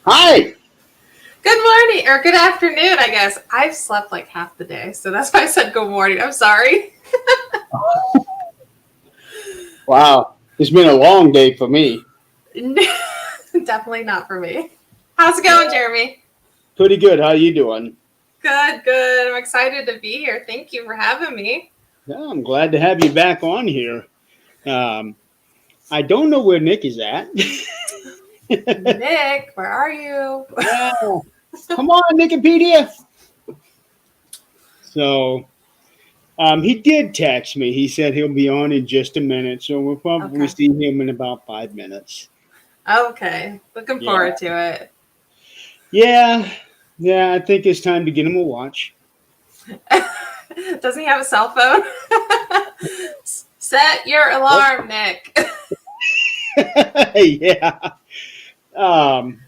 Hi. Good morning, or good afternoon, I guess. I've slept like half the day, so that's why I said good morning. I'm sorry. Wow. It's been a long day for me. Definitely not for me. How's it going, Jeremy? Pretty good. How you doing? Good, good. I'm excited to be here. Thank you for having me. Yeah, I'm glad to have you back on here. Um, I don't know where Nick is at. Nick, where are you? Yeah. Come on, Wikipedia. So he did text me. He said he'll be on in just a minute. So we'll probably Okay. see him in about 5 minutes. Okay. Looking Yeah. forward to it. Yeah. Yeah. I think it's time to get him a watch. Doesn't he have a cell phone? Set your alarm, Nick. Yeah. Um,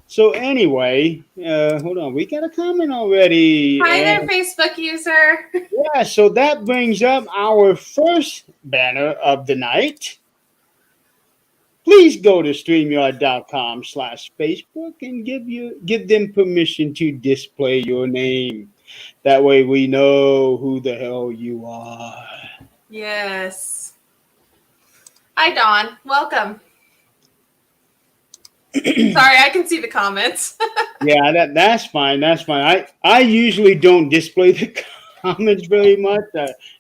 So anyway, hold on. We got a comment already. Hi there, Facebook user. Yeah, so that brings up our first banner of the night. Please go to StreamYard.com/Facebook and give them permission to display your name. That way we know who the hell you are. Yes. Hi, Dawn. Welcome. Sorry, I can see the comments. Yeah, that's fine. That's fine. I usually don't display the comments very much.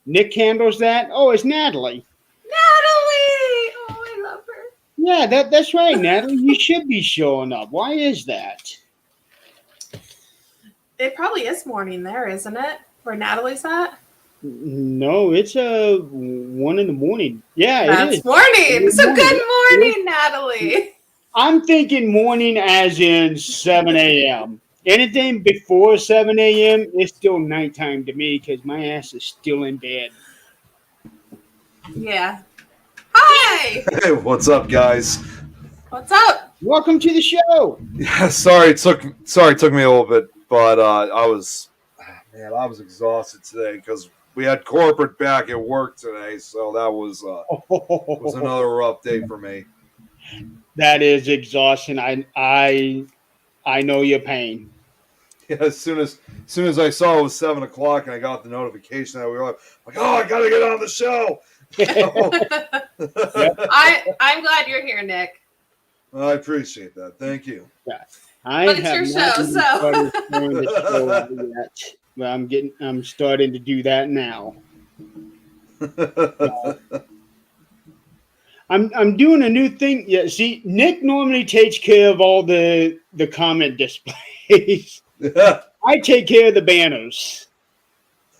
Nick handles that. Oh, it's Natalie. Natalie! Oh, I love her. Yeah, that's right, Natalie. You should be showing up. Why is that? It probably is morning there, isn't it? Where Natalie's at? No, it's 1 in the morning. Yeah, it is. That's morning. So Morning. good morning, Natalie. I'm thinking morning as in 7 a.m. Anything before 7 a.m. is still nighttime to me because my ass is still in bed. Yeah. Hi. Hey, what's up, guys? What's up? Welcome to the show. Yeah, sorry it took me a little bit, but I was exhausted today because we had corporate back at work today, so that was another rough day for me. That is exhaustion. I know your pain. Yeah, as soon as I saw it was 7 o'clock and I got the notification that we were like, oh, I gotta get on the show. I'm glad you're here, Nick. I appreciate that. Thank you. I But it's have your not show, even so. started doing the show yet, but I'm starting to do that now. I'm doing a new thing. Yeah, see, Nick normally takes care of all the comment displays. I take care of the banners.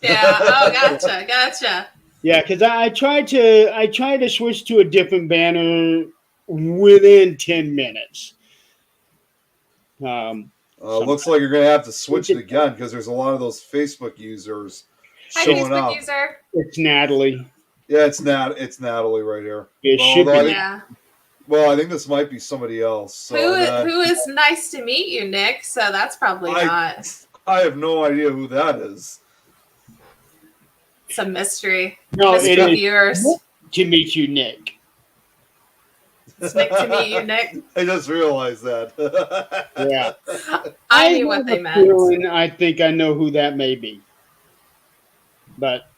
Yeah. Oh, gotcha. Yeah, because I tried to switch to a different banner within 10 minutes. Looks like you're gonna have to switch it again because there's a lot of those Facebook users Hi, showing Facebook up. user. It's Natalie. Yeah, it's Natalie right here. It should be. Yeah. I think this might be somebody else. So Who is nice to meet you, Nick? So that's probably not. I have no idea who that is. It's a mystery. No, mystery it is viewers. to meet you, Nick. It's Nick to meet you, Nick. I just realized that. Yeah. I knew what they have a meant. feeling I think I know who that may be. But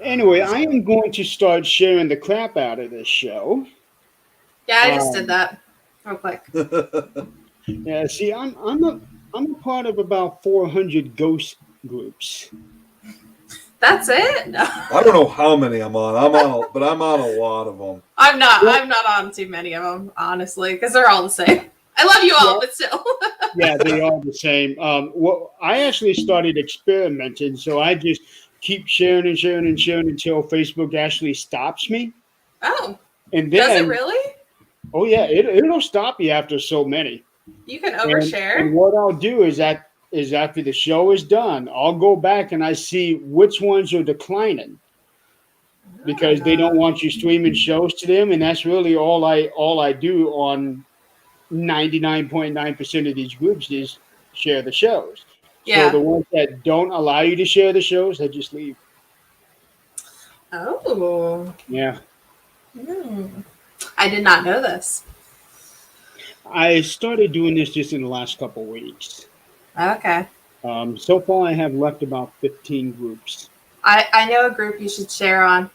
anyway, I am going to start sharing the crap out of this show. Yeah, I just did that real quick. Yeah, see, I'm a part of about 400 ghost groups. That's it? No. I don't know how many I'm on. But I'm on a lot of them. I'm not on too many of them, honestly, because they're all the same. I love you all, but still. Yeah, they are the same. Well, I actually started experimenting, so I just keep sharing until Facebook actually stops me. Oh. And then, does it really? Oh yeah, it'll stop you after so many. You can overshare. And what I'll do is after the show is done, I'll go back and I see which ones are declining because they don't want you streaming shows to them, and that's really all I do on 99.9% of these groups is share the shows. Yeah. So the ones that don't allow you to share the shows, they just leave. Oh. Yeah. I did not know this. I started doing this just in the last couple weeks. Okay. So far, I have left about 15 groups. I know a group you should share on.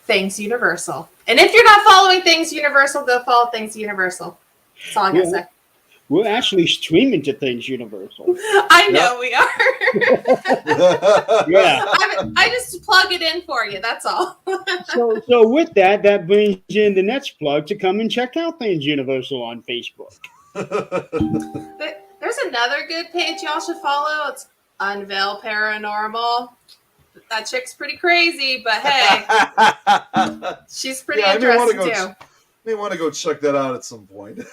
Things Universal. And if you're not following Things Universal, go follow Things Universal. That's all I gotta say. We're actually streaming to Things Universal. I know we are. Yeah. I just plug it in for you. That's all. So with that brings in the next plug to come and check out Things Universal on Facebook. There's another good page y'all should follow. It's Unveil Paranormal. That chick's pretty crazy, but hey, she's pretty interesting too. May want to go check that out at some point.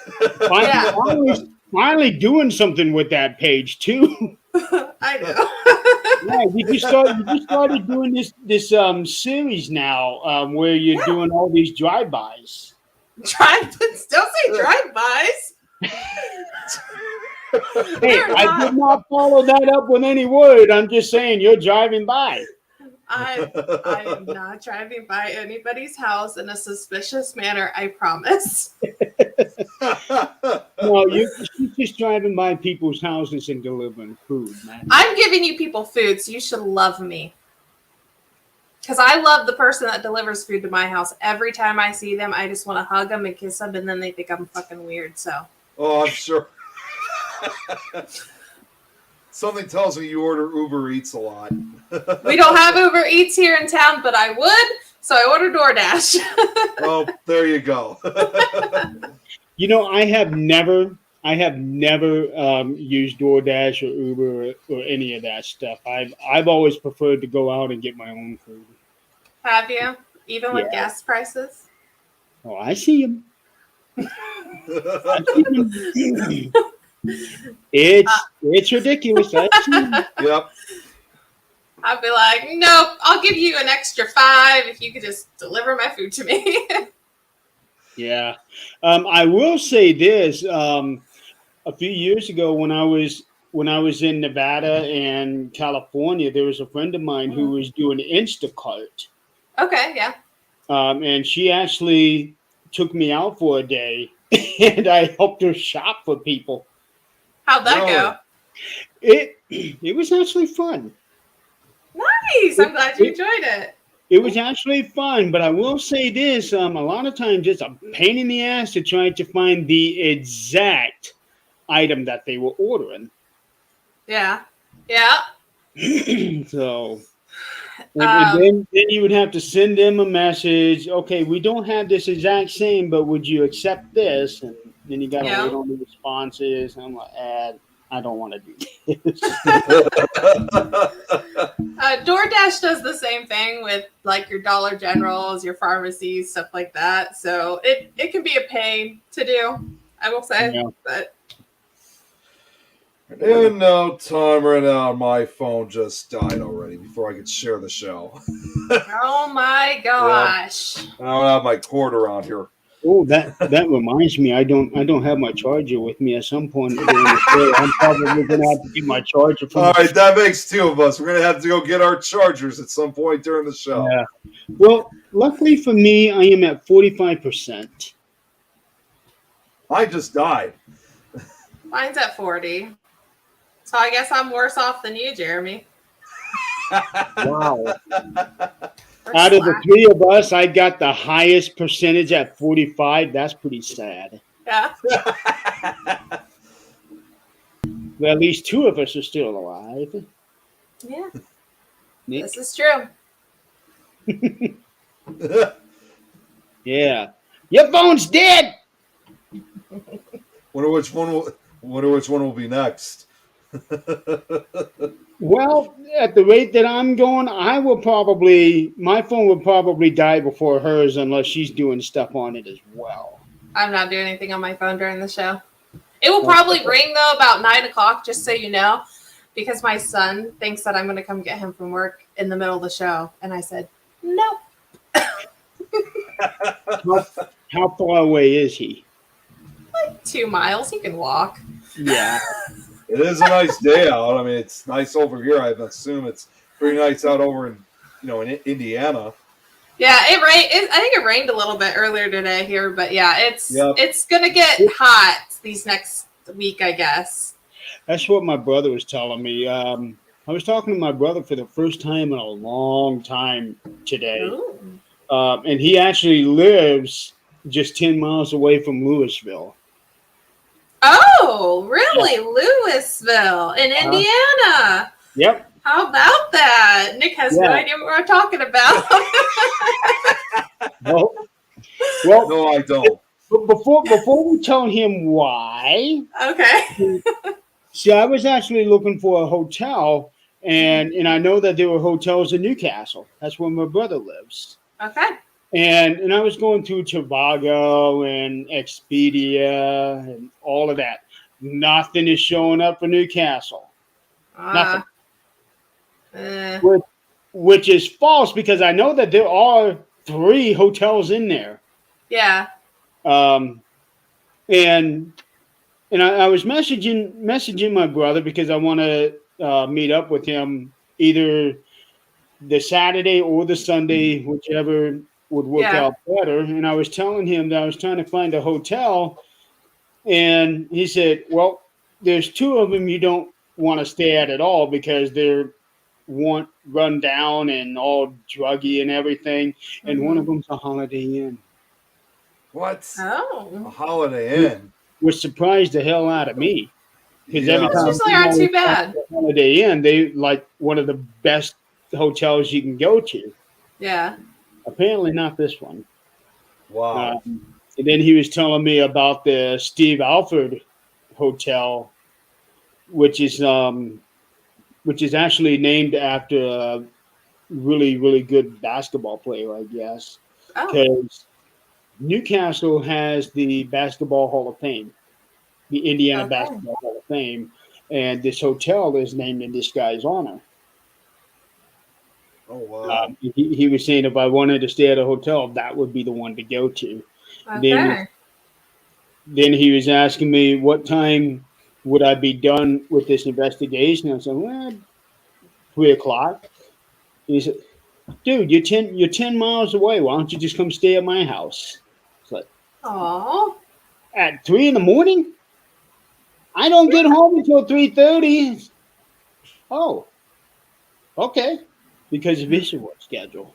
Finally doing something with that page too. I know. Yeah, you just started doing this series now where you're doing all these drive-bys. Don't say drive-bys. Hey, I did not follow that up with any word. I'm just saying you're driving by. I am not driving by anybody's house in a suspicious manner, I promise. No, she's just driving by people's houses and delivering food, man. I'm giving you people food, so you should love me. Because I love the person that delivers food to my house. Every time I see them, I just want to hug them and kiss them, and then they think I'm fucking weird, so. Oh, I'm sure. Something tells me you order Uber Eats a lot. We don't have Uber Eats here in town, but I would, so I order DoorDash. Oh, there you go. You know, I have never used DoorDash or Uber or any of that stuff. I've always preferred to go out and get my own food. Have you? Even with gas prices? Oh, I see them. It's ridiculous. Yep. I'd be like, nope, I'll give you an extra $5 if you could just deliver my food to me. Yeah. I will say this. A few years ago when I was in Nevada and California, there was a friend of mine who was doing Instacart. Okay, yeah. And she actually took me out for a day and I helped her shop for people. How'd that go? It was actually fun. Nice. I'm glad you enjoyed it. It was actually fun, but I will say this: a lot of times it's a pain in the ass to try to find the exact item that they were ordering. Yeah. So, and then you would have to send them a message. Okay, we don't have this exact same, but would you accept this? And then you got to wait on the responses. I'm like, I don't want to do this. DoorDash does the same thing with like your Dollar Generals, your pharmacies, stuff like that. So it can be a pain to do, I will say. Yeah. But in no time right now, my phone just died already before I could share the show. Oh my gosh. Yeah. I don't have my cord around here. Oh, that reminds me. I don't have my charger with me. At some point during the show, I'm probably gonna have to get my charger. All right, that makes two of us. We're gonna have to go get our chargers at some point during the show. Yeah. Well, luckily for me, I am at 45%. I just died. Mine's at 40. So I guess I'm worse off than you, Jeremy. Wow. Out of the three of us, I got the highest percentage at 45. That's pretty sad. Yeah. Well, at least two of us are still alive. Yeah. Nick? This is true. Yeah. Your phone's dead. Wonder which one will be next. Well, at the rate that I'm going, my phone will probably die before hers unless she's doing stuff on it as well. I'm not doing anything on my phone during the show. It will probably ring though about 9:00, just so you know, because my son thinks that I'm going to come get him from work in the middle of the show, and I said no. How far away is he? Like 2 miles. He can walk. Yeah. It is a nice day out. I mean, it's nice over here. I assume it's pretty nice out over in Indiana. Yeah, it rained. I think it rained a little bit earlier today here, but yeah, it's gonna get hot these next week, I guess. That's what my brother was telling me. I was talking to my brother for the first time in a long time today, Ooh. and he actually lives just 10 miles away from Louisville. Oh, really? Yeah. Louisville in Uh, Indiana. yep. How about that? Nick has no Yeah. idea what we're talking about. Well, well, No, I don't. but before we tell him why, Okay. see, I was actually looking for a hotel, and I know that there were hotels in Newcastle. That's where my brother lives. Okay. And I was going through Trivago and Expedia and all of that. Nothing is showing up for Newcastle. Nothing. Eh. Which is false because I know that there are 3 hotels in there. Yeah. Um, and I was messaging my brother because I want to meet up with him either the Saturday or the Sunday, whichever would work Yeah. out better. And I was telling him that I was trying to find a hotel, and he said, "Well, there's 2 of them you don't want to stay at all because they're run down and all druggy and everything, and one of them's a Holiday Inn." What? A Oh. Holiday Inn? Which surprised the hell out of me because every Yeah. Those time usually aren't too bad. Holiday Inn, they like one of the best hotels you can go to. Yeah. Apparently, not this one. Wow. And then he was telling me about the Steve Alford Hotel, which is actually named after a really really good basketball player, I guess, Oh. because Newcastle has the Basketball Hall of Fame, the Indiana Okay. Basketball Hall of Fame, and this hotel is named in this guy's honor. Oh, wow. He was saying if I wanted to stay at a hotel, that would be the one to go to. Then Okay. then he was asking me what time would I be done with this investigation. I said, well, 3 o'clock. He said, dude, you're 10 miles away. Why don't you just come stay at my house? It's like Oh. at 3 in the morning? I don't get home until 3:30. Oh, okay. Because of his work schedule.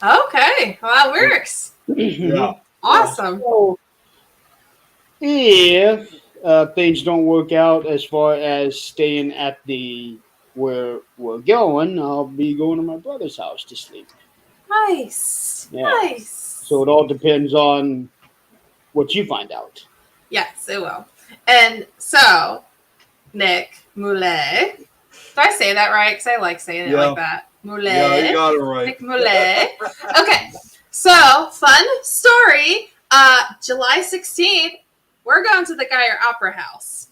Okay. Well, that works. Yeah. Awesome. So if things don't work out as far as staying at the where we're going, I'll be going to my brother's house to sleep. Nice. Yeah. Nice. So it all depends on what you find out. Yes, it will. And so, Nick Moulet. Did I say that right? Because I like saying it Yeah. like that. Moulet. Yeah, you got it right. Nick Moulet. Okay. So, fun story. July 16th, we're going to the Geyer Opera House.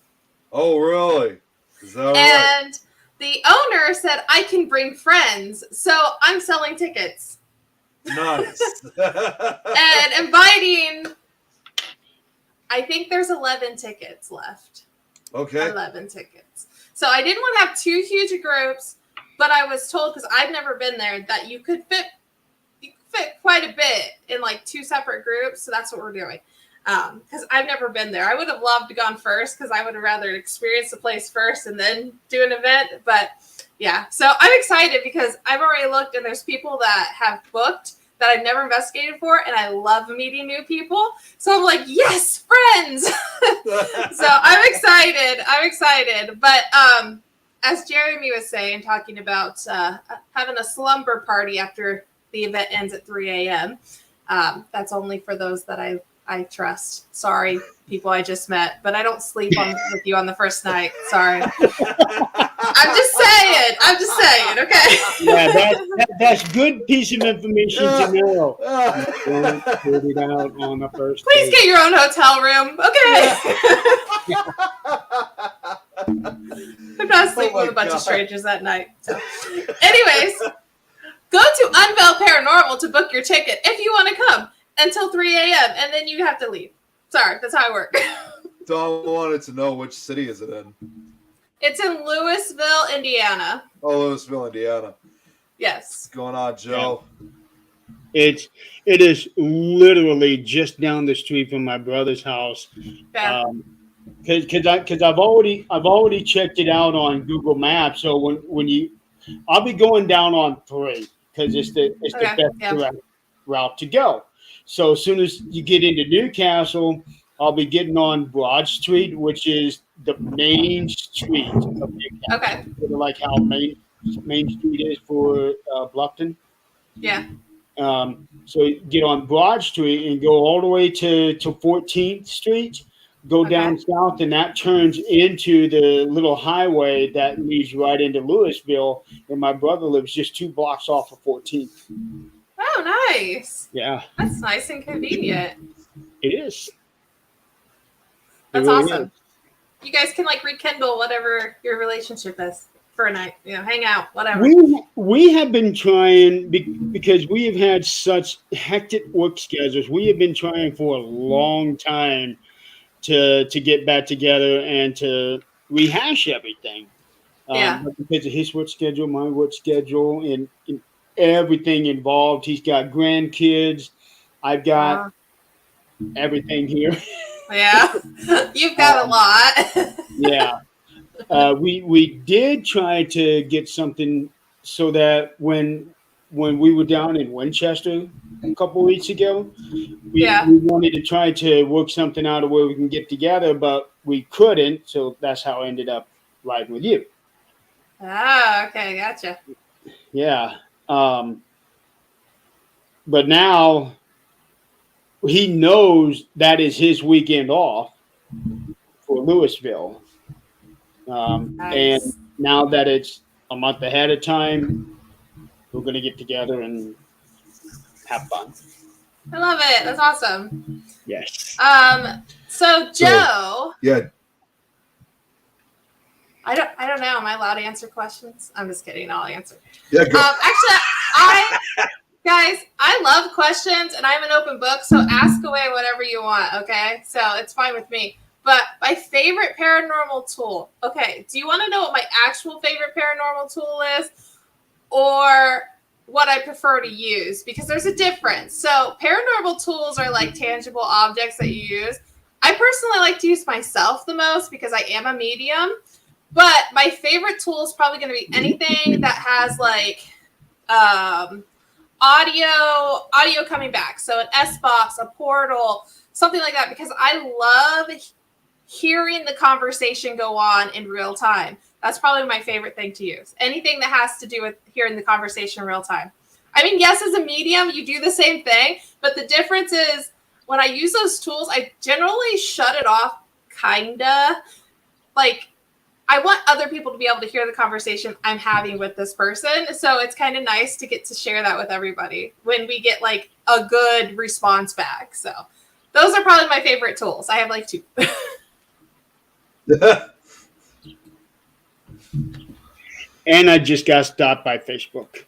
Oh, really? Is that right? And the owner said, I can bring friends. So, I'm selling tickets. Nice. And inviting, I think there's 11 tickets left. Okay. 11 tickets. So I didn't want to have 2 huge groups, but I was told, because I've never been there, that you could fit quite a bit in like 2 separate groups. So that's what we're doing. Because I've never been there. I would have loved to gone first because I would have rather experience the place first and then do an event. But yeah, so I'm excited because I've already looked and there's people that have booked that I've never investigated for, and I love meeting new people. So I'm like, yes, friends. So I'm excited. But as Jeremy was saying, talking about having a slumber party after the event ends at 3 a.m., that's only for those that I trust. Sorry, people I just met, but I don't sleep with you on the first night. Sorry. I'm just saying, okay? Yeah, that's good piece of information to know. Don't put it out on the first Please date. get your own hotel room, okay? I'm not sleeping with a bunch of strangers that night. So. Anyways, go to Unveil Paranormal to book your ticket if you want to come until 3 a.m. and then you have to leave. Sorry, that's how I work. Don wanted to know which city is it in. It's in Louisville, Indiana. Oh, Louisville, Indiana. Yes. What's going on, Joe? It is literally just down the street from my brother's house. Yeah. Because I've already checked it out on Google Maps. So when you I'll be going down on 3 because it's the Okay. best Yeah. route to go. So as soon as you get into Newcastle, I'll be getting on Broad Street, which is the main street of Newcastle, Okay. sort of like how Main Street is for Bluffton. Yeah. So you get on Broad Street and go all the way to 14th Street, go Okay. down south, and that turns into the little highway that leads right into Louisville. And my brother lives just 2 blocks off of 14th. Oh, nice. Yeah, That's nice and convenient. it is. It That's really awesome. is. You guys can like rekindle whatever your relationship is for a night. Hang out, whatever. We have been trying because we have had such hectic work schedules. We have been trying for a long time to get back together and to rehash everything. Yeah. But because of his work schedule, my work schedule, and everything involved, he's got grandkids. I've got everything here. Yeah. You've got a lot. Yeah. We did try to get something so that when we were down in Winchester a couple weeks ago, Yeah. we wanted to try to work something out of where we can get together, but we couldn't. So that's how I ended up riding with you. Okay, gotcha. Yeah. But now he knows that is his weekend off for Louisville. And Nice. now that it's a month ahead of time, we're going to get together and have fun. I love it. That's awesome. Yes. So Joe, Yeah. I don't know. Am I allowed to answer questions? I'm just kidding. I'll answer. Yeah. Go. Actually, guys, I love questions and I'm an open book, so ask away whatever you want, okay? So it's fine with me. But my favorite paranormal tool. Okay, do you want to know what my actual favorite paranormal tool is? Or what I prefer to use? Because there's a difference. So paranormal tools are like tangible objects that you use. I personally like to use myself the most because I am a medium. But my favorite tool is probably going to be anything that has like audio coming back. So an S-Box, a portal, something like that, because I love hearing the conversation go on in real time. That's probably my favorite thing to use. Anything that has to do with hearing the conversation in real time. I mean, yes, as a medium, you do the same thing, but the difference is when I use those tools, I generally shut it off, kinda. Like, I want other people to be able to hear the conversation I'm having with this person. So it's kind of nice to get to share that with everybody when we get like a good response back. So those are probably my favorite tools. I have like 2. And I just got stopped by Facebook.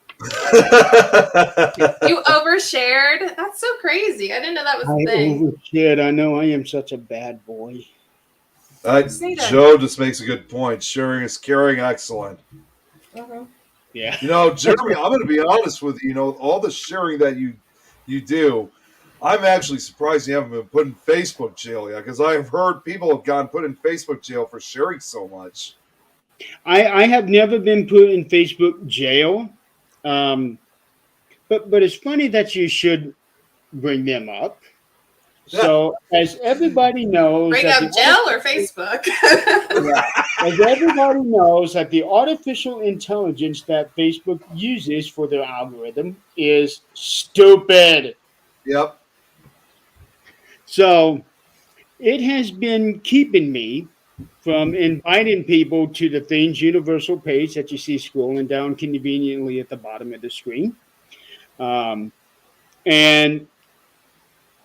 You overshared? That's so crazy. I didn't know that was a thing. Overshared. I know I am such a bad boy. Joe just makes a good point. Sharing is caring. Excellent. Mm-hmm. Yeah. Jeremy, I'm going to be honest with you. All the sharing that you do, I'm actually surprised you haven't been put in Facebook jail yet, because I've heard people have gotten put in Facebook jail for sharing so much. I have never been put in Facebook jail. But it's funny that you should bring them up. So, as everybody knows, bring up jail or Facebook. As everybody knows, that the artificial intelligence that Facebook uses for their algorithm is stupid. Yep. So, it has been keeping me from inviting people to the Things Universal page that you see scrolling down conveniently at the bottom of the screen. And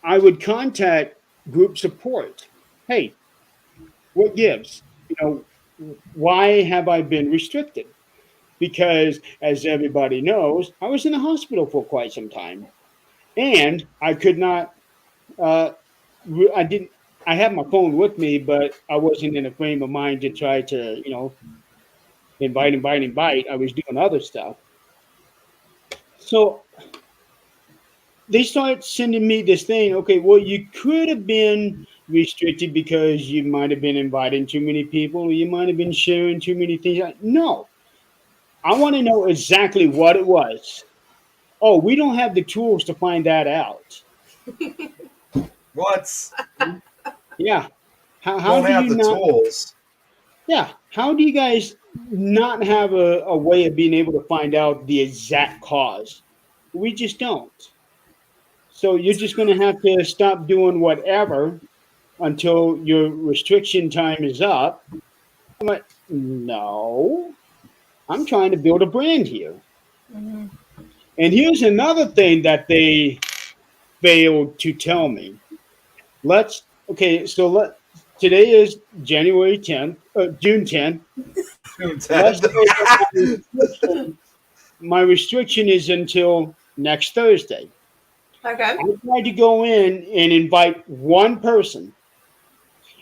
I would contact group support. Hey, what gives? Why have I been restricted? Because, as everybody knows, I was in the hospital for quite some time, and I could not. I had my phone with me, but I wasn't in a frame of mind to try to, invite. I was doing other stuff. So they start sending me this thing. Okay, well, you could have been restricted because you might have been inviting too many people, or you might have been sharing too many things. No, I want to know exactly what it was. Oh, we don't have the tools to find that out. What? Yeah. How Don't do have you the not? tools. Yeah. How do you guys not have a way of being able to find out the exact cause? We just don't. So you're just going to have to stop doing whatever until your restriction time is up. I'm like, no, I'm trying to build a brand here. Mhm. And here's another thing that they failed to tell me. Okay, so today is January 10th, June 10th. June Let's 10th. say that my restriction is until next Thursday. Okay. I tried to go in and invite one person.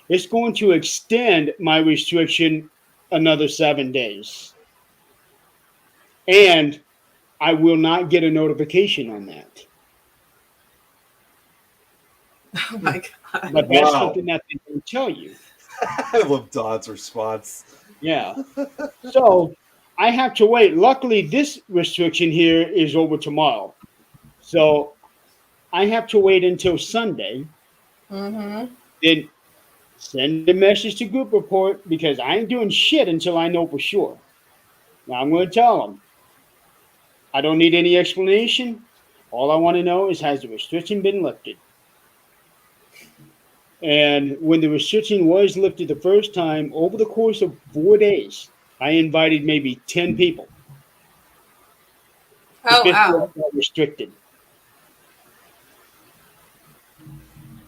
It's going to extend my restriction another 7 days. And I will not get a notification on that. Oh my god. But that's Wow. something that they don't tell you. I love Don's response. Yeah. So I have to wait. Luckily, this restriction here is over tomorrow. So I have to wait until Sunday, Mm-hmm. then send a message to group report because I ain't doing shit until I know for sure. Now I'm going to tell them I don't need any explanation. All I want to know is has the restriction been lifted? And when the restriction was lifted the first time, over the course of 4 days, I invited maybe 10 people. Oh Before wow. it got restricted.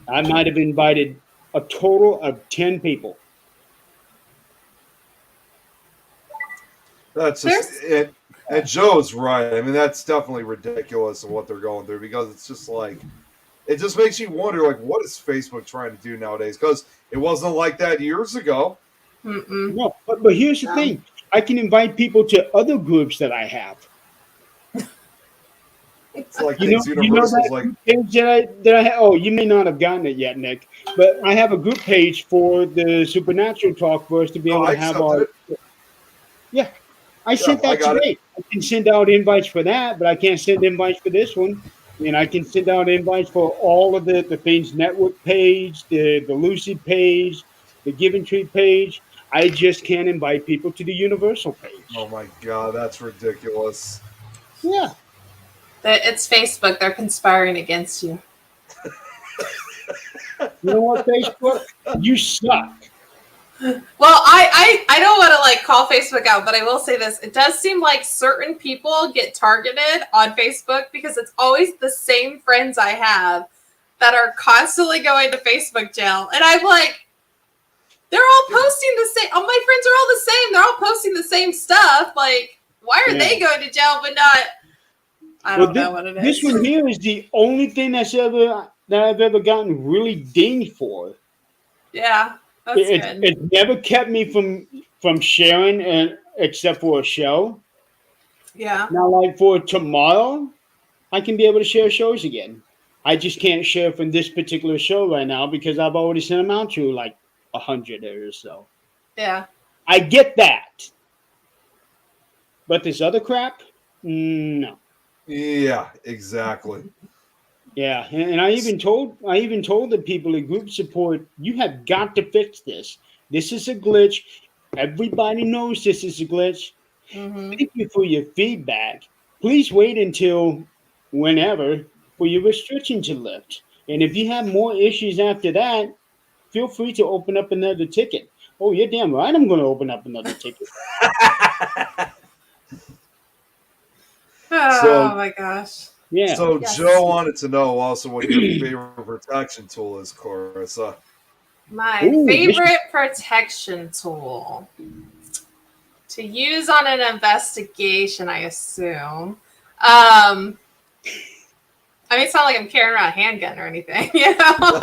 I might have invited a total of 10 people. That's just There's it. And Joe's right. I mean, that's definitely ridiculous of what they're going through because it's just like it just makes you wonder, like, what is Facebook trying to do nowadays? Because it wasn't like that years ago. mm-mm. No, but here's the No. thing I can invite people to other groups that I have. It's like You know, things you know universals, that like, group page that I have? Oh, you may not have gotten it yet, Nick, but I have a group page for the Supernatural Talk for us to be oh, able I to have accepted our. it. Yeah, I Yeah, sent I that got it. today. I can send out invites for that, but I can't send invites for this one. And I can send out invites for all of the Things Network page, the Lucid page, the Giving Tree page. I just can't invite people to the Universal Oh page. my god, that's ridiculous. Yeah. It's Facebook. They're conspiring against you. You know what, Facebook? You suck. Well, I don't want to like call Facebook out, but I will say this. It does seem like certain people get targeted on Facebook because it's always the same friends I have that are constantly going to Facebook jail. And I'm like, they're all posting the same. All my friends are all the same. They're all posting the same stuff. Like, why are Yeah. they going to jail but not? I don't know what it This is. one here is the only thing that I've ever gotten really dinged for. Yeah, that's good. It never kept me from sharing, and except for a show. Yeah. Now, like for tomorrow, I can be able to share shows again. I just can't share from this particular show right now because I've already sent them out to like 100 or so. Yeah. I get that, but this other crap, no. Yeah, exactly. Yeah, and I even told the people in group support, you have got to fix this. This is a glitch. Everybody knows this is a glitch. Mm-hmm. Thank you for your feedback. Please wait until whenever for your restriction to lift. And if you have more issues after that, feel free to open up another ticket. Oh, you're damn right. I'm going to open up another ticket. Oh my gosh. Yeah. So Yes. Joe wanted to know also what your favorite protection tool is, Clarissa. My Ooh, favorite protection tool to use on an investigation, I assume. I mean, it's not like I'm carrying around a handgun or anything, you know.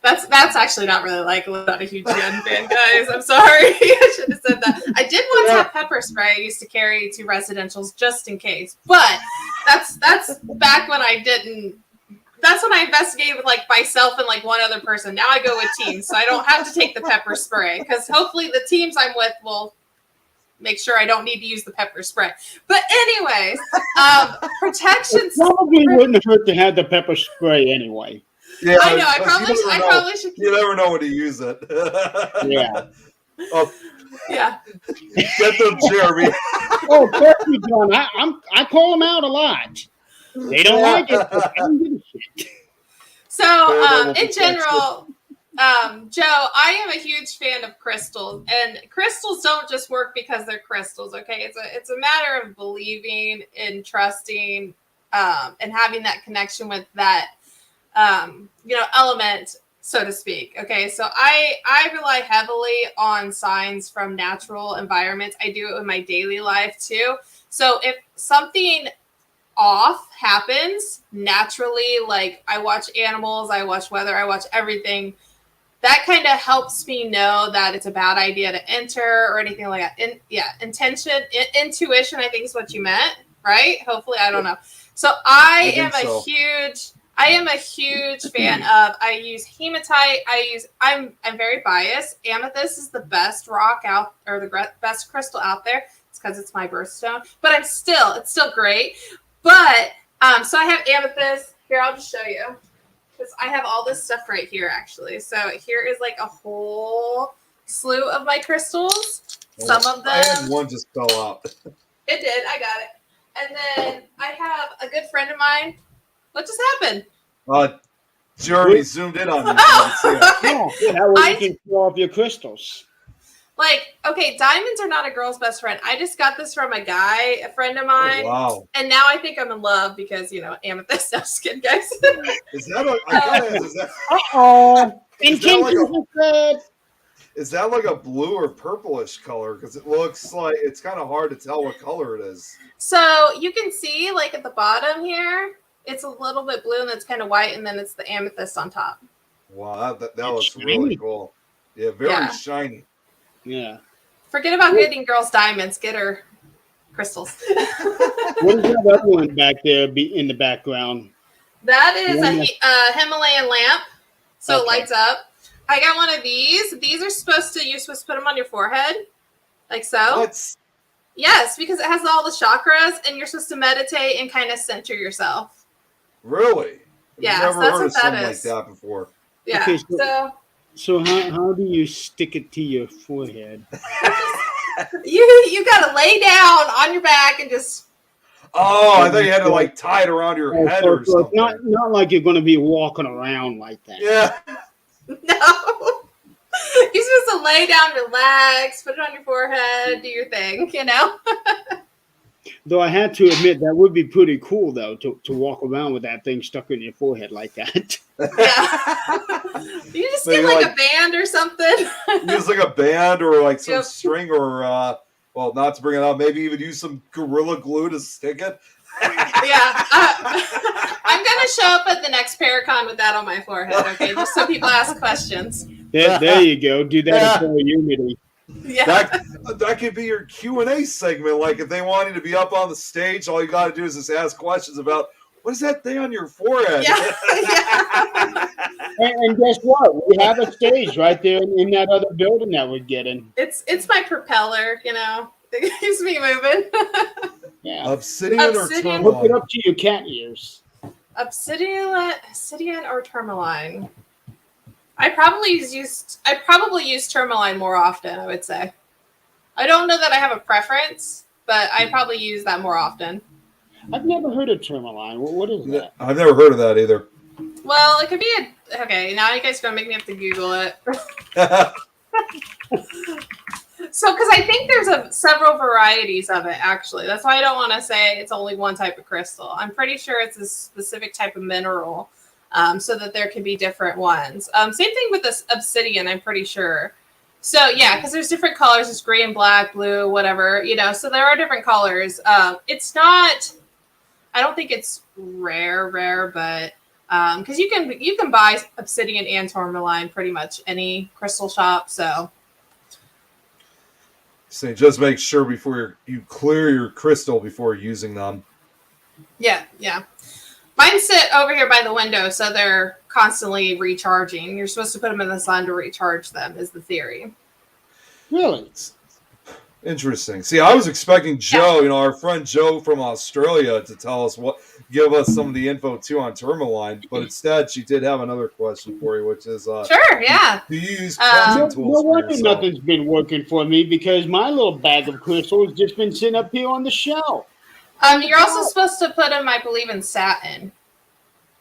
That's actually not really like. I'm not a huge Yen fan, guys. I'm sorry. I should have said that. I did once have pepper spray I used to carry to residentials just in case. But that's back when I didn't. That's when I investigated with like myself and like one other person. Now I go with teams, so I don't have to take the pepper spray because hopefully the teams I'm with will make sure I don't need to use the pepper spray. But anyways, protection. Probably wouldn't hurt to have the pepper spray anyway. Yeah, I know. I probably should. You never know when to use it. Yeah. Oh, Yeah. get them, Jeremy. Oh, of course you don't. I call them out a lot. They don't like it. But I don't give a shit. So, in general, Joe, I am a huge fan of crystals, and crystals don't just work because they're crystals. Okay, it's a matter of believing and trusting, and having that connection with that, element, so to speak. Okay, so I rely heavily on signs from natural environments. I do it in my daily life too. So if something off happens naturally, like I watch animals, I watch weather, I watch everything, that kind of helps me know that it's a bad idea to enter or anything like that. Intuition, I think is what you meant, right? Hopefully, I don't know. So I am a huge fan of. I use hematite. I'm very biased. Amethyst is the best rock out, or the best crystal out there. It's because it's my birthstone, but it's still great. But so I have amethyst here. I'll just show you because I have all this stuff right here actually. So here is like a whole slew of my crystals. Some of them. I had one just fell out. It did. I got it. And then I have a good friend of mine. What just happened? Jeremy zoomed in on me. Oh, yeah, that way you can show off your crystals. Like, okay, diamonds are not a girl's best friend. I just got this from a friend of mine. Oh, wow. And now I think I'm in love because, amethyst. No, just kidding, guys. Is that is that like a blue or purplish color? Because it looks like it's kind of hard to tell what color it is. So you can see, like, at the bottom here, it's a little bit blue and it's kind of white, and then it's the amethyst on top. Wow, that looks really cool. Yeah, very shiny. Yeah. Forget about getting girls diamonds. Get her crystals. What is that other one back there in the background? That is a Himalayan lamp. So it lights up. I got one of these. These are supposed to put them on your forehead. Like so. What? Yes, because it has all the chakras and you're supposed to meditate and kind of center yourself. Really? Yeah, I've so never that's heard what of something that like is. that before. Yeah. Okay, so how do you stick it to your forehead? you gotta lay down on your back and just. Oh, I thought you had to like tie it around your head or something. Not like you're going to be walking around like that. Yeah. No. You're supposed to lay down, relax, put it on your forehead, do your thing, Though I had to admit that would be pretty cool though to walk around with that thing stuck in your forehead like that. Yeah. You just get like a band or something. Use like a band or like some string or well, not to bring it up, maybe even use some Gorilla Glue to stick it. Yeah. I'm going to show up at the next Paracon with that on my forehead, okay? Just so people ask questions. There you go. Do that for Unity. Yeah. That could be your Q&A segment. Like if they want you to be up on the stage, all you got to do is just ask questions about what is that thing on your forehead? Yeah. And guess what? We have a stage right there in that other building that we're getting. It's my propeller, It keeps me moving. Yeah. Obsidian or tourmaline? Hook it up to your cat ears. Obsidian or tourmaline? I probably use tourmaline more often, I would say. I don't know that I have a preference, but I probably use that more often. I've never heard of tourmaline. What is that? I've never heard of that either. Well, it could be okay, now you guys are going to make me have to Google it. So, because I think there's several varieties of it, actually. That's why I don't want to say it's only one type of crystal. I'm pretty sure it's a specific type of mineral, so that there can be different ones. Same thing with this obsidian, I'm pretty sure. So, yeah, because there's different colors. There's green, black, blue, whatever, so there are different colors. It's not, I don't think it's rare, but because you can buy obsidian and tourmaline pretty much any crystal shop. So just make sure before you clear your crystal before using them. yeah. Mine sit over here by the window, so they're constantly recharging. You're supposed to put them in the sun to recharge them, is the theory. Really? Interesting. See, I was expecting Joe, our friend Joe from Australia, to give us some of the info too on tourmaline, but instead she did have another question for you, which is sure, yeah. Do you use cleansing tools no for wonder yourself? nothing's been working for me because my little bag of crystal has just been sitting up here on the shelf. You're also supposed to put them, I believe, in satin.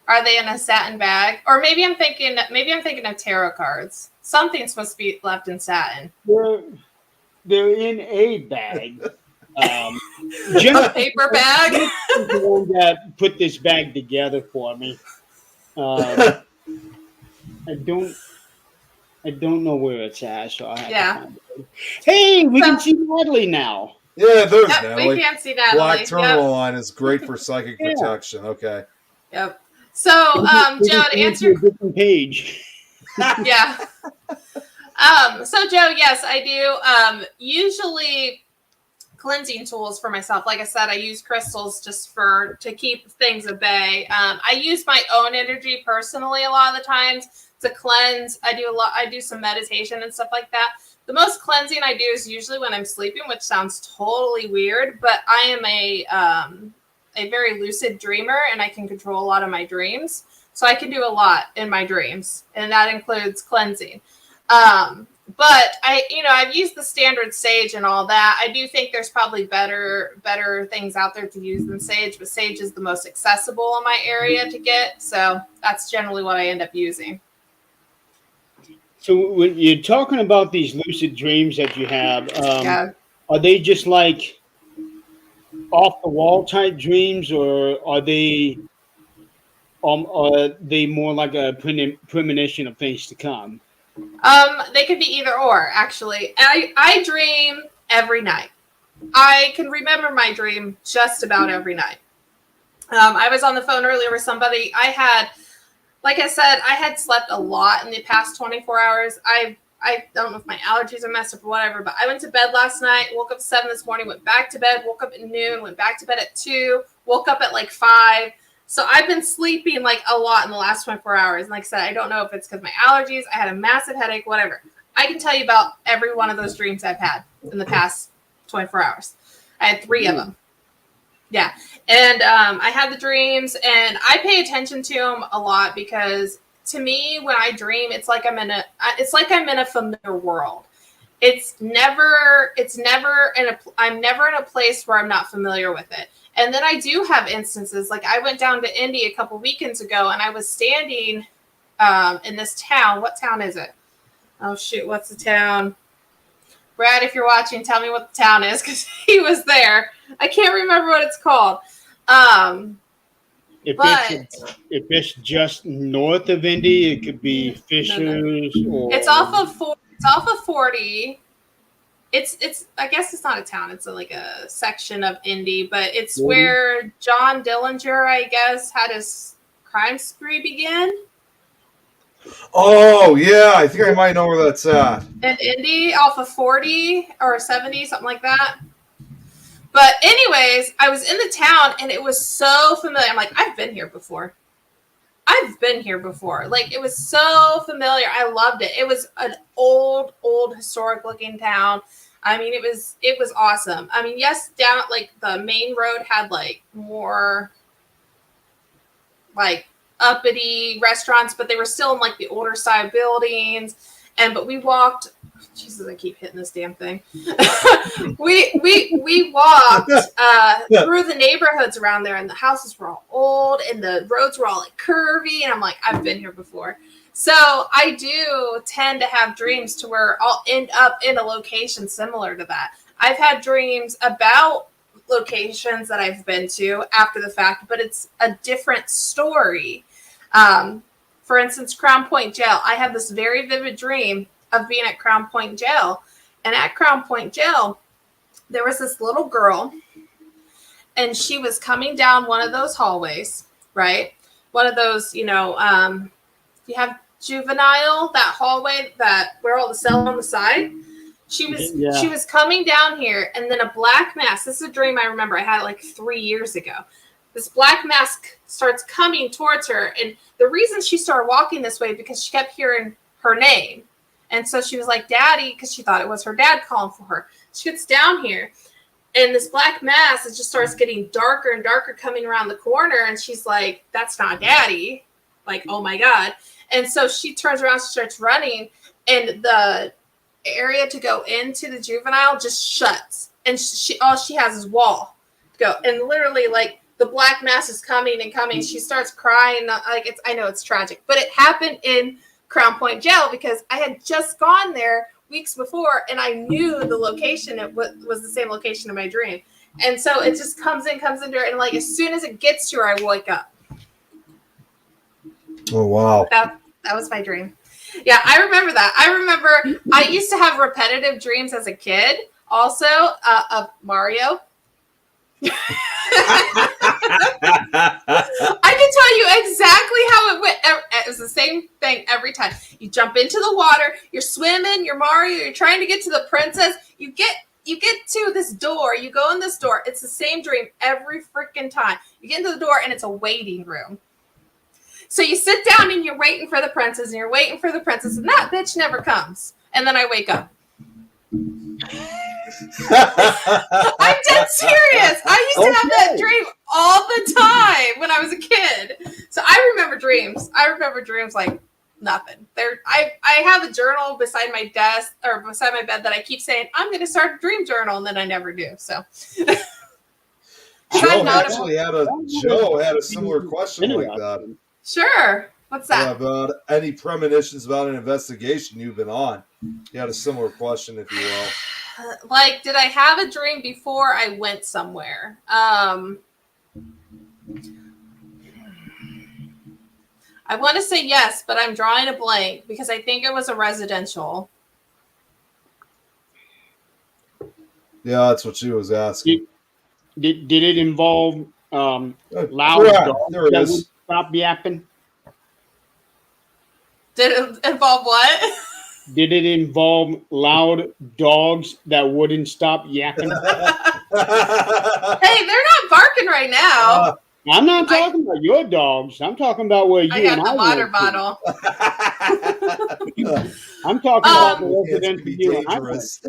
Are they in a satin bag? Or maybe I'm thinking of tarot cards. Something's supposed to be left in satin. They're in a bag. A paper bag? The one that put this bag together for me. I don't know where it's at, so I have to find it. Hey, we can see Natalie now. Yeah, there's Natalie. We can't see Natalie. Black tourmaline is great for psychic protection. Okay. Yep. So, Joe, to answer a different page. Yeah. So Joe, yes, I do. Usually cleansing tools for myself. Like I said, I use crystals just to keep things at bay. I use my own energy personally a lot of the times to cleanse. I do some meditation and stuff like that. The most cleansing I do is usually when I'm sleeping, which sounds totally weird, but I am a very lucid dreamer and I can control a lot of my dreams. So I can do a lot in my dreams, and that includes cleansing. But I've used the standard sage and all that. I do think there's probably better things out there to use than sage, but sage is the most accessible in my area to get. So that's generally what I end up using. So when you're talking about these lucid dreams that you have, are they just like off the wall type dreams, or are they more like a premonition of things to come? They could be either or, actually. I dream every night. I can remember my dream just about every night. I was on the phone earlier with somebody. Like I said, I had slept a lot in the past 24 hours. I don't know if my allergies are messed up or whatever, but I went to bed last night, woke up at 7 this morning, went back to bed, woke up at noon, went back to bed at 2, woke up at like 5. So I've been sleeping like a lot in the last 24 hours. And like I said, I don't know if it's because my allergies, I had a massive headache, whatever. I can tell you about every one of those dreams I've had in the past 24 hours. I had 3 of them. Yeah. And I had the dreams, and I pay attention to them a lot because to me, when I dream, it's like I'm in a familiar world. I'm never in a place where I'm not familiar with it. And then I do have instances, like I went down to Indy a couple weekends ago, and I was standing in this town. What town is it? Oh, shoot. What's the town? Brad, if you're watching, tell me what the town is, because he was there. I can't remember what it's called. If it's just north of Indy, it could be Fishers. No. Or it's off of 40. It's I guess it's not a town. It's like a section of Indy, but it's where John Dillinger, I guess, had his crime spree begin. Oh, yeah. I think I might know where that's at. In Indy, off of 40 or 70, something like that. But anyways, I was in the town, and it was so familiar. I'm like, I've been here before. Like, it was so familiar. I loved it. It was an old historic-looking town. I mean, it was awesome. I mean, yes, down like the main road had like more like uppity restaurants, but they were still in like the older side buildings. But we walked. Jesus, I keep hitting this damn thing. we walked through the neighborhoods around there, and the houses were all old, and the roads were all like curvy. And I'm like, I've been here before. So I do tend to have dreams to where I'll end up in a location similar to that. I've had dreams about locations that I've been to after the fact, but it's a different story. For instance, Crown Point Jail. I have this very vivid dream of being at Crown Point Jail. And at Crown Point Jail, there was this little girl, and she was coming down one of those hallways, right? one of those, you have Juvenile, that hallway where all the cells on the side. She was coming down here, and then a black mask. This is a dream I remember. I had it like 3 years ago. This black mask starts coming towards her, and the reason she started walking this way because she kept hearing her name, and so she was like, "Daddy," because she thought it was her dad calling for her. She gets down here, and this black mask it just starts getting darker and darker coming around the corner, and she's like, "That's not Daddy!" Like, oh my God. And so she turns around, she starts running, and the area to go into the Juvenile just shuts. And all she has is wall to go. And literally, like, the black mass is coming and coming. She starts crying. Like, I know it's tragic, but it happened in Crown Point Jail because I had just gone there weeks before, and I knew the location. It was the same location in my dream. And so it just comes into her, and like as soon as it gets to her, I wake up. Oh, wow. That was my dream. Yeah, I remember that. I remember I used to have repetitive dreams as a kid also of Mario. I can tell you exactly how it went. It was the same thing every time. You jump into the water, you're swimming, you're Mario, you're trying to get to the princess. You get to this door, you go in this door. It's the same dream every freaking time. You get into the door and it's a waiting room. So you sit down and you're waiting for the princess and you're waiting for the princess and that bitch never comes. And then I wake up. I'm dead serious. I used to have that dream all the time when I was a kid. So I remember dreams. I remember dreams like nothing. I have a journal beside my desk or beside my bed that I keep saying, I'm going to start a dream journal. And then I never do. So. Joe had a similar question like that. Sure. What's that? Yeah, about any premonitions about an investigation you've been on. You had a similar question, if you will. Like, did I have a dream before I went somewhere? I want to say yes, but I'm drawing a blank because I think it was a residential. Yeah, that's what she was asking. Did it involve loud dogs there it that is. would stop yapping? Did it involve what? Did it involve loud dogs that wouldn't stop yapping? Hey, they're not barking right now. I'm not talking about your dogs. I'm talking about where you I got and the I water live. bottle. I'm talking about the It's residential be you and I live. dangerous.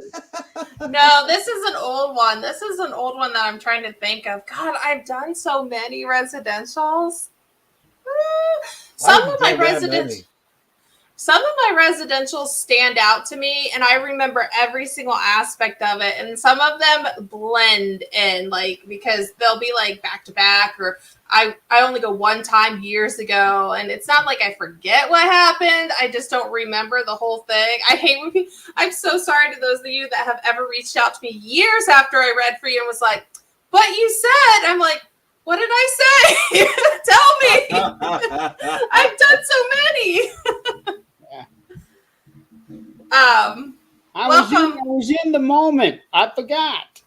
No, this is an old one. This is an old one that I'm trying to think of. God, I've done so many residentials. Some of my residentials stand out to me, and I remember every single aspect of it. And some of them blend in, like because they'll be like back to back, or I only go one time years ago, and it's not like I forget what happened. I just don't remember the whole thing. I hate when people. I'm so sorry to those of you that have ever reached out to me years after I read for you and was like, "But you said," I'm like, what did I say? Tell me. I've done so many. I was in the moment. I forgot.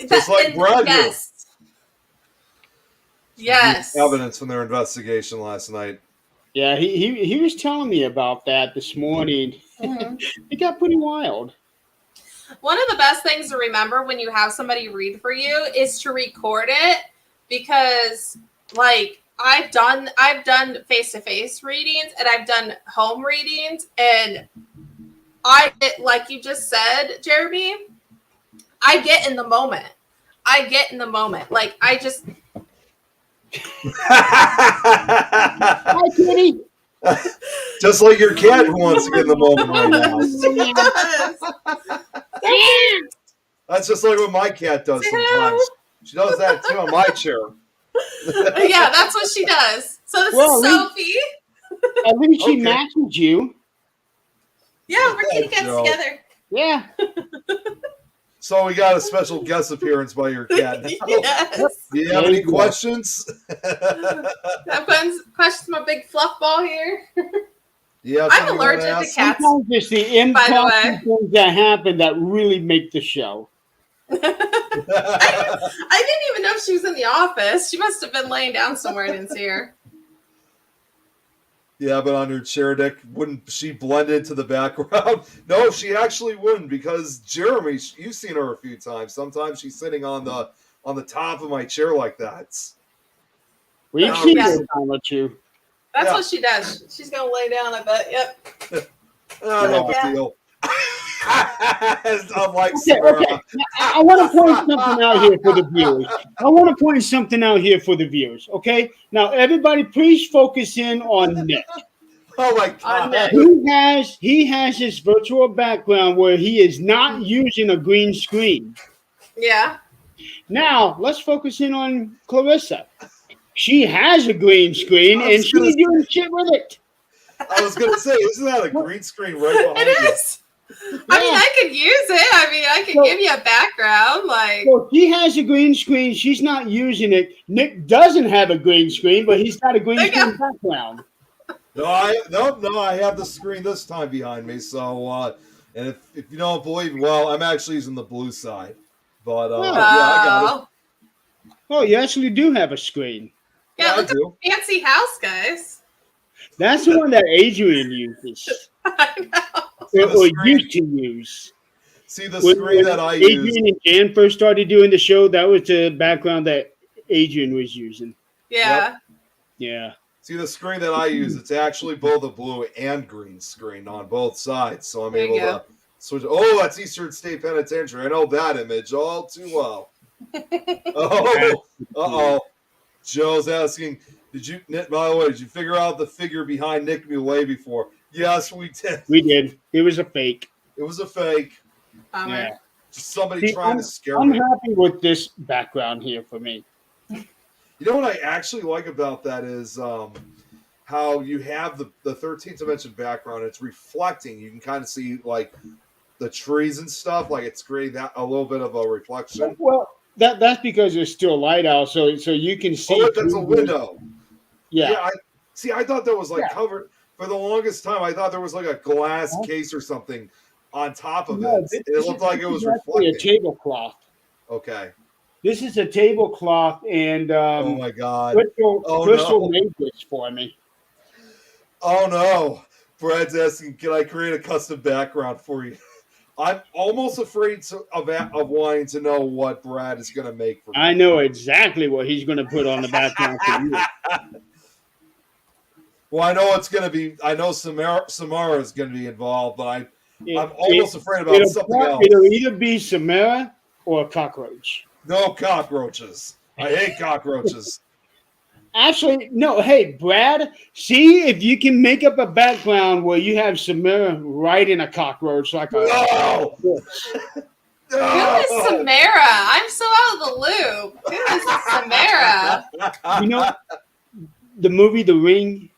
Just like Brad. Yes. Evidence from their investigation last night. Yeah, he was telling me about that this morning. Mm-hmm. It got pretty wild. One of the best things to remember when you have somebody read for you is to record it, because like I've done face-to-face readings and I've done home readings, and like you just said, Jeremy, I get in the moment. Like I just Hi, kitty. Just like your cat who wants to get in the moment right now. That's just like what my cat does sometimes. She does that too on my chair. Yeah, that's what she does. So this is Sophie. At least she matches you. Yeah, we're kitty cats together. Yeah. So we got a special guest appearance by your cat now. Yes. Do you have any questions? Have questions from a big fluff ball here? Yeah, I'm allergic to cats. Sometimes it's the impromptu things that happen that really make the show. I didn't even know she was in the office. She must have been laying down somewhere. I didn't see her. Yeah, but on her chair deck, wouldn't she blend into the background? No, she actually wouldn't, because Jeremy, you've seen her a few times. Sometimes she's sitting on the top of my chair like that. We've No, seen yeah. it a time or two. That's Yeah. what she does. She's gonna lay down, I bet. Yep. No big Yeah. deal. Unlike Okay, Sarah. okay. I want to point something out here for the viewers. I want to point something out here for the viewers. Okay. Now, everybody, please focus in on Nick. Oh my On god. Nick. He has his virtual background where he is not using a green screen. Yeah. Now, let's focus in on Clarissa. She has a green screen and she's doing shit with it. I was gonna say, isn't that a green screen right behind It you? is. I mean, I could use it. I mean, I could give you a background. Like, So he has a green screen. She's not using it. Nick doesn't have a green screen, but he's got a green screen background. No, I have the screen this time behind me. So, and if you don't believe me, well, I'm actually using the blue side. But yeah, I got it. Oh, you actually do have a screen. Yeah, I look at do. the fancy house, guys. That's the one that Adrian uses. I know. Or used to use. See the screen that I use. Adrian and Jan first started doing the show, that was the background that Adrian was using. Yeah. Yep. Yeah. See the screen that I use, it's actually both a blue and green screen on both sides. So I'm There you able to switch. Oh, that's Eastern State Penitentiary. I know that image all too well. Oh, Joe's asking, by the way, did you figure out the figure behind Nick Mulay before? Yes, we did. We did. It was a fake. It was a fake. Bummer. Just somebody trying to scare I'm me. happy with this background here for me. You know what I actually like about that is how you have the 13th dimension background. It's reflecting. You can kind of see like the trees and stuff. Like it's creating that a little bit of a reflection. Well, that's because there's still light out, so you can see. Oh, that's a window. Yeah. I thought that was like covered for the longest time. I thought there was like a glass case or something on top of it. It looked like it was reflecting. A tablecloth. Okay. This is a tablecloth, and oh my god, Crystal made this for me. Oh no, Brad's asking, can I create a custom background for you? I'm almost afraid of wanting to know what Brad is going to make for me. I know exactly what he's going to put on the background for you. Well, I know it's going to be. I know Samara is going to be involved, but I'm almost afraid about something else. It'll either be Samara or a cockroach. No cockroaches. I hate cockroaches. Actually, no. Hey, Brad, see if you can make up a background where you have Samara riding a cockroach like a. No! Who is Samara? I'm so out of the loop. Who is Samara? You know, the movie The Ring.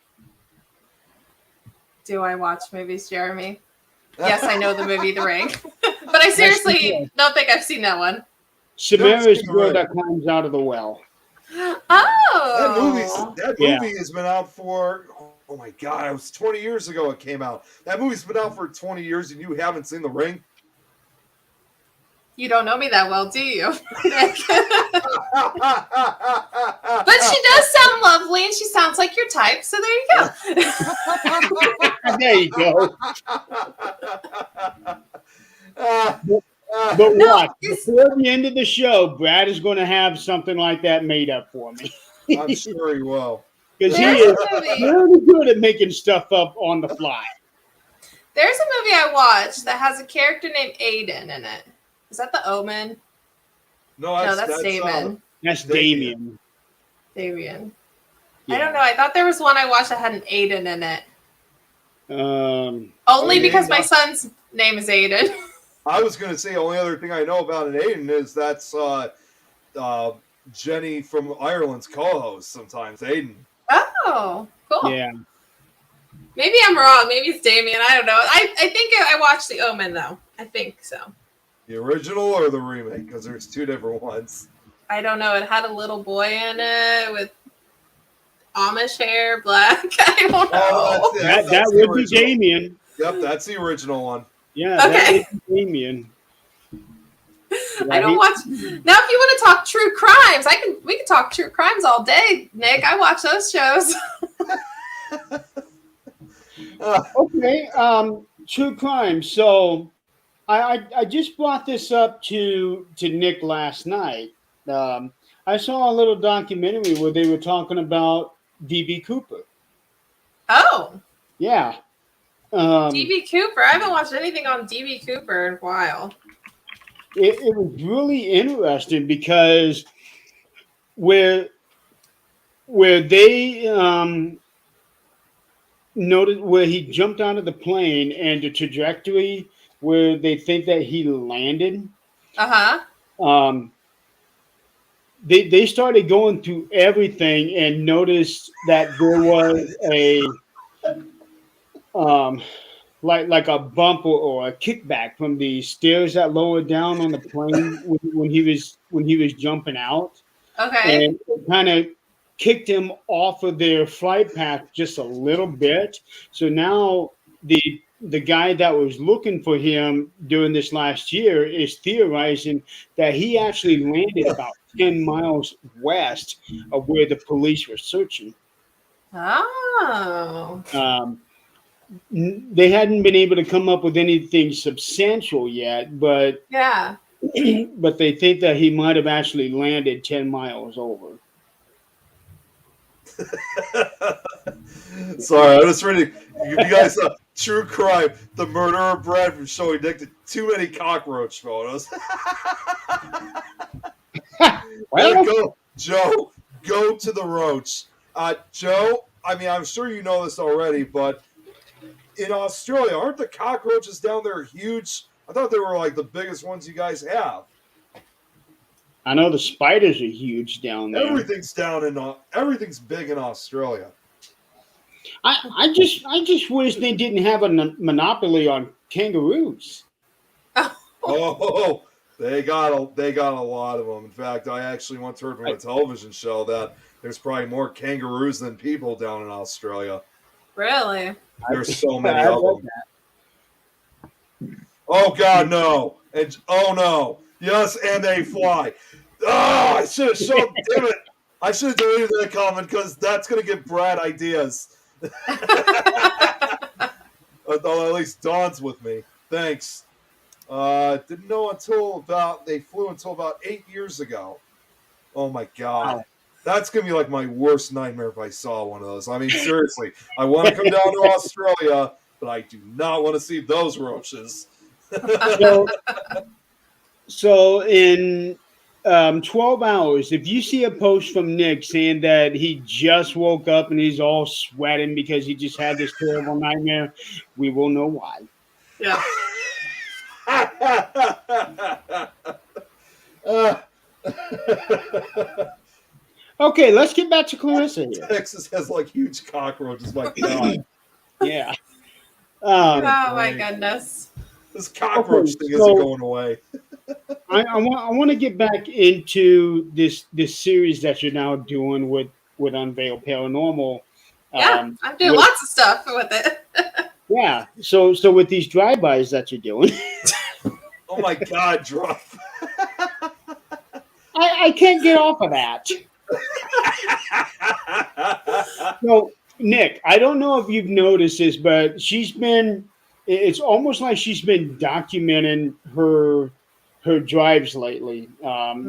Do I watch movies, Jeremy? Yes, I know the movie The Ring, but I seriously don't think I've seen that one. Samara is the girl that climbs out of the well. Oh, that movie has been out for, oh my god, it was 20 years ago it came out. That movie's been out for 20 years and you haven't seen The Ring? You don't know me that well, do you? But she does sound lovely and she sounds like your type, so there you go. There you go. But No, watch, before the end of the show, Brad is going to have something like that made up for me. I'm sure he will. Because he is really good at making stuff up on the fly. There's a movie I watched that has a character named Aiden in it. Is that The Omen? No, that's Damon. That's Damien. Damien. Yeah. I don't know. I thought there was one I watched that had an Aiden in it. Only Aiden, because my son's name is Aiden. I was going to say, the only other thing I know about an Aiden is that's Jenny from Ireland's co-host sometimes, Aiden. Oh, cool. Yeah. Maybe I'm wrong. Maybe it's Damien. I don't know. I think I watched The Omen, though. I think so. The original or the remake? Because there's two different ones. I don't know. It had a little boy in it with Amish hair, black. I don't know. Oh, That would be Damien. Yep, that's the original one. Yeah, Okay. that would be Damien. I don't watch. Now, if you want to talk true crimes, we can talk true crimes all day, Nick. I watch those shows. Okay. True crime. So I just brought this up to Nick last night. I saw a little documentary where they were talking about DB Cooper. Oh, Yeah. Um, DB Cooper. I haven't watched anything on DB Cooper in a while. it was really interesting because where where they noted where he jumped out of the plane and the trajectory where they think that he landed. Uh-huh. Um, they started going through everything and noticed that there was a um, like a bump or a kickback from the stairs that lowered down on the plane when he was jumping out, Okay. and it kind of kicked him off of their flight path just a little bit. So now the guy that was looking for him during this last year is theorizing that he actually landed about 10 miles west of where the police were searching. Oh. Um, they hadn't been able to come up with anything substantial yet, but Yeah. but they think that he might have actually landed 10 miles over. Sorry, I'm just ready. You guys, true crime. The murderer Brad from showing Nick too many cockroach photos. Well, Go, Joe. Go to the roach. Joe. I mean, I'm sure you know this already, but in Australia, aren't the cockroaches down there huge? I thought they were like the biggest ones you guys have. I know the spiders are huge down there. Everything's big in Australia. I just wish they didn't have a monopoly on kangaroos. Oh, they got a lot of them. In fact, I actually once heard from a television show that there's probably more kangaroos than people down in Australia. Really? There's so many of them. Oh God, no! And oh no! Yes, and they fly. Oh, I should have shown. Damn it! I should have deleted that comment because that's gonna give Brad ideas. Although at least Dawn's with me. Thanks. Didn't know they flew until about 8 years ago. Oh my God. Wow. That's going to be like my worst nightmare if I saw one of those. I mean, seriously, I want to come down to Australia, but I do not want to see those roaches. So in 12 hours, if you see a post from Nick saying that he just woke up and he's all sweating because he just had this terrible nightmare, we will know why. Yeah. Okay, let's get back to Clarissa here. Texas has like huge cockroaches. My God. Yeah. Oh my goodness. This cockroach thing isn't going away. I want to get back into this series that you're now doing with Unveiled Paranormal. Yeah, I'm doing lots of stuff with it. Yeah. So with these drive-bys that you're doing. Oh my God, drive. I can't get off of that. So, Nick, I don't know if you've noticed this, but it's almost like she's been documenting her drives lately.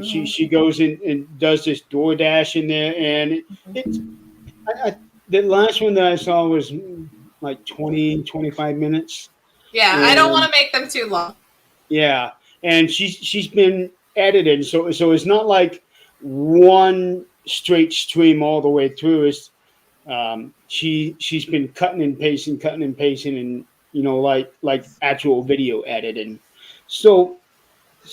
She goes in and does this DoorDash in there, and the last one that I saw was like 20, 25 minutes. Yeah, I don't want to make them too long. Yeah, and she's been edited, so it's not like one straight stream all the way through. It's she's been cutting and pasting, and like actual video editing. So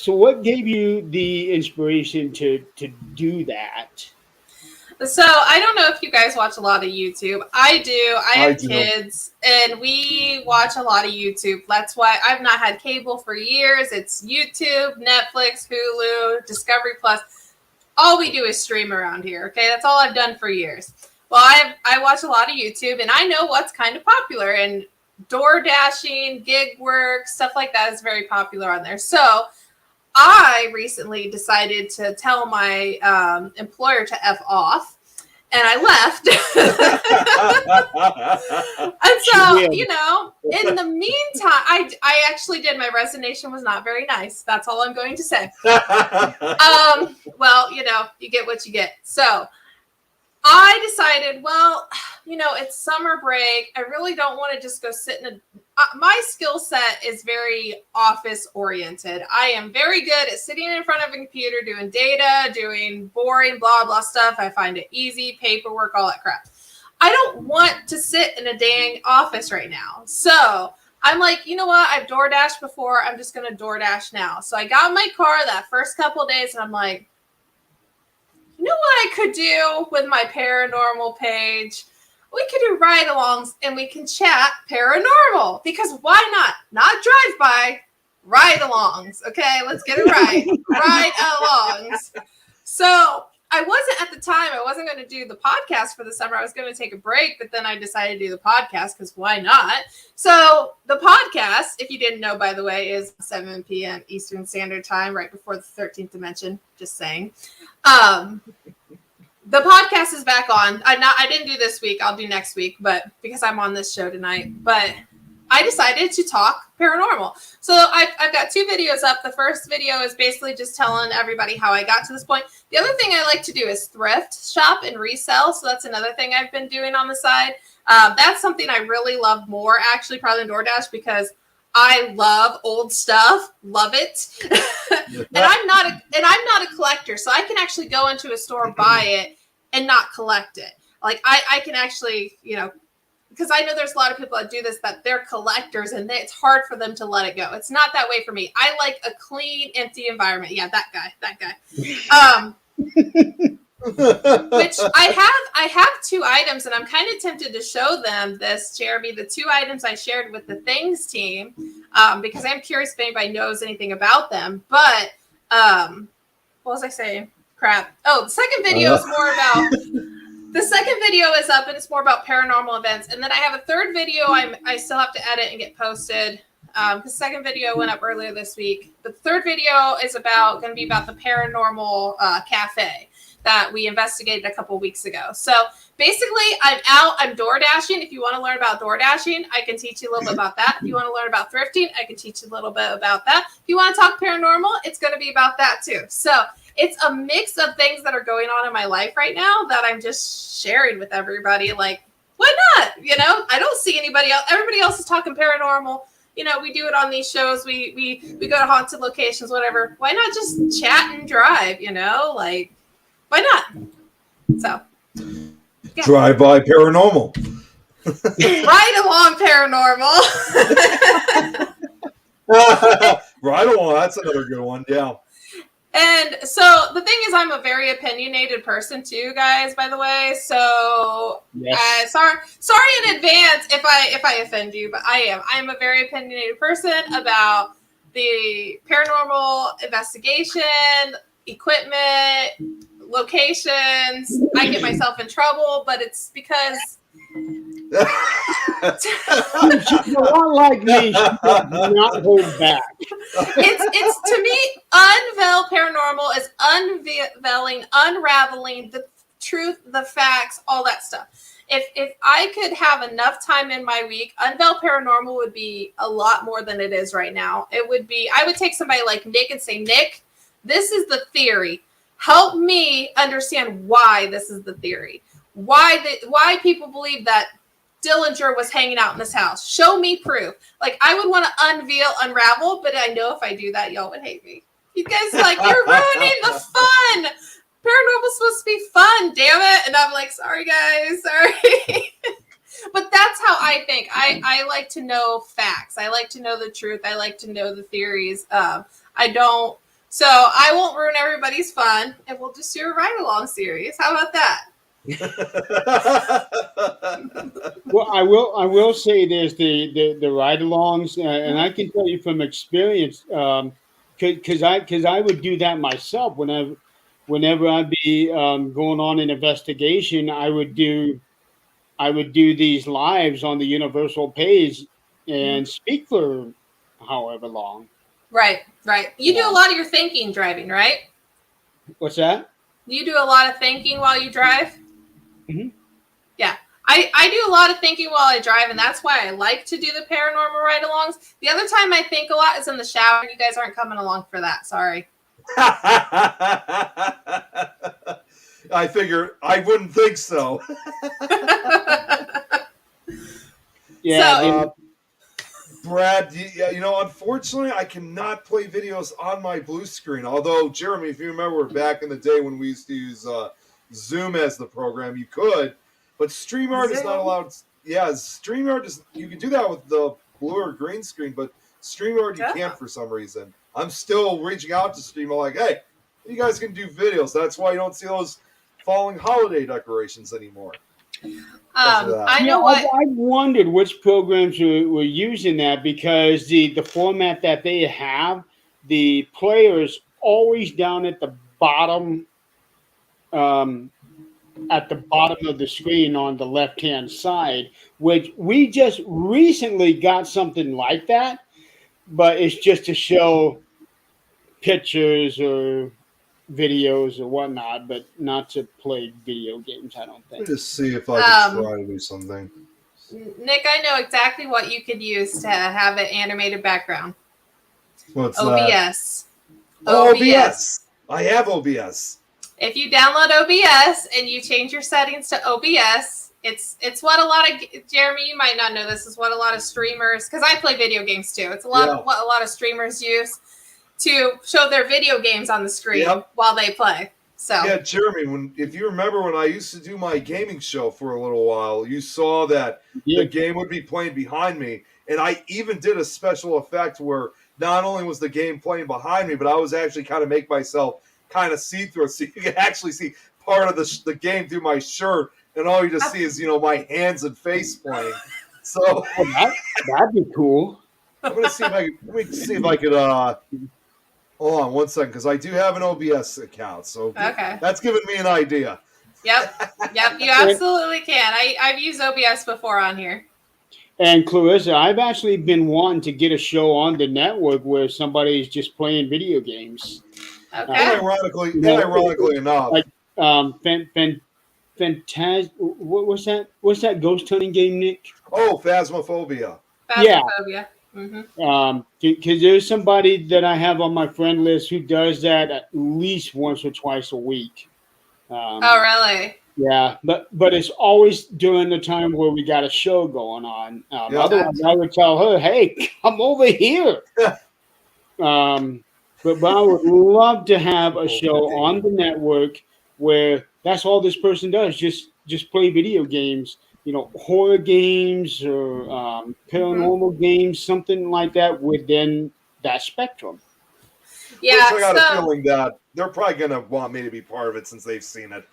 what gave you the inspiration to do that? So I don't know if you guys watch a lot of YouTube. I do. I have kids, and we watch a lot of YouTube. That's why I've not had cable for years. It's YouTube, Netflix, Hulu, Discovery Plus. All we do is stream around here. Okay, that's all I've done for years. Well, I watch a lot of YouTube, and I know what's kind of popular. And door dashing, gig work, stuff like that is very popular on there. So I recently decided to tell my employer to F off and I left. And so, in the meantime, I actually did. My resignation was not very nice. That's all I'm going to say. Well, you get what you get. So I decided, well, it's summer break. I really don't want to just go sit in my skill set is very office oriented. I am very good at sitting in front of a computer, doing data, doing boring, blah, blah stuff. I find it easy, paperwork, all that crap. I don't want to sit in a dang office right now. So I'm like, you know what? I've DoorDashed before. I'm just going to DoorDash now. So I got in my car that first couple of days and I'm like, you know what I could do with my paranormal page? We could do ride-alongs and we can chat paranormal, because why not? Not drive-by, ride-alongs. Okay, let's get it right. Ride-alongs. So I wasn't going to do the podcast for the summer. I was going to take a break, but then I decided to do the podcast because why not? So the podcast, if you didn't know, by the way, is 7 p.m. Eastern Standard Time, right before the 13th dimension. Just saying. The podcast is back on. I didn't do this week. I'll do next week, but because I'm on this show tonight. But I decided to talk paranormal. So I've got 2 videos up. The first video is basically just telling everybody how I got to this point. The other thing I like to do is thrift shop and resell. So that's another thing I've been doing on the side. That's something I really love more, actually, probably than DoorDash, because I love old stuff, love it. and I'm not a collector, so I can actually go into a store, buy it, and not collect it. Like I can actually, because I know there's a lot of people that do this, that they're collectors and it's hard for them to let it go. It's not that way for me. I like a clean, empty environment. Yeah, that guy. Which I have 2 items, and I'm kind of tempted to show them this, Jeremy, the 2 items I shared with the Things team, because I'm curious if anybody knows anything about them. But what was I saying? Crap. Oh, the second video is more about the second video is up, and it's more about paranormal events. And then I have a third video I still have to edit and get posted. The second video went up earlier this week. The third video is going to be about the paranormal cafe that we investigated a couple weeks ago. So basically, I'm door dashing. If you want to learn about door dashing, I can teach you a little bit about that. If you want to learn about thrifting, I can teach you a little bit about that. If you want to talk paranormal, it's going to be about that too. So it's a mix of things that are going on in my life right now that I'm just sharing with everybody. Like, why not? I don't see anybody else. Everybody else is talking paranormal. We do it on these shows. We go to haunted locations, whatever. Why not just chat and drive? Like, why not? So, yeah. Drive by paranormal. Ride along paranormal. Right along. That's another good one. Yeah. And so the thing is, I'm a very opinionated person too, guys, by the way. So yes. Sorry in advance if I offend you, but I'm a very opinionated person about the paranormal investigation, equipment, locations. I get myself in trouble, but it's because she's a lot like me. She does not hold back. It's to me, unveil paranormal is unraveling the truth, the facts, all that stuff. If I could have enough time in my week, unveil paranormal would be a lot more than it is right now. It would be, I would take somebody like Nick and say, Nick, this is the theory. Help me understand why this is the theory. Why people believe that Dillinger was hanging out in this house. Show me proof. Like, I would want to unravel, but I know if I do that, y'all would hate me. You guys like, you're ruining the fun. Paranormal's supposed to be fun, damn it. And I'm like, sorry, guys, sorry. But that's how I think. I like to know facts. I like to know the truth. I like to know the theories. So I won't ruin everybody's fun, and we'll just do a ride-along series. How about that? Well, I will say there's the ride-alongs, and I can tell you from experience, because I would do that myself whenever I'd be going on an investigation. I would do these lives on the Universal page and speak for however long. Right. You do a lot of your thinking driving, right? What's that? You do a lot of thinking while you drive? Mhm. Yeah. I do a lot of thinking while I drive, and that's why I like to do the paranormal ride-alongs. The other time I think a lot is in the shower. You guys aren't coming along for that. Sorry. I figure I wouldn't think so. Yeah, So- Brad, unfortunately, I cannot play videos on my blue screen. Although, Jeremy, if you remember back in the day when we used to use Zoom as the program, you could, but StreamYard is not Zoom? allowed. Yeah, StreamYard is. You can do that with the blue or green screen, but StreamYard you Oh. can't for some reason. I'm still reaching out to StreamYard, like, hey, you guys can do videos. That's why you don't see those falling holiday decorations anymore. I know what. I wondered which programs were using that, because the format that they have, the players always down at the bottom, of the screen on the left hand side, which we just recently got something like that, but it's just to show pictures or videos or whatnot, but not to play video games, I don't Let me think. just see if I can try to do something. Nick, I know exactly what you could use to have an animated background. What's OBS. that? OBS. I have OBS. If you download OBS and you change your settings to OBS, it's what a lot of Jeremy, you might not know this, is what a lot of streamers, because I play video games too. It's what a lot of streamers use to show their video games on the screen while they play. So yeah, Jeremy, if you remember when I used to do my gaming show for a little while, you saw that the game would be playing behind me, and I even did a special effect where not only was the game playing behind me, but I was actually kind of make myself kind of see-through, so you can actually see part of the game through my shirt, and all you just see is my hands and face playing. So that'd be cool. I'm gonna see if I can. Let me see if I could. Hold on 1 second, because I do have an OBS account, so that's giving me an idea. Yep, you absolutely can. I've used OBS before on here. And Clarissa, I've actually been wanting to get a show on the network where somebody's just playing video games. Okay. Ironically enough, like what's that? What's that ghost hunting game, Nick? Oh, Phasmophobia. Phasmophobia. Mm-hmm. Because there's somebody that I have on my friend list who does that at least once or twice a week. Oh, really? Yeah, but it's always during the time where we got a show going on. Otherwise, I would tell her, "Hey, come over here." But I would love to have a show on the network where that's all this person does, just play video games, horror games or paranormal games, something like that within that spectrum. Yeah, I got a feeling that they're probably going to want me to be part of it since they've seen it.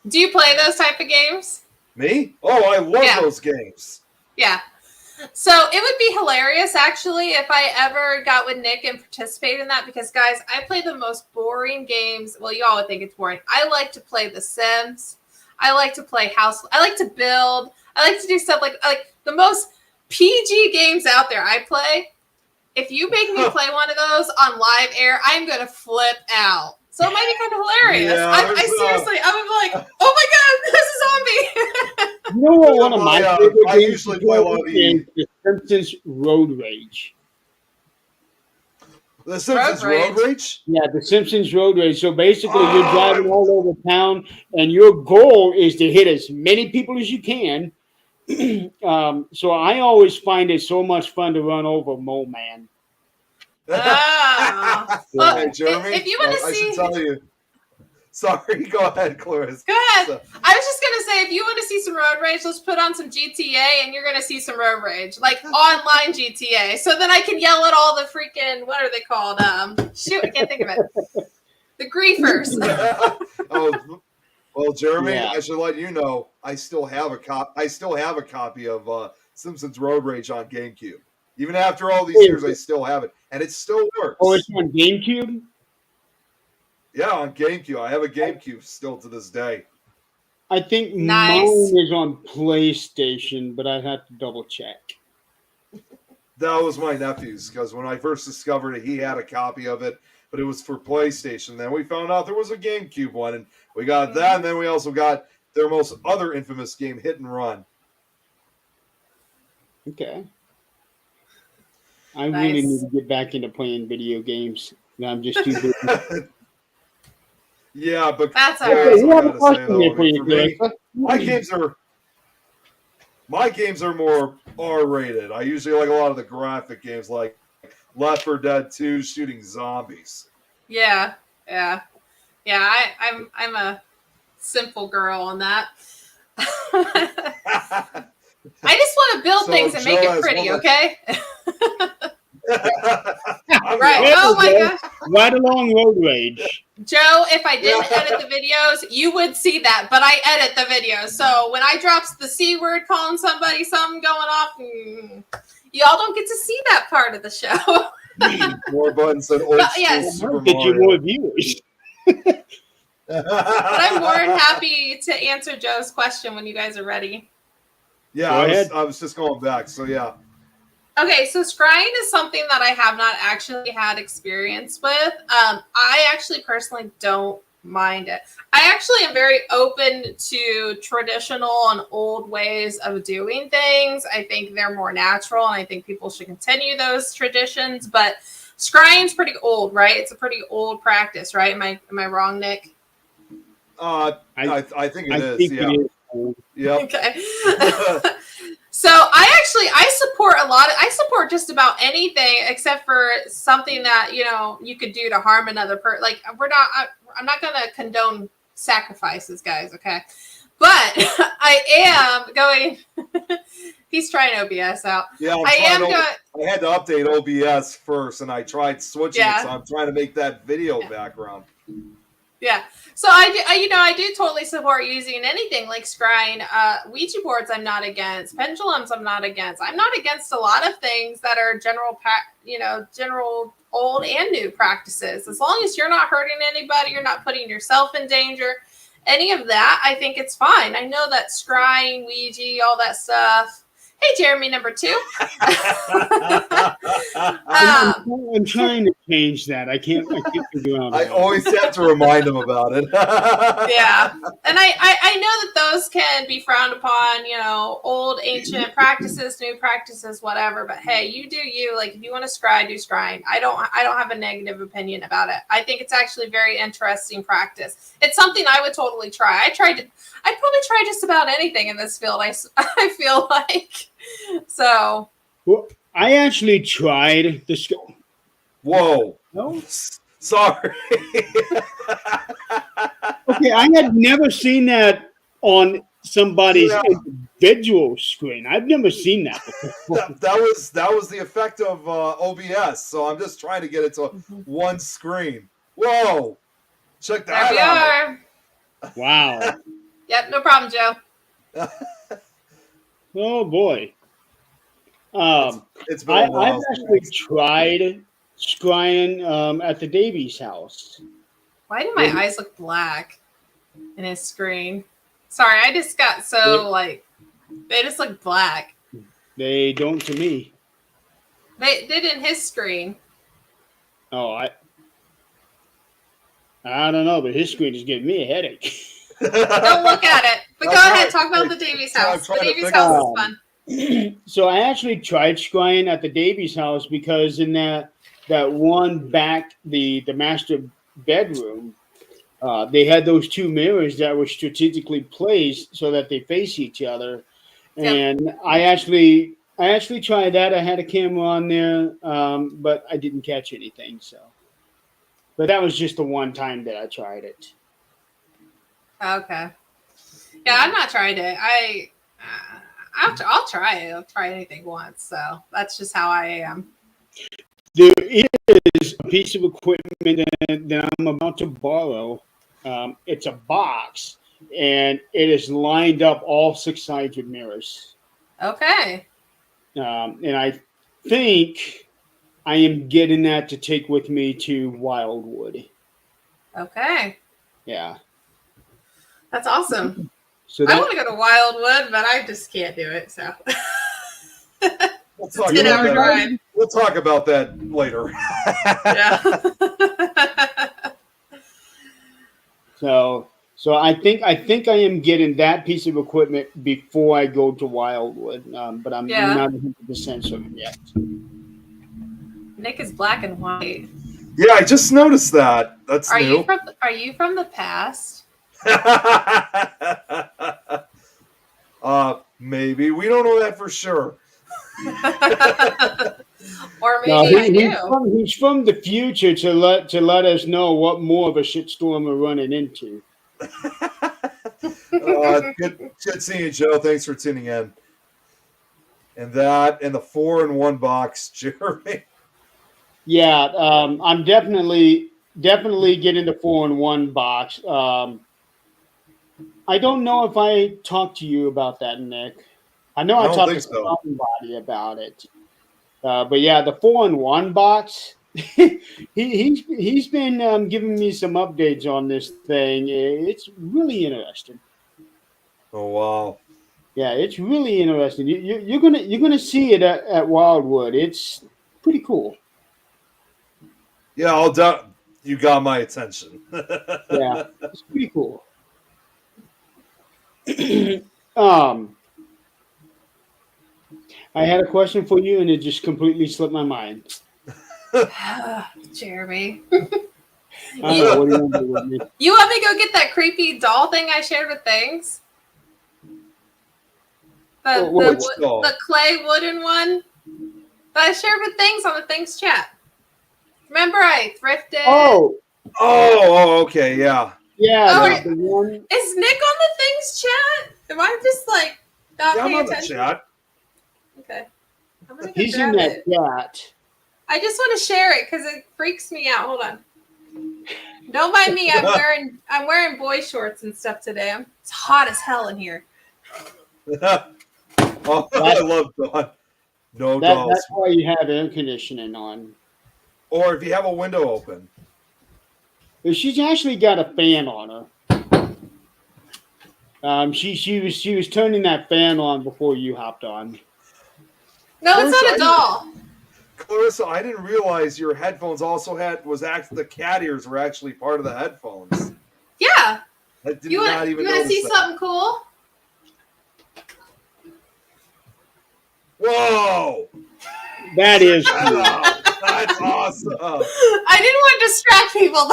Do you play those type of games? Me? Oh, I love those games. Yeah. So it would be hilarious, actually, if I ever got with Nick and participated in that, because, guys, I play the most boring games. Well, you all would think it's boring. I like to play The Sims. I like to play House. I like to build. I like to do stuff like the most PG games out there I play. If you make me play one of those on live air, I'm going to flip out. So it might be kind of hilarious. Yeah, I seriously, I'm like, oh my God, there's a zombie. You know what? One of my favorite games I usually play a lot of is The Simpsons Road Rage. The Simpsons Road Rage? Yeah, The Simpsons Road Rage. So basically, you're driving all over town, and your goal is to hit as many people as you can. So I always find it so much fun to run over Mo Man. Well, hey, Jeremy, if you want to see, I should tell you. Sorry, go ahead, Clarissa. Go ahead. I was just gonna say, if you want to see some road rage, let's put on some GTA, and you're gonna see some road rage, like online GTA. So then I can yell at all the freaking, what are they called? Shoot, I can't think of it. The griefers. Well, Jeremy, I should let you know I still have a copy of Simpsons Road Rage on GameCube. Even after all these years, I still have it, and it still works. Oh, it's on GameCube? Yeah, on GameCube. I have a GameCube still to this day. I think mine is on PlayStation, but I'd have to double check. That was my nephew's, because when I first discovered it, he had a copy of it, but it was for PlayStation. Then we found out there was a GameCube one, and we got that, and then we also got their most other infamous game, Hit and Run. Okay. I really need to get back into playing video games. I'm just too busy. Yeah, but that's all Okay, right. you have a question here for you, for me, Clarissa. my games are more R-rated. I usually like a lot of the graphic games, like Left 4 Dead 2, shooting zombies. Yeah. I'm a simple girl on that. I just want to build things and make it pretty, okay? Right. Oh my gosh. Right along road rage. Joe, if I didn't edit the videos, you would see that, but I edit the videos. So when I drops the C word calling somebody something going off, y'all don't get to see that part of the show. More buttons than old school Super Get you Mario. more viewers. But I'm more than happy to answer Joe's question when you guys are ready. Yeah, I was just going back. So yeah. Okay, so scrying is something that I have not actually had experience with. I actually personally don't mind it. I actually am very open to traditional and old ways of doing things. I think they're more natural, and I think people should continue those traditions. But scrying's pretty old, right? It's a pretty old practice, right? Am I wrong, Nick? I think it is. Think Yeah. it is old. Yep. Okay. So I support just about anything except for something that, you could do to harm another person. Like I'm not going to condone sacrifices, guys. Okay. But I am going, he's trying OBS out. Yeah, I had to update OBS first, and I tried switching it, so I'm trying to make that video background. Yeah. So I do totally support using anything like scrying. Ouija boards I'm not against. Pendulums I'm not against. I'm not against a lot of things that are general old and new practices. As long as you're not hurting anybody, you're not putting yourself in danger, any of that, I think it's fine. I know that scrying, Ouija, all that stuff. Hey, Jeremy, number 2. I'm trying to change that. I can't figure out. I always have to remind him about it. Yeah. And I know that those can be frowned upon, old, ancient practices, new practices, whatever. But hey, you do you. Like, if you want to scry, do scrying. I don't have a negative opinion about it. I think it's actually very interesting practice. It's something I would totally try. I'd probably try just about anything in this field. I feel like. So. Well, I actually tried this. Whoa. No? Sorry. Okay, I had never seen that on somebody's individual screen. I've never seen that before. that was the effect of OBS. So I'm just trying to get it to one screen. Whoa. Check that out. There we are. Wow. Yep, no problem, Joe. Oh boy. It's been a while. I've actually tried scrying at the Davies house. Why do my eyes look black in his screen? Sorry, I just got so they just look black. They don't to me. They did in his screen. Oh, I don't know, but his screen is giving me a headache. Don't look at it. But go ahead, talk about the Davies house. The Davies house is fun. So I actually tried scrying at the Davies house because in that one back, the master bedroom, they had those 2 mirrors that were strategically placed so that they face each other. And yep. I actually tried that. I had a camera on there, but I didn't catch anything. So, but that was just the one time that I tried it. Okay. Yeah, I'm not trying it. I'll try it. I'll try anything once. So that's just how I am. There is a piece of equipment that I'm about to borrow. It's a box, and it is lined up all 6 sides with mirrors. Okay. And I think I am getting that to take with me to Wildwood. Okay. Yeah. That's awesome. So I want to go to Wildwood, but I just can't do it. So. We'll talk about that later. Yeah. So So I think I am getting that piece of equipment before I go to Wildwood, but I'm Yeah. not 100% certain yet. Nick is black and white. Yeah, I just noticed that. That's Are new. you from the past? Maybe we don't know that for sure. Or No, maybe I do. he's from the future to let us know what more of a shitstorm we're running into. Good seeing you, Joe. Thanks for tuning in. And that and the 4-in-1 box, Jeremy. Yeah, I'm definitely getting the 4-in-1 box. I don't know if I talked to you about that, Nick. I know I I don't talked think to so. somebody about it. But yeah, the 4-in-1 box. He's been giving me some updates on this thing. It's really interesting. Oh wow. Yeah, it's really interesting. You're gonna see it at Wildwood. It's pretty cool. Yeah, you got my attention. Yeah, it's pretty cool. um, I had a question for you, and it just completely slipped my mind. Jeremy. I don't know what do you want to do with me. You want me to go get that creepy doll thing I shared with Things? Which doll? The clay wooden one that I shared with Things on the Things chat. Remember I thrifted? Oh, okay, yeah. yeah, Oh, the one. Is Nick on the Things chat? Am I just like not Yeah, I'm paying on the attention? chat. Okay. I'm gonna go He's in grab that it. chat. I just want to share it because it freaks me out. Hold on. Don't mind me. I'm wearing boy shorts and stuff today. It's hot as hell in here. Oh, I love Dawn. No dolls. That's why you have air conditioning on. Or if you have a window open. She's actually got a fan on her. She was turning that fan on before you hopped on. No, Clarissa, it's not a doll. Clarissa, I didn't realize your headphones also the cat ears were actually part of the headphones. Yeah. I did You not want even to notice see that. something cool? Whoa! That is cool. Wow, that's awesome. I didn't want to distract people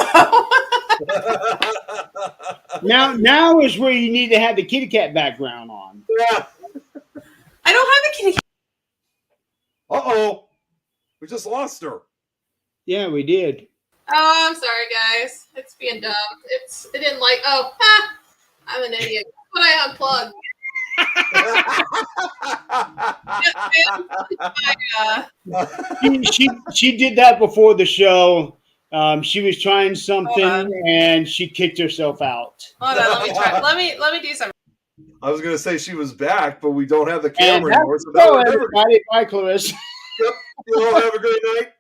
though. Now is where you need to have the kitty cat background on. Yeah. I don't have a kitty cat. Uh-oh. We just lost her. Yeah, we did. Oh, I'm sorry, guys. It's being dumb. It didn't like. Oh, I'm an idiot. But I unplugged. She did that before the show. She was trying something Hold and she kicked herself out. Hold on, let me try. Let me do something. I was going to say she was back, but we don't have the And camera that's anymore. So the now show, we're never. everybody. Bye, Clarissa. Yep. You all have a great night.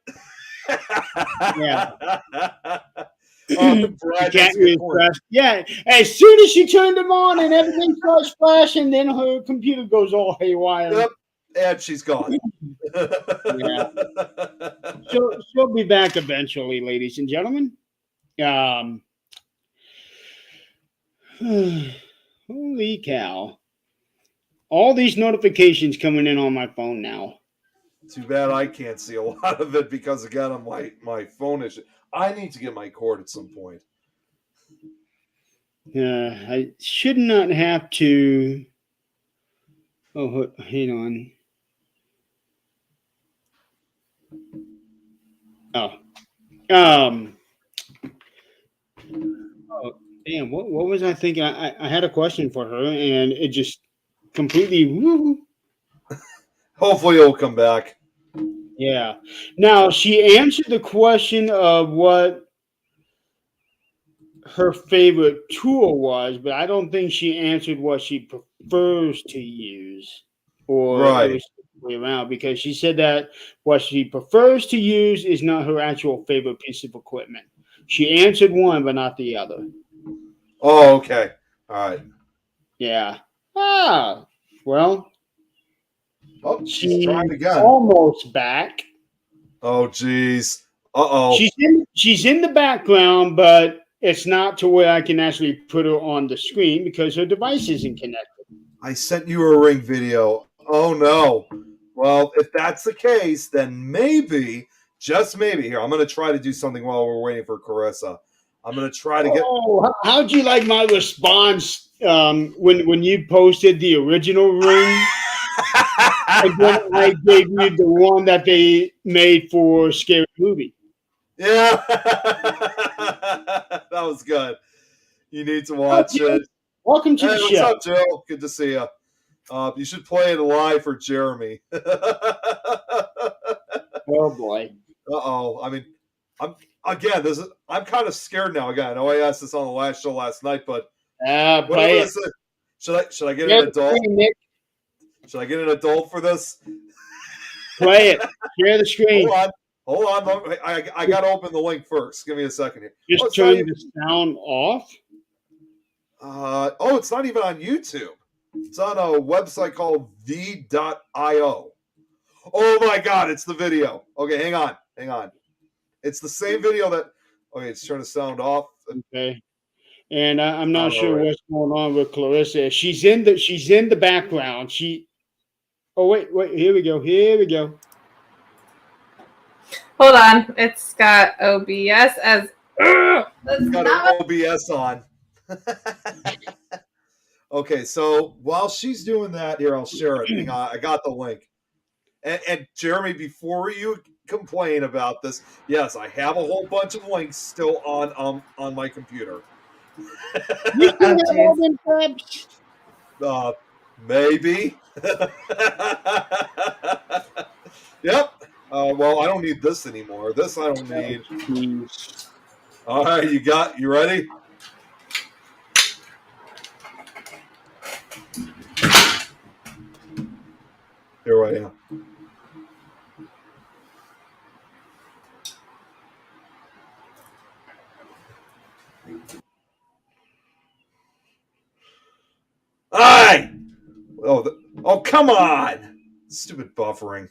Yeah. Brad, that's a good point. Yeah, as soon as she turned them on and everything starts flashing, then her computer goes all haywire. Yep, and she's gone. Yeah. She'll be back eventually, ladies and gentlemen. Holy cow. All these notifications coming in on my phone now. Too bad I can't see a lot of it because, again, on my phone issue. I need to get my cord at some point. I should not have to. Oh, hang on. Oh. Oh, damn. What was I thinking? I had a question for her and it just completely. Woo. Hopefully, it'll come back. Yeah. Now, she answered the question of what her favorite tool was, but I don't think she answered what she prefers to use. Or Right. it was the way around because she said that what she prefers to use is not her actual favorite piece of equipment. She answered one, but not the other. Oh, okay. All right. Yeah. Ah, well. Oh, she's trying again. Almost back. Oh, geez. Uh-oh. She's in the background, but it's not to where I can actually put her on the screen because her device isn't connected. I sent you a Ring video. Oh no. Well, if that's the case, then maybe, just maybe, here, I'm going to try to do something while we're waiting for Clarissa. I'm going to try to get. Oh, how'd you like my response when you posted the original Ring? And then I gave you the one that they made for Scary Movie. Yeah. That was good. You need to watch it. Welcome to Hey, the what's show. up, Jill? Good to see you. You should play it live for Jeremy. Oh boy. Uh-oh. I mean, I'm kind of scared now. Again, I know I asked this on the last show last night, but Play it. should I get an adult? Should I get an adult for this? Play it. Share the screen. Hold on. I got to open the link first. Give me a second here. Just turn the sound off. It's not even on YouTube. It's on a website called v.io. Oh my God, it's the video. Okay, hang on. It's the same video that. Okay, it's turn the sound off. Okay. And I'm not sure what's going on with Clarissa. She's in the background. Oh wait. Here we go. Hold on. It's got OBS as. It's got OBS on. Okay, so while she's doing that, here, I'll share it. Hang on, I got the link. And Jeremy, before you complain about this, yes, I have a whole bunch of links still on my computer. You still have all them tabs? Maybe. Yep. Well, I don't need this anymore. This I don't need. All right, you ready? Here I am. All right. Oh, come on! Stupid buffering.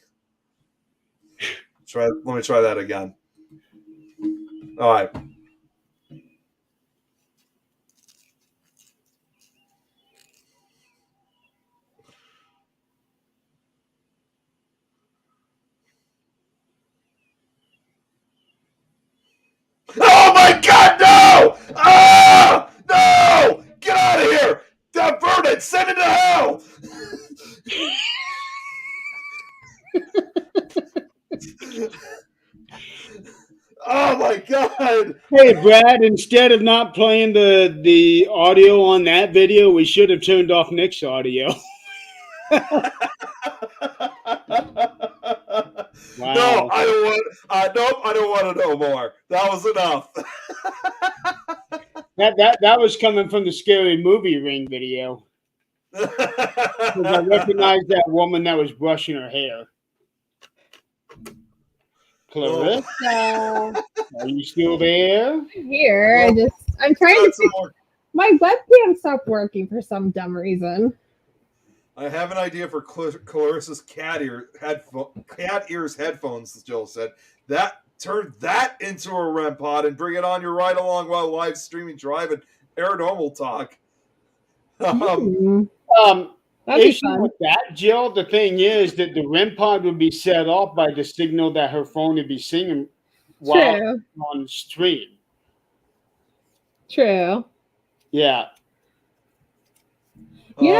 Let me try that again. All right. Oh my God, no! Ah! No! Get out of here! Burn it! Send it to hell! Oh my God! Hey Brad, instead of not playing the audio on that video, we should have turned off Nick's audio. Wow. No, I don't want. Nope, I don't want to know more. That was enough. That was coming from the Scary Movie Ring video. I recognized that woman that was brushing her hair. Clarissa, are you still there? I'm here. Well, I'm trying to. My webcam stopped working for some dumb reason. I have an idea for Clarissa's cat ears headphones. Jill said turn that into a REM pod and bring it on your ride along while live streaming drive and paranormal talk. Issue with that, Jill. The thing is that the REM pod would be set off by the signal that her phone would be singing while on stream. True. Yeah. You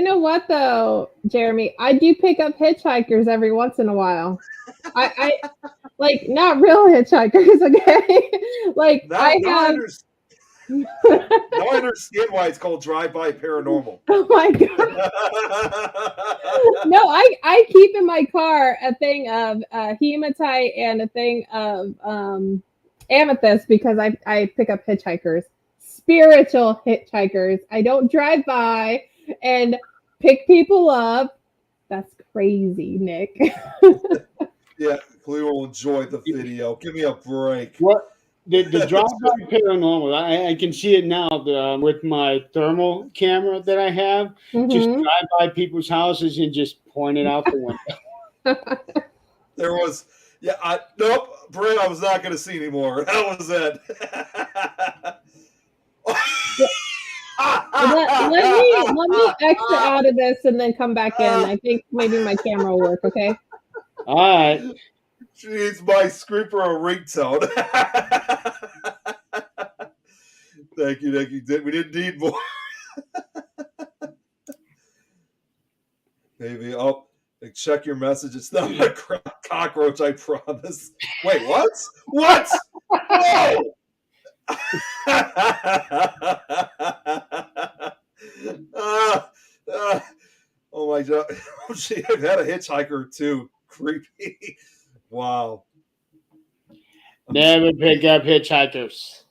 know what though, Jeremy? I do pick up hitchhikers every once in a while. I like not real hitchhikers, okay? Like now I understand why it's called drive-by paranormal. Oh my God. No, I keep in my car a thing of hematite and a thing of amethyst because I pick up hitchhikers. Spiritual hitchhikers. I don't drive by and pick people up. That's crazy, Nick. Yeah, we will enjoy the video. Give me a break. What the drive-by paranormal? I can see it now with my thermal camera that I have. Mm-hmm. Just drive by people's houses and just point it out the window. There was, nope, Brent, I was not going to see anymore. That was it. let me exit out of this and then come back in. I think maybe my camera will work. Okay. All right. She needs my screen for a ringtone. Thank you. We didn't need more. Maybe check your message. It's not a cockroach, I promise. Wait, what? What? Whoa! Oh my God. She had a hitchhiker too. Creepy. Wow. Never pick up hitchhikers.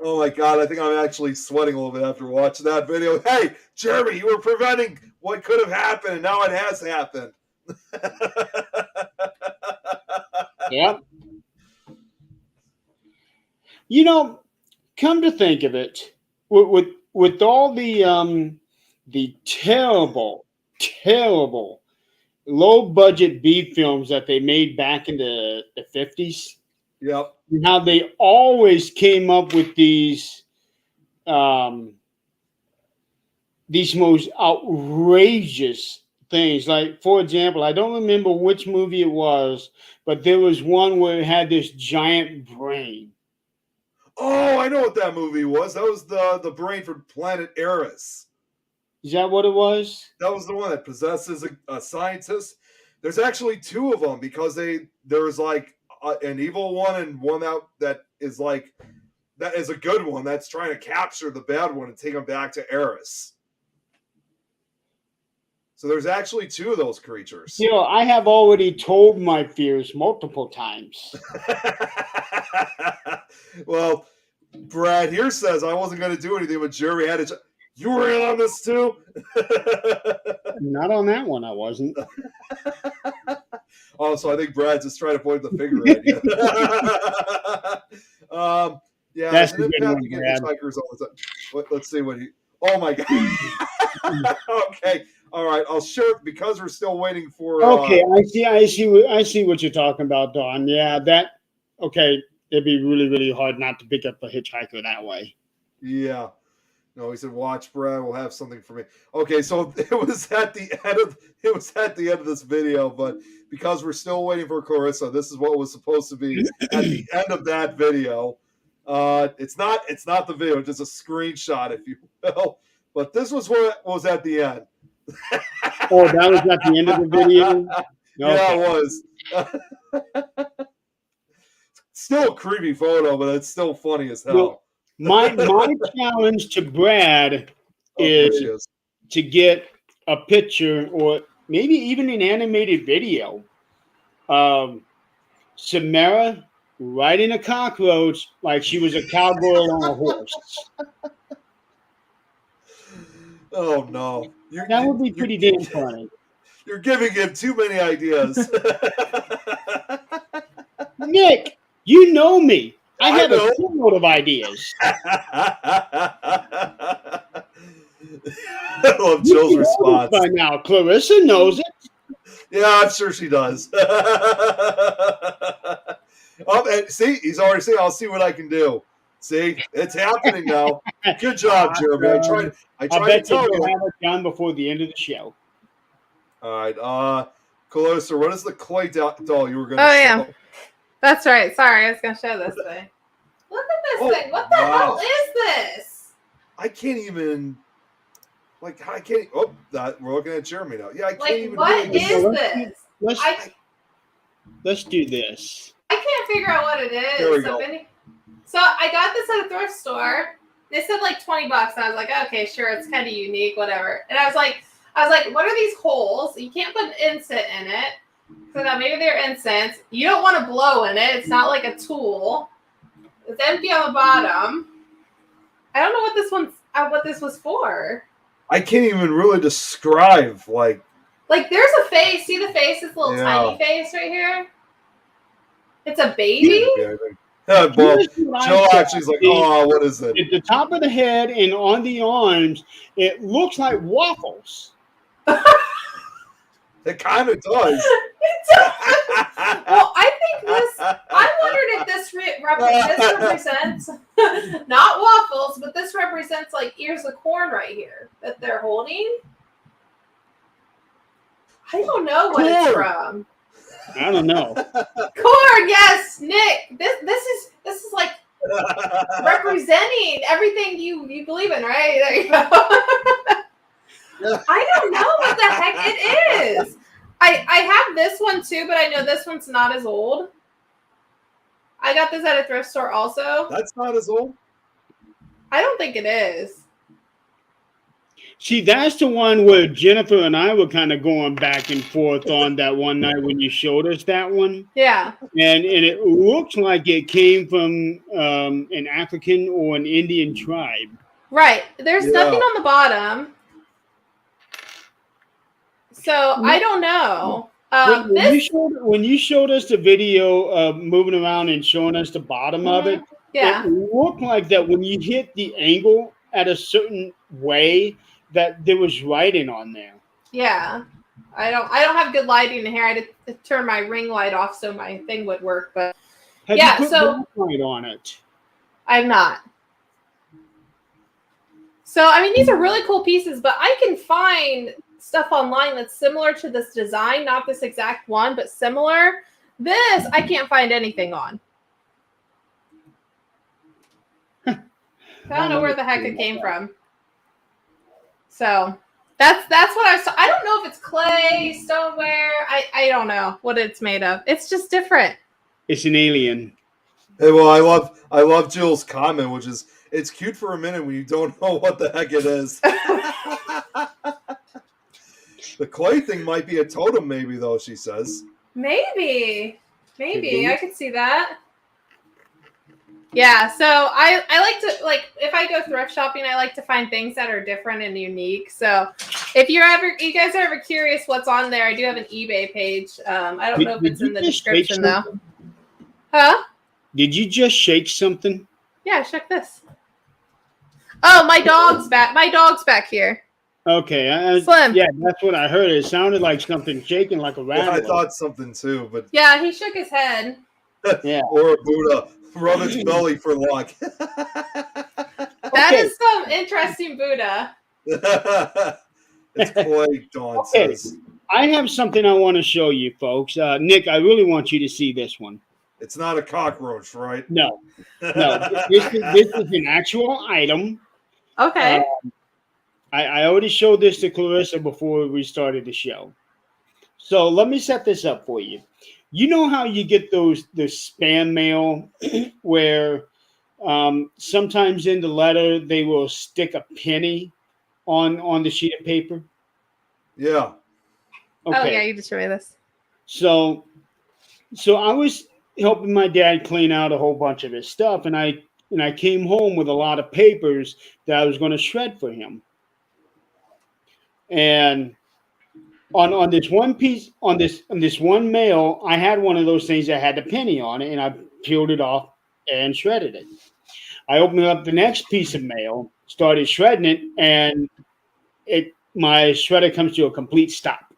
Oh my God, I think I'm actually sweating a little bit after watching that video. Hey, Jeremy, you were preventing what could have happened, and now it has happened. Yep. You know, come to think of it, with all the terrible low budget B films that they made back in the 50s. Yep. And how they always came up with these most outrageous things. Like, for example, I don't remember which movie it was, but there was one where it had this giant brain. Oh, I know what that movie was. That was the brain from Planet Eris. Is that what it was? That was the one that possesses a scientist. There's actually two of them because there's like an evil one and one that is a good one that's trying to capture the bad one and take him back to Eris. So there's actually two of those creatures. You know, I have already told my fears multiple times. Well, Brad here says I wasn't going to do anything, but Jeremy had to. You were in on this too? Not on that one, I wasn't. Oh, so I think Brad's just trying to point the finger at you. Yeah, that's a good one, Brad. Hitchhikers all the time. Let's see what he. Oh my God. Okay, all right. I'll share it because we're still waiting for. Okay, I see what you're talking about, Don. Yeah, that. Okay, it'd be really, really hard not to pick up a hitchhiker that way. Yeah. No, he said, "Watch, Brad. We'll have something for me." Okay, so it was at the end of this video, but because we're still waiting for Clarissa, this is what was supposed to be at the end of that video. It's not the video, just a screenshot, if you will. But this was what was at the end. Oh, that was at the end of the video? Okay. Yeah, it was. Still a creepy photo, but it's still funny as hell. Well, my challenge to Brad is to get a picture or maybe even an animated video of Samara riding a cockroach like she was a cowgirl on a horse. Oh no. That would be pretty damn funny. You're giving him too many ideas. Nick, you know me. I have a shitload of ideas. I love Jill's response. By now, Clarissa knows it. Yeah, I'm sure she does. And see, he's already saying, "I'll see what I can do." See, it's happening now. Good job, Jeremy. I tried to tell you. I'll have it done before the end of the show. All right, Clarissa, what is the clay doll you were going to show? Oh yeah, that's right. Sorry, I was going to show this thing. Look at this thing. What the hell is this? I can't even. Oh, we're looking at Jeremy now. Yeah, I can't even. What is this? Let's do this. I can't figure out what it is. There we go. So I got this at a thrift store. They said like $20, and I was like, okay, sure, it's kind of unique, whatever. And I was like, what are these holes? You can't put an incense in it. So now maybe they're incense. You don't want to blow in it. It's not like a tool. It's empty on the bottom. I don't know what this was for. I can't even really describe like there's a face. See the face? This little tiny face right here. It's a baby. Well, Joe actually's like, oh, what is it? At the top of the head and on the arms, it looks like waffles. It kind of does. Well, I think I wondered if this represents. Not waffles, but this represents like ears of corn right here that they're holding. I don't know what it's from. I don't know. Corn, yes, Nick. This is like representing everything you believe in, right? There you go. I don't know what the heck it is. I have this one too, but I know this one's not as old. I got this at a thrift store also. That's not as old? I don't think it is. See, that's the one where Jennifer and I were kind of going back and forth on that one night when you showed us that one. Yeah. And it looks like it came from an African or an Indian tribe. Right. There's nothing on the bottom. So I don't know. When you showed us the video of moving around and showing us the bottom of it, yeah, it looked like that when you hit the angle at a certain way that there was writing on there. Yeah. I don't have good lighting in here. I had to turn my ring light off so my thing would work. But Have you put light on it? I'm not. So I mean, these are really cool pieces, but I can find stuff online that's similar to this design, not this exact one, but similar. This I can't find anything on. I don't know where the heck it came from. So that's what I saw. I don't know if it's clay, stoneware. I don't know what it's made of. It's just different. It's an alien. Hey, well, I love Jill's comment, which is it's cute for a minute when you don't know what the heck it is. The clay thing might be a totem, maybe, though, she says. Maybe. I could see that. Yeah, so I like to, like, if I go thrift shopping, I like to find things that are different and unique. So if you guys are ever curious what's on there, I do have an eBay page. I don't know if it's in the description, though. Huh? Did you just shake something? Yeah, check this. Oh, my dog's back. My dog's back here. Okay, Slim. Yeah, that's what I heard. It sounded like something shaking, like a rattler. Yeah, I thought something too, but yeah, he shook his head. Yeah, or a Buddha, rub its belly for luck. That is some interesting Buddha. It's clay, Dawn says. I have something I want to show you, folks. Nick, I really want you to see this one. It's not a cockroach, right? No. This is an actual item. Okay. I already showed this to Clarissa before we started the show. So let me set this up for you. You know how you get the spam mail where sometimes in the letter they will stick a penny on the sheet of paper? Yeah. Okay. Oh, yeah, you just showed me this. So I was helping my dad clean out a whole bunch of his stuff, and I came home with a lot of papers that I was going to shred for him. And on this one piece, on this one mail, I had one of those things that had the penny on it, and I peeled it off and shredded it. I opened up the next piece of mail, started shredding it, and my shredder comes to a complete stop.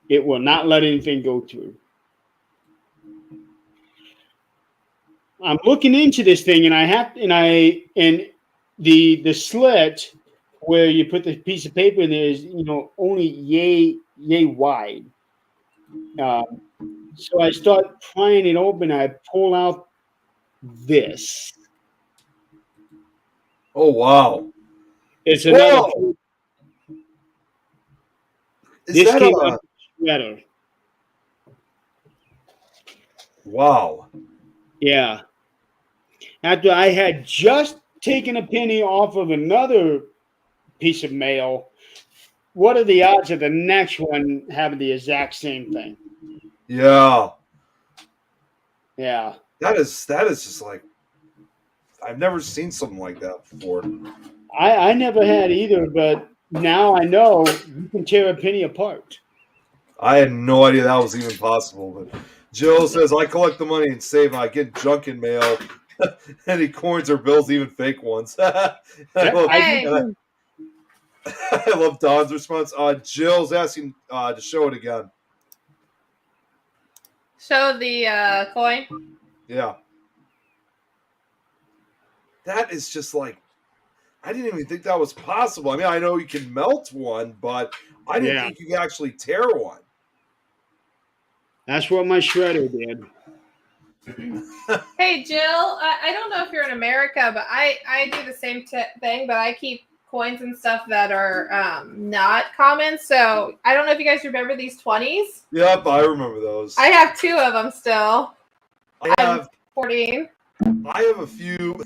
It will not let anything go through. I'm looking into this thing, and the slit where you put the piece of paper in there is, only yay wide. So I start prying it open. I pull out this. Oh, wow. It's another. Whoa. This came out of the shredder. Wow. Yeah. After I had just taken a penny off of another piece of mail, what are the odds of the next one having the exact same thing? Yeah. Yeah. That is just like, I've never seen something like that before. I never had either, but now I know you can tear a penny apart. I had no idea that was even possible. But Jill says, I collect the money and save. I get junk in mail. Any coins or bills, even fake ones. I love Don's response. Jill's asking to show it again. Show the coin. Yeah. that is just like, I didn't even think that was possible. I mean, I know you can melt one, but I didn't think you could actually tear one. That's what my shredder did. Hey, Jill, I don't know if you're in America, but I do the same thing, but I keep coins and stuff that are not common. So I don't know if you guys remember these 20s. Yep, I remember those. I have 2 of them still. I'm 14. I have a few.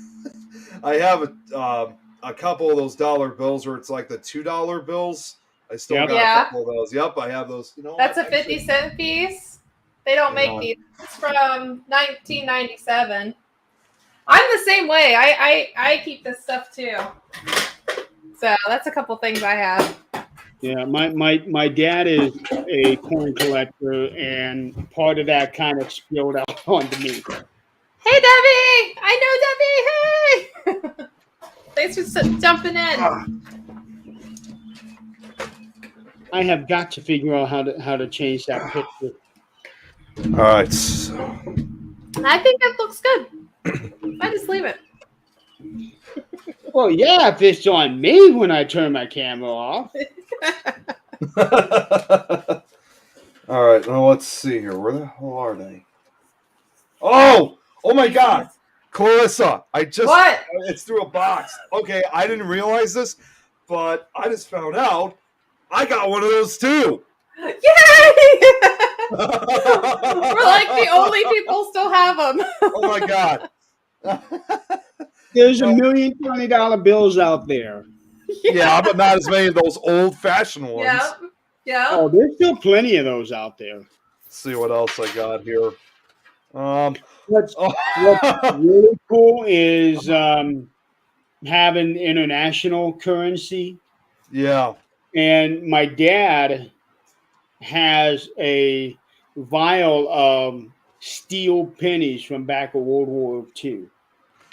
I have a couple of those dollar bills where it's like the $2 bills. I still got a couple of those. Yep, I have those. You know, that's a 50-cent piece. They don't make these. It's from 1997. I'm the same way. I keep this stuff too. So that's a couple things I have. Yeah, my dad is a coin collector, and part of that kind of spilled out onto me. Hey, Debbie! I know Debbie! Hey! Thanks for jumping in. I have got to figure out how to change that picture. All right. So. I think that looks good. I just leave it. Well, yeah, if it's on me when I turn my camera off. All right, now let's see here. Where the hell are they? Oh my God, Clarissa! What? It's through a box. Okay, I didn't realize this, but I just found out I got one of those too. Yay! We're like the only people still have them. Oh my God. There's $1 million $20 bills out there. Yeah, but not as many of those old-fashioned ones. Yeah. Oh, there's still plenty of those out there. Let's see what else I got here. What's really cool is having international currency. Yeah. And my dad has a vial of steel pennies from back of World War II.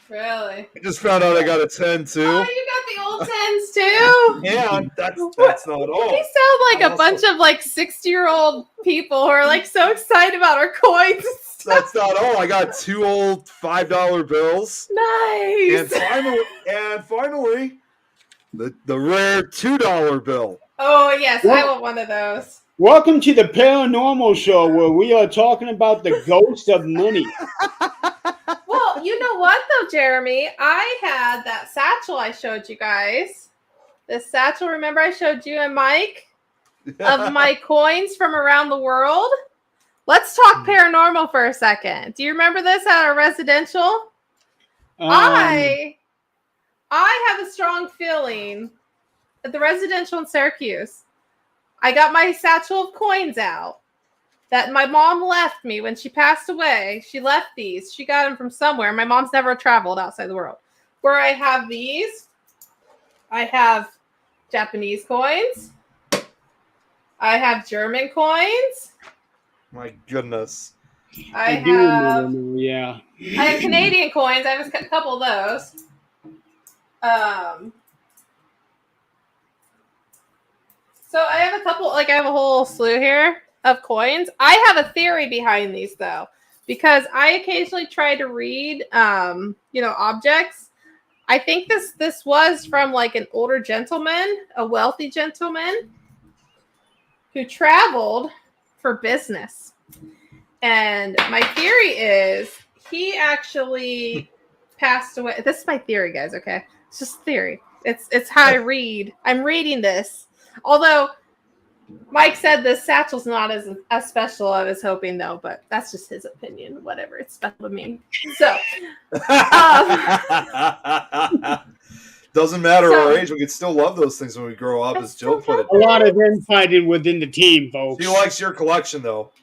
Really? I just found out I got a 10 too. Oh, you got the old 10s too? Yeah, that's not all. We sound like a bunch of like 60-year-old people who are like so excited about our coins. That's not all. I got 2 old $5 bills. Nice. And finally, the rare $2 bill. Oh yes, I want one of those. Welcome to the Paranormal Show, where we are talking about the ghost of money. Well, you know what though, Jeremy? I had that satchel I showed you guys. This satchel, remember I showed you and Mike of my coins from around the world? Let's talk paranormal for a second. Do you remember this at our residential? I have a strong feeling at the residential in Syracuse. I got my satchel of coins out that my mom left me when she passed away. She left these. She got them from somewhere. My mom's never traveled outside the world. Where I have these. I have Japanese coins. I have German coins. My goodness. I have Canadian coins. I have a couple of those. So I have a couple, I have a whole slew here of coins. I have a theory behind these though, because I occasionally try to read, objects. I think this was from like an older gentleman, a wealthy gentleman who traveled for business. And my theory is he actually passed away. This is my theory, guys. Okay. It's just theory. It's how I read. I'm reading this. Although Mike said this satchel's not as special as I was hoping, though, but that's just his opinion. Whatever, it's special to me. So, doesn't matter our age. We could still love those things when we grow up, as Jill put it. A lot of infighting within the team, folks. She likes your collection, though.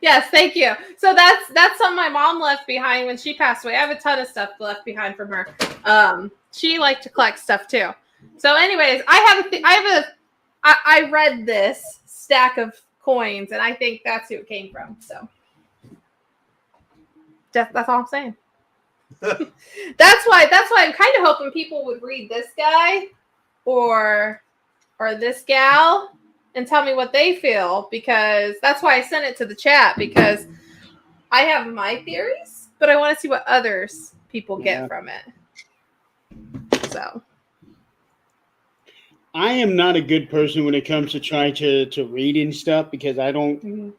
Yes, thank you. So that's something my mom left behind when she passed away. I have a ton of stuff left behind from her. She liked to collect stuff too. So, anyways, I read this stack of coins, and I think that's who it came from. So that's all I'm saying. That's why I'm kind of hoping people would read this guy or this gal and tell me what they feel, because that's why I sent it to the chat, because I have my theories, but I want to see what others people get from it. So I am not a good person when it comes to trying to read and stuff because I don't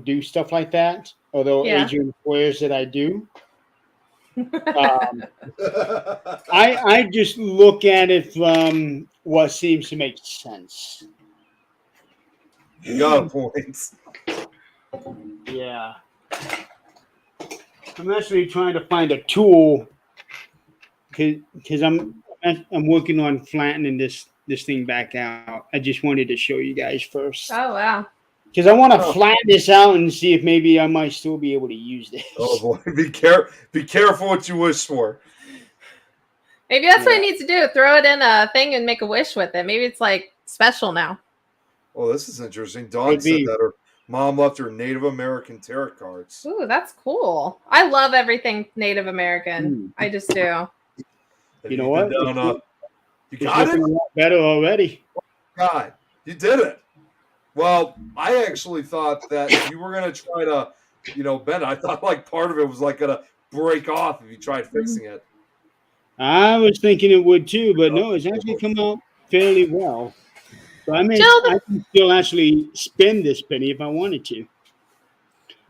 do stuff like that. Although Yeah. Adrian swears that I do. I just look at it from what seems to make sense. You got a point. Yeah. I'm actually trying to find a tool because I'm working on flattening this thing back out. I just wanted to show you guys first oh wow. because I want to flatten this out and see if maybe I might still be able to use this. Oh boy, be careful what you wish for. Maybe that's what he needs to do. Throw it in a thing and make a wish with it. Maybe it's like special now. Oh, this is interesting. Dawn said that her mom left her Native American tarot cards. Ooh, that's cool. I love everything Native American. I just do. You know what? You got it? A lot better already. God, you did it. Well, I actually thought that if you were going to try to, bend it, I thought like part of it was like going to break off if you tried fixing it. I was thinking it would too, but no, it's actually come out fairly well. So I can still actually spin this penny if I wanted to.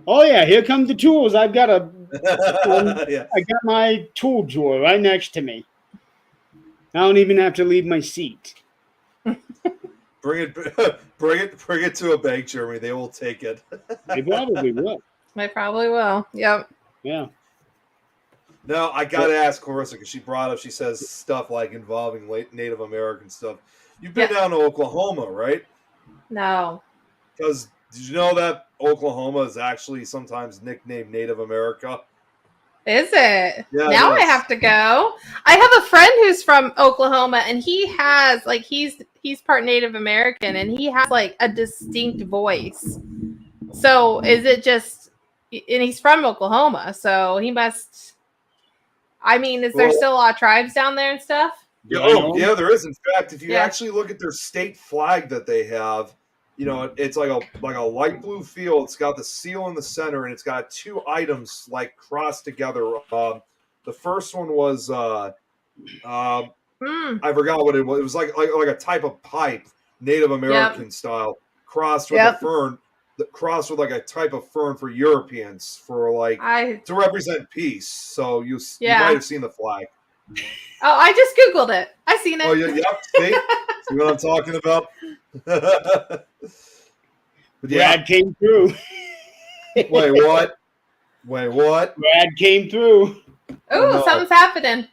Oh yeah, here come the tools. I've got I got my tool drawer right next to me. I don't even have to leave my seat. Bring it to a bank, Jeremy. They will take it. They probably will. They probably will. Yep. Yeah. No, I gotta ask Clarissa because she brought up. She says stuff like involving Native American stuff. You've been down to Oklahoma, right? No. Because did you know that Oklahoma is actually sometimes nicknamed Native America? Is it? Yeah, now I have to go. I have a friend who's from Oklahoma, and he has like he's part Native American, and he has like a distinct voice. So is it just? And he's from Oklahoma, so he must. I mean, is there still a lot of tribes down there and stuff? Yeah, there is. In fact, if you actually look at their state flag that they have, it's like a light blue field. It's got the seal in the center, and it's got two items like crossed together. The first one was I forgot what it was. It was like a type of pipe, Native American style, crossed with a fern. Crossed with like a type of fern for Europeans to represent peace. So you might have seen the flag. Oh, I just Googled it. I seen it. Oh, yeah, yep. See what I'm talking about? Brad came through. Wait, what? Brad came through. Oh, something's happening.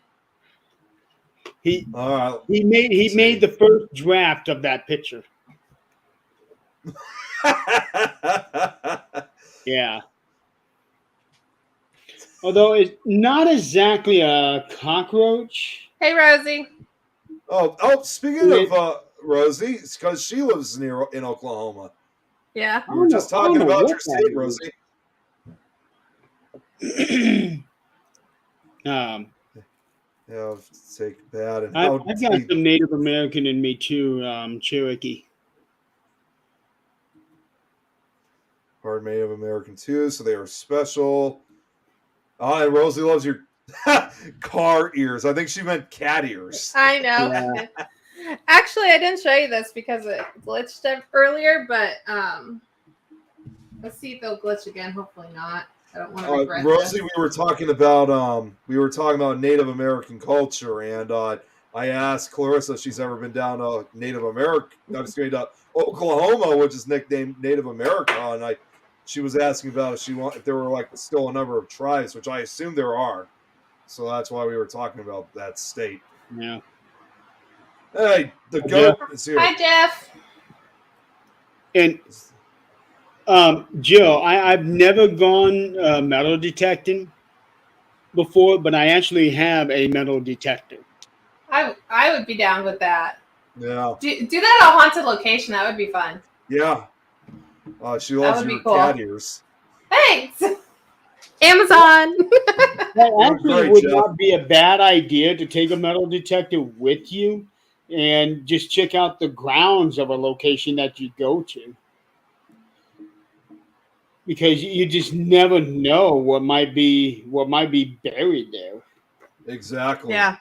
He made the first draft of that picture. Yeah. Although it's not exactly a cockroach. Hey, Rosie. Oh! Speaking of Rosie, it's because she lives in Oklahoma. Yeah. We were just talking about your state, Rosie. Yeah, take that. I've got some Native American in me too, Cherokee. Part Native American too, so they are special. Oh, and Rosie loves your car ears. I think she meant cat ears. I know. Yeah. Actually, I didn't show you this because it glitched earlier, but let's see if it'll glitch again. Hopefully not. I don't want to regret Rosie, this. we were talking about Native American culture, and I asked Clarissa if she's ever been down to Oklahoma, which is nicknamed Native America, and she was asking about if there were still a number of tribes, which I assume there are. So that's why we were talking about that state. Yeah. Hey, the goat is here. Hi, Jeff. And Jill, I've never gone metal detecting before, but I actually have a metal detector. I would be down with that. Yeah. Do that at a haunted location. That would be fun. Yeah. She loves your cat ears. Thanks. Amazon. That actually would not be a bad idea to take a metal detector with you and just check out the grounds of a location that you go to. Because you just never know what might be buried there. Exactly. Yeah.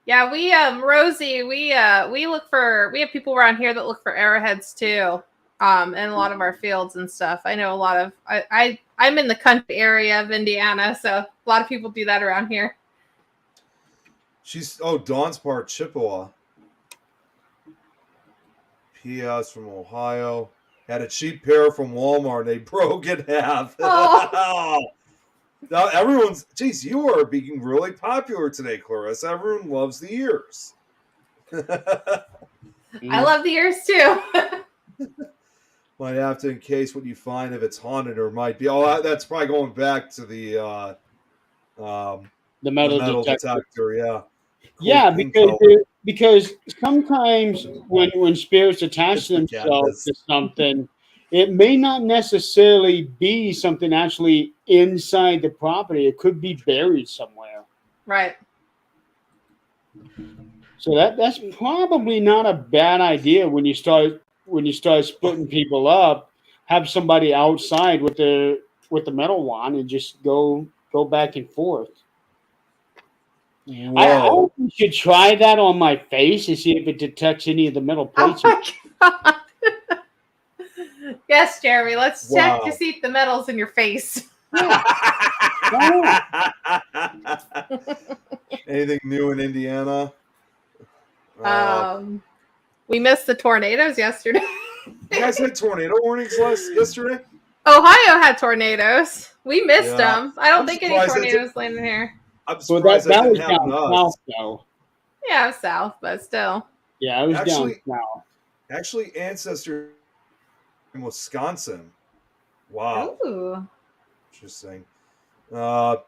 Yeah, we Rosie, we have people around here that look for arrowheads too. In a lot of our fields and stuff. I know a lot of I'm in the country area of Indiana, so a lot of people do that around here. Dawn's part Chippewa. P.S. from Ohio. Had a cheap pair from Walmart. They broke in half. Oh. Now everyone's, geez, you are being really popular today, Clarissa. Everyone loves the ears. I love the ears too. Might have to encase what you find if it's haunted or might be. Oh, that's probably going back to the metal detector. Yeah. Cool, yeah, because sometimes when spirits attach themselves to something, it may not necessarily be something actually inside the property. It could be buried somewhere. Right. So that's probably not a bad idea when you start splitting people up. Have somebody outside with the metal wand and just go back and forth. I hope you should try that on my face and see if it detects any of the metal plates. Oh my God. Yes, Jeremy, let's check to see if the metal's in your face. Anything new in Indiana? We missed the tornadoes yesterday. You guys had tornado warnings yesterday? Ohio had tornadoes. We missed them. I don't think any tornadoes landed here. I'm surprised that was didn't happen down to us. south, though. Yeah, it was south, but still. Yeah, it was down south. Actually, ancestor in Wisconsin. Wow. Ooh. Interesting. Wow.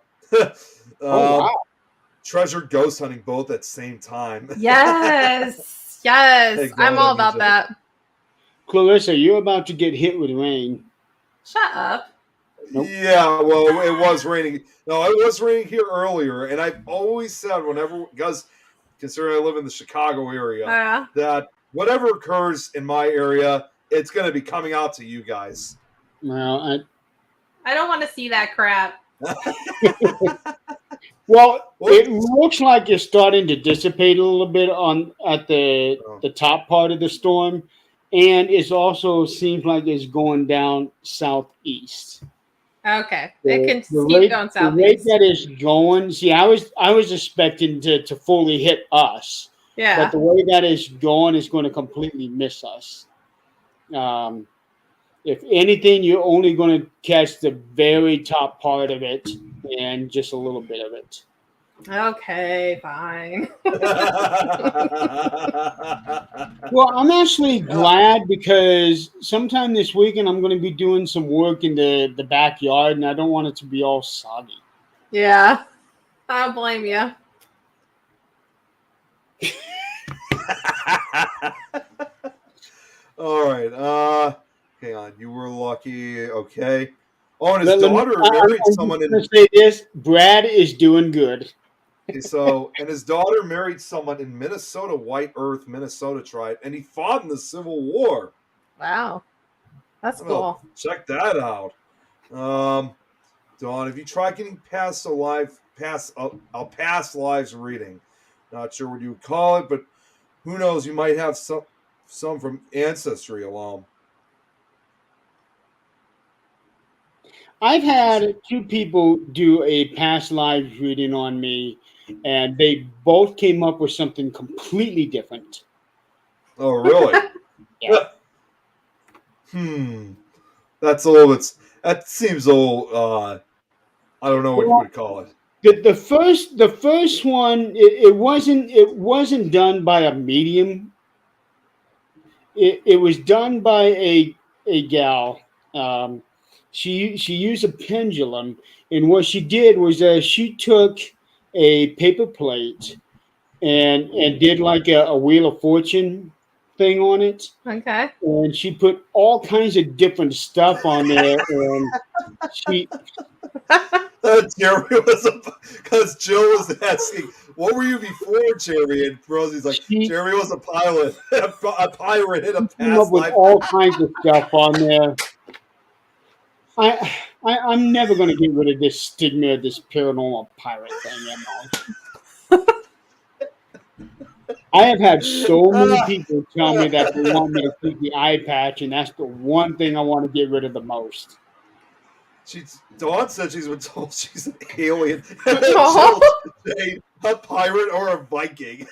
Treasured ghost hunting both at the same time. Yes. Yes. I'm all about that. Clarissa, you're about to get hit with rain. Shut up. Nope. Yeah, well, it was raining. No, it was raining here earlier, and I've always said because considering I live in the Chicago area, that whatever occurs in my area, it's going to be coming out to you guys. Well, I don't want to see that crap. Well, it looks like it's starting to dissipate a little bit at the top part of the storm, and it also seems like it's going down southeast. Okay, it can keep going southeast. The rate that it's going, see, I was expecting to fully hit us. Yeah. But the way that it's going is going to completely miss us. If anything, you're only going to catch the very top part of it and just a little bit of it. Okay, fine. Well, I'm actually glad because sometime this weekend I'm going to be doing some work in the backyard, and I don't want it to be all soggy. Yeah, I don't blame you. All right. Hang on. You were lucky. Okay. Oh, and his daughter married someone in. Say this: Brad is doing good. Okay, and his daughter married someone in Minnesota, White Earth, Minnesota tribe, and he fought in the Civil War. Wow, that's cool. Check that out. Dawn, have you tried getting past a past lives reading? Not sure what you would call it, but who knows? You might have some from ancestry alone. I've had 2 people do a past lives reading on me, and they both came up with something completely different. Oh, really? Yeah. That's a little bit. That seems a little. I don't know what you would call it. The first one, it wasn't done by a medium. It was done by a gal. She used a pendulum, and what she did was she took a paper plate and did like a Wheel of Fortune thing on it. Okay. And she put all kinds of different stuff on there, and she. Jeremy because Jill was asking, "What were you before, Jeremy?" And Rosie's like, "Jeremy was a pilot, a pirate in a past life." With all kinds of stuff on there. I'm never going to get rid of this stigma of this paranormal pirate thing. I have had so many people tell me that they want me to keep the eye patch, and that's the one thing I want to get rid of the most. Dawn said she's been told she's an alien. Oh. A pirate or a Viking.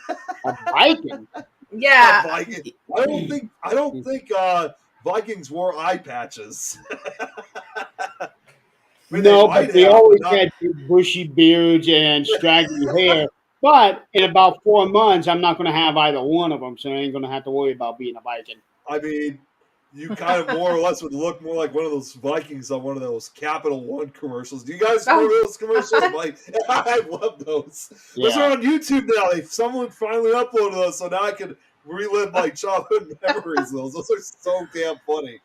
A Viking? Yeah. A Viking. I don't think Vikings wore eye patches. No, but they always had bushy beards and straggly hair. But in about 4 months, I'm not going to have either one of them, so I ain't going to have to worry about being a Viking. I mean, you kind of more or less would look more like one of those Vikings on one of those Capital One commercials. Do you guys remember those commercials? I love those. Yeah. Those are on YouTube now. Someone finally uploaded those, so now I can relive my childhood memories of those. Those are so damn funny.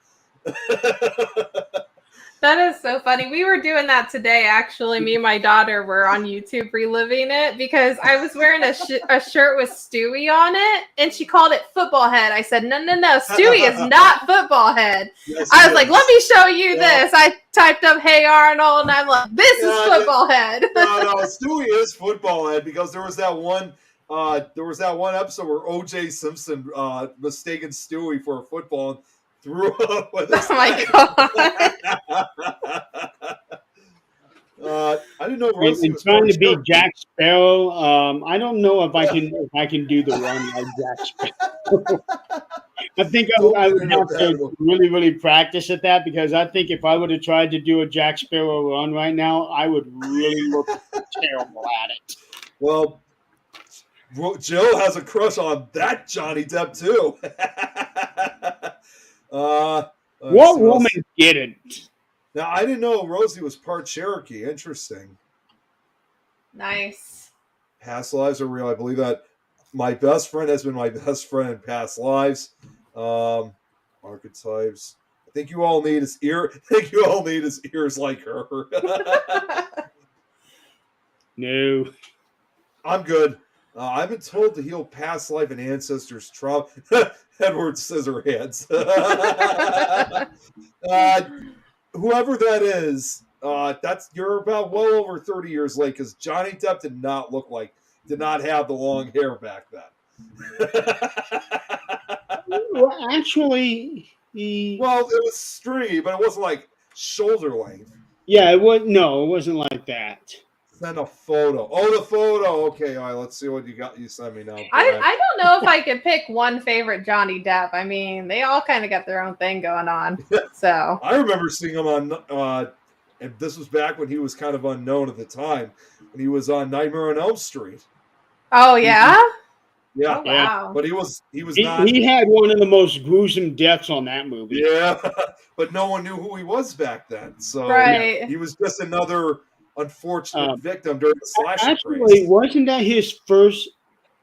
That is so funny. We were doing that today, actually. Me and my daughter were on YouTube reliving it because I was wearing a shirt with Stewie on it, and she called it Football Head. I said, no, Stewie is not Football Head. Yes, I was like, let me show you this. I typed up, hey, Arnold, and I'm like, this is Football Head. No, Stewie is Football Head because there was that one episode where O.J. Simpson mistaken Stewie for a football and threw up with his my God. I didn't know Rosie was trying to be Jack Sparrow. I don't know if I can do the run like Jack Sparrow. I think I would have to really, really practice at that because I think if I would have tried to do a Jack Sparrow run right now, I would really look terrible at it. Well, Jill has a crush on that Johnny Depp too. What woman didn't? Now, I didn't know Rosie was part Cherokee. Interesting. Nice. Past lives are real. I believe that my best friend has been my best friend in past lives. Archetypes. I think you all need his ear. I think you all need his ears like her. No. I'm good. I've been told to heal past life and ancestors' trauma. Edward Scissorhands. Whoever that is, you're about well over 30 years late because Johnny Depp did not have the long hair back then. Well, actually, it was stringy, but it wasn't like shoulder length. Yeah, it wasn't like that. Send a photo. Oh, the photo. Okay, all right. Let's see what you sent me now. I don't know if I could pick one favorite Johnny Depp. I mean, they all kind of got their own thing going on. So I remember seeing him on, and this was back when he was kind of unknown at the time, when he was on Nightmare on Elm Street. Oh yeah. Yeah. Oh, wow. But he was not. He had one of the most gruesome deaths on that movie. Yeah, but no one knew who he was back then. So right. He was just another unfortunate victim during the slasher actually craze. Wasn't that his first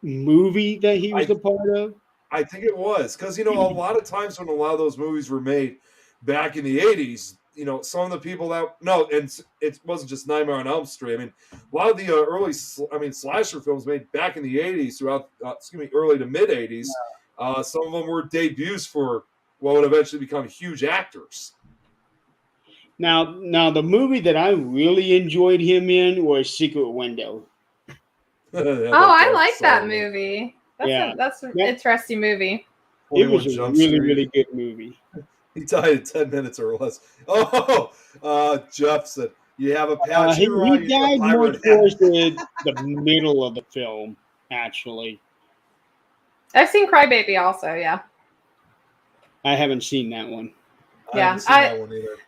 movie that he was a part of? I think it was because a lot of times when a lot of those movies were made back in the 80s, some of the people and it wasn't just Nightmare on Elm Street. I mean, a lot of the early slasher films made back in the 80s throughout early to mid 80s, some of them were debuts for what would eventually become huge actors. Now, the movie that I really enjoyed him in was Secret Window. I like that movie. That's an interesting movie. It was a really, really good movie. He died in 10 minutes or less. Jeff said, "You have a passion." He died more towards the middle of the film, actually. I've seen Crybaby also, yeah. I haven't seen that one. Yeah,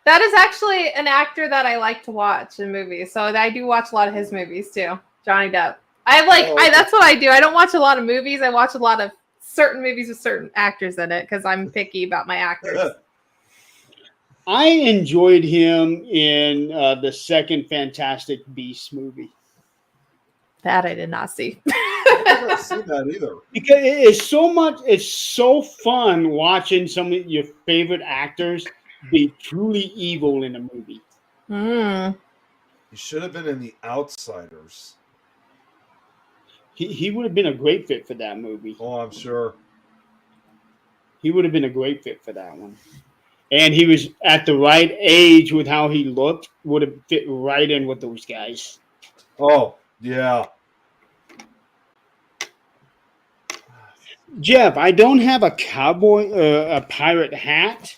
that is actually an actor that I like to watch in movies. So I do watch a lot of his movies too. Johnny Depp. That's what I do. I don't watch a lot of movies. I watch a lot of certain movies with certain actors in it because I'm picky about my actors. I enjoyed him in the second Fantastic Beasts movie. That I did not see. I haven't seen that either. Because it's so fun watching some of your favorite actors be truly evil in a movie. He should have been in The Outsiders. He would have been a great fit for that movie. Oh, I'm sure. He would have been a great fit for that one. And he was at the right age with how he looked, would have fit right in with those guys. Oh, yeah. Jeff, I don't have a cowboy, a pirate hat,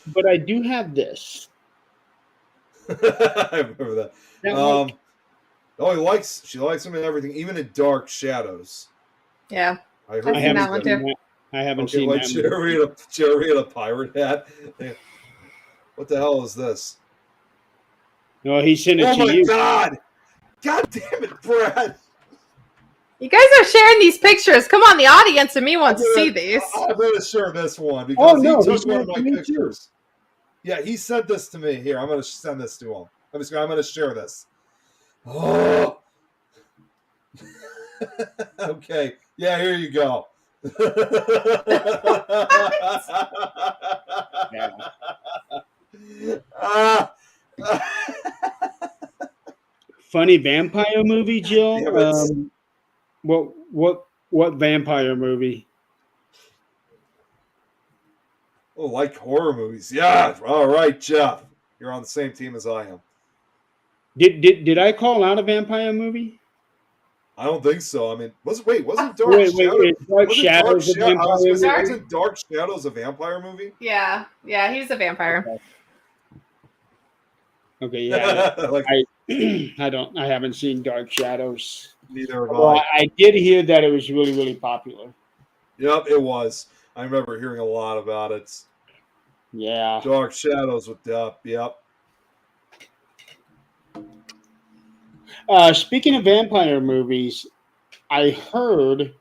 but I do have this. I remember that. That one- She likes him in everything, even in Dark Shadows. Yeah. I heard I've I seen haven't that one seen too. that. I haven't Okay, seen like that. movie. Jerry in a pirate hat. What the hell is this? No, he sent it Oh to my you. god! God damn it, Brad! You guys are sharing these pictures. Come on, the audience and me wants to see these. I'm gonna share this one Oh because no, he he took one of sent my it to me too. pictures. Yeah, he sent this to me. Here, I'm gonna send this to him. I'm gonna share this. Oh. Okay. Yeah, here you go. Yeah. Ah. Funny vampire movie, Jill. Damn it. What vampire movie? Oh, like horror movies. Yeah. All right, Jeff. You're on the same team as I am. Did I call out a vampire movie? I don't think so. I mean, wasn't Dark Wait, Shadows? is Dark Wasn't Shadows a I was vampire gonna say, movie? wasn't Dark Shadows a vampire movie? Yeah. Yeah, he's a vampire. Okay, yeah. Like, I haven't seen Dark Shadows. neither have Well, I. I did hear that it was really, really popular. Yep, it was. I remember hearing a lot about it. Yeah. Dark Shadows with Depp. Yep. Speaking of vampire movies, I heard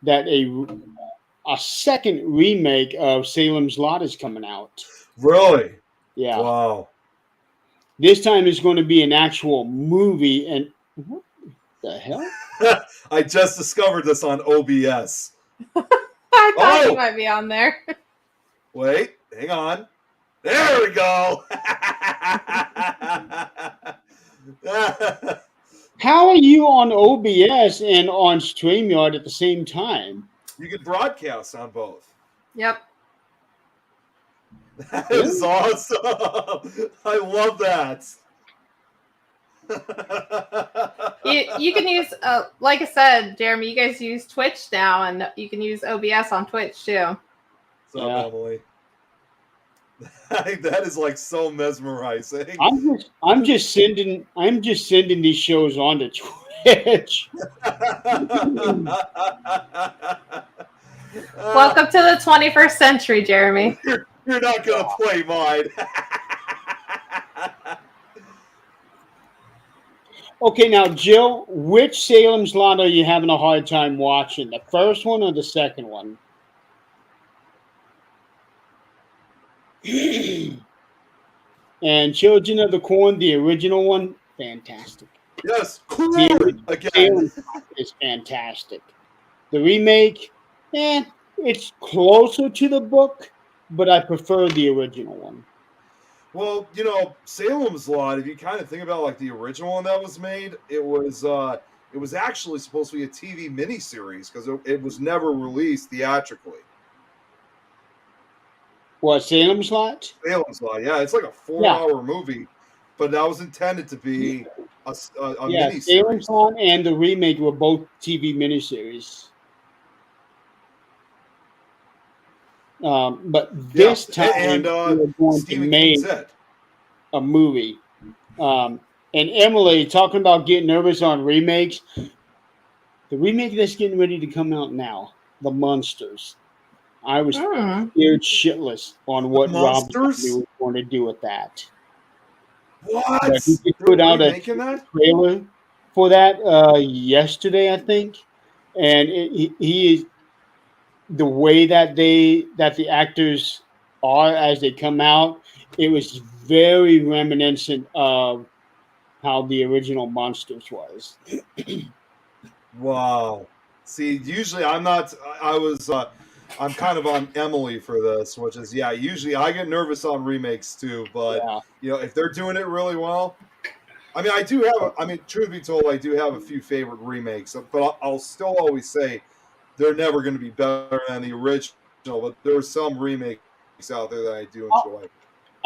that a second remake of Salem's Lot is coming out. Really? Yeah. Wow. This time it's going to be an actual movie. And what the hell? I just discovered this on OBS. I thought Oh! he might be on there. Wait, hang on. There we go. How are you on OBS and on StreamYard at the same time? You can broadcast on both. Yep. That is awesome. I love that. You can use, like I said, Jeremy, you guys use Twitch now, and you can use OBS on Twitch too. What's up, Emily? That is like so mesmerizing. I'm just sending these shows on to Twitch. Welcome to the 21st century, Jeremy. You're not gonna play mine. Okay, now Jill, which Salem's Lot are you having a hard time watching? The first one or the second one? And Children of the Corn, the original one, fantastic. Yes, The again. Salem's Lot is fantastic. The remake, it's closer to the book, but I prefer the original one. Well, you know, Salem's Lot, if you kind of think about like the original one that was made, it was actually supposed to be a TV miniseries because it was never released theatrically. What, Salem's Lot? Salem's Lot, yeah, it's like a 4-hour movie, but that was intended to be a miniseries. Salem's Lot and the remake were both TV miniseries. But this time we're going to make a movie. And Emily, talking about getting nervous on remakes, the remake that's getting ready to come out now, The Monsters. I was scared shitless on what Rob was going to do with that. What? But he put out a trailer for that yesterday, I think, and he is the way that the actors are as they come out. It was very reminiscent of how the original Monsters was. Wow. See, usually I'm not. I'm kind of on Emily for this, which is usually I get nervous on remakes too, but you know, if they're doing it really well, I mean, truth be told, I do have a few favorite remakes, but I'll still always say they're never going to be better than the original. But there are some remakes out there that I do enjoy.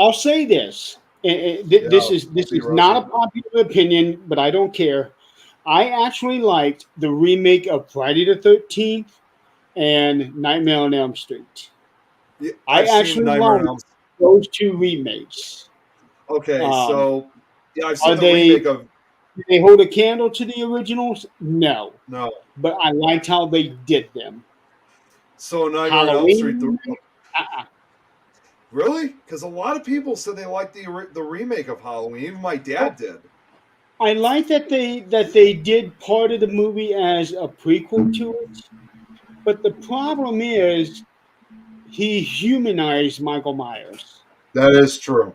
I'll say this. This is not a popular opinion, but I don't care. I actually liked the remake of Friday the 13th and Nightmare on Elm Street. Yeah, I I've seen actually Nightmare on like Elm Street. those two remakes. Okay, Um, so yeah, I've are seen the they? remake of Do they hold a candle to the originals? No, no. but I liked how they did them. So Nightmare on Elm Street, Halloween, uh-uh. really? Because a lot of people said they liked the remake of Halloween. Even my dad did. I like that they did part of the movie as a prequel to it, but the problem is he humanized Michael Myers, That is true.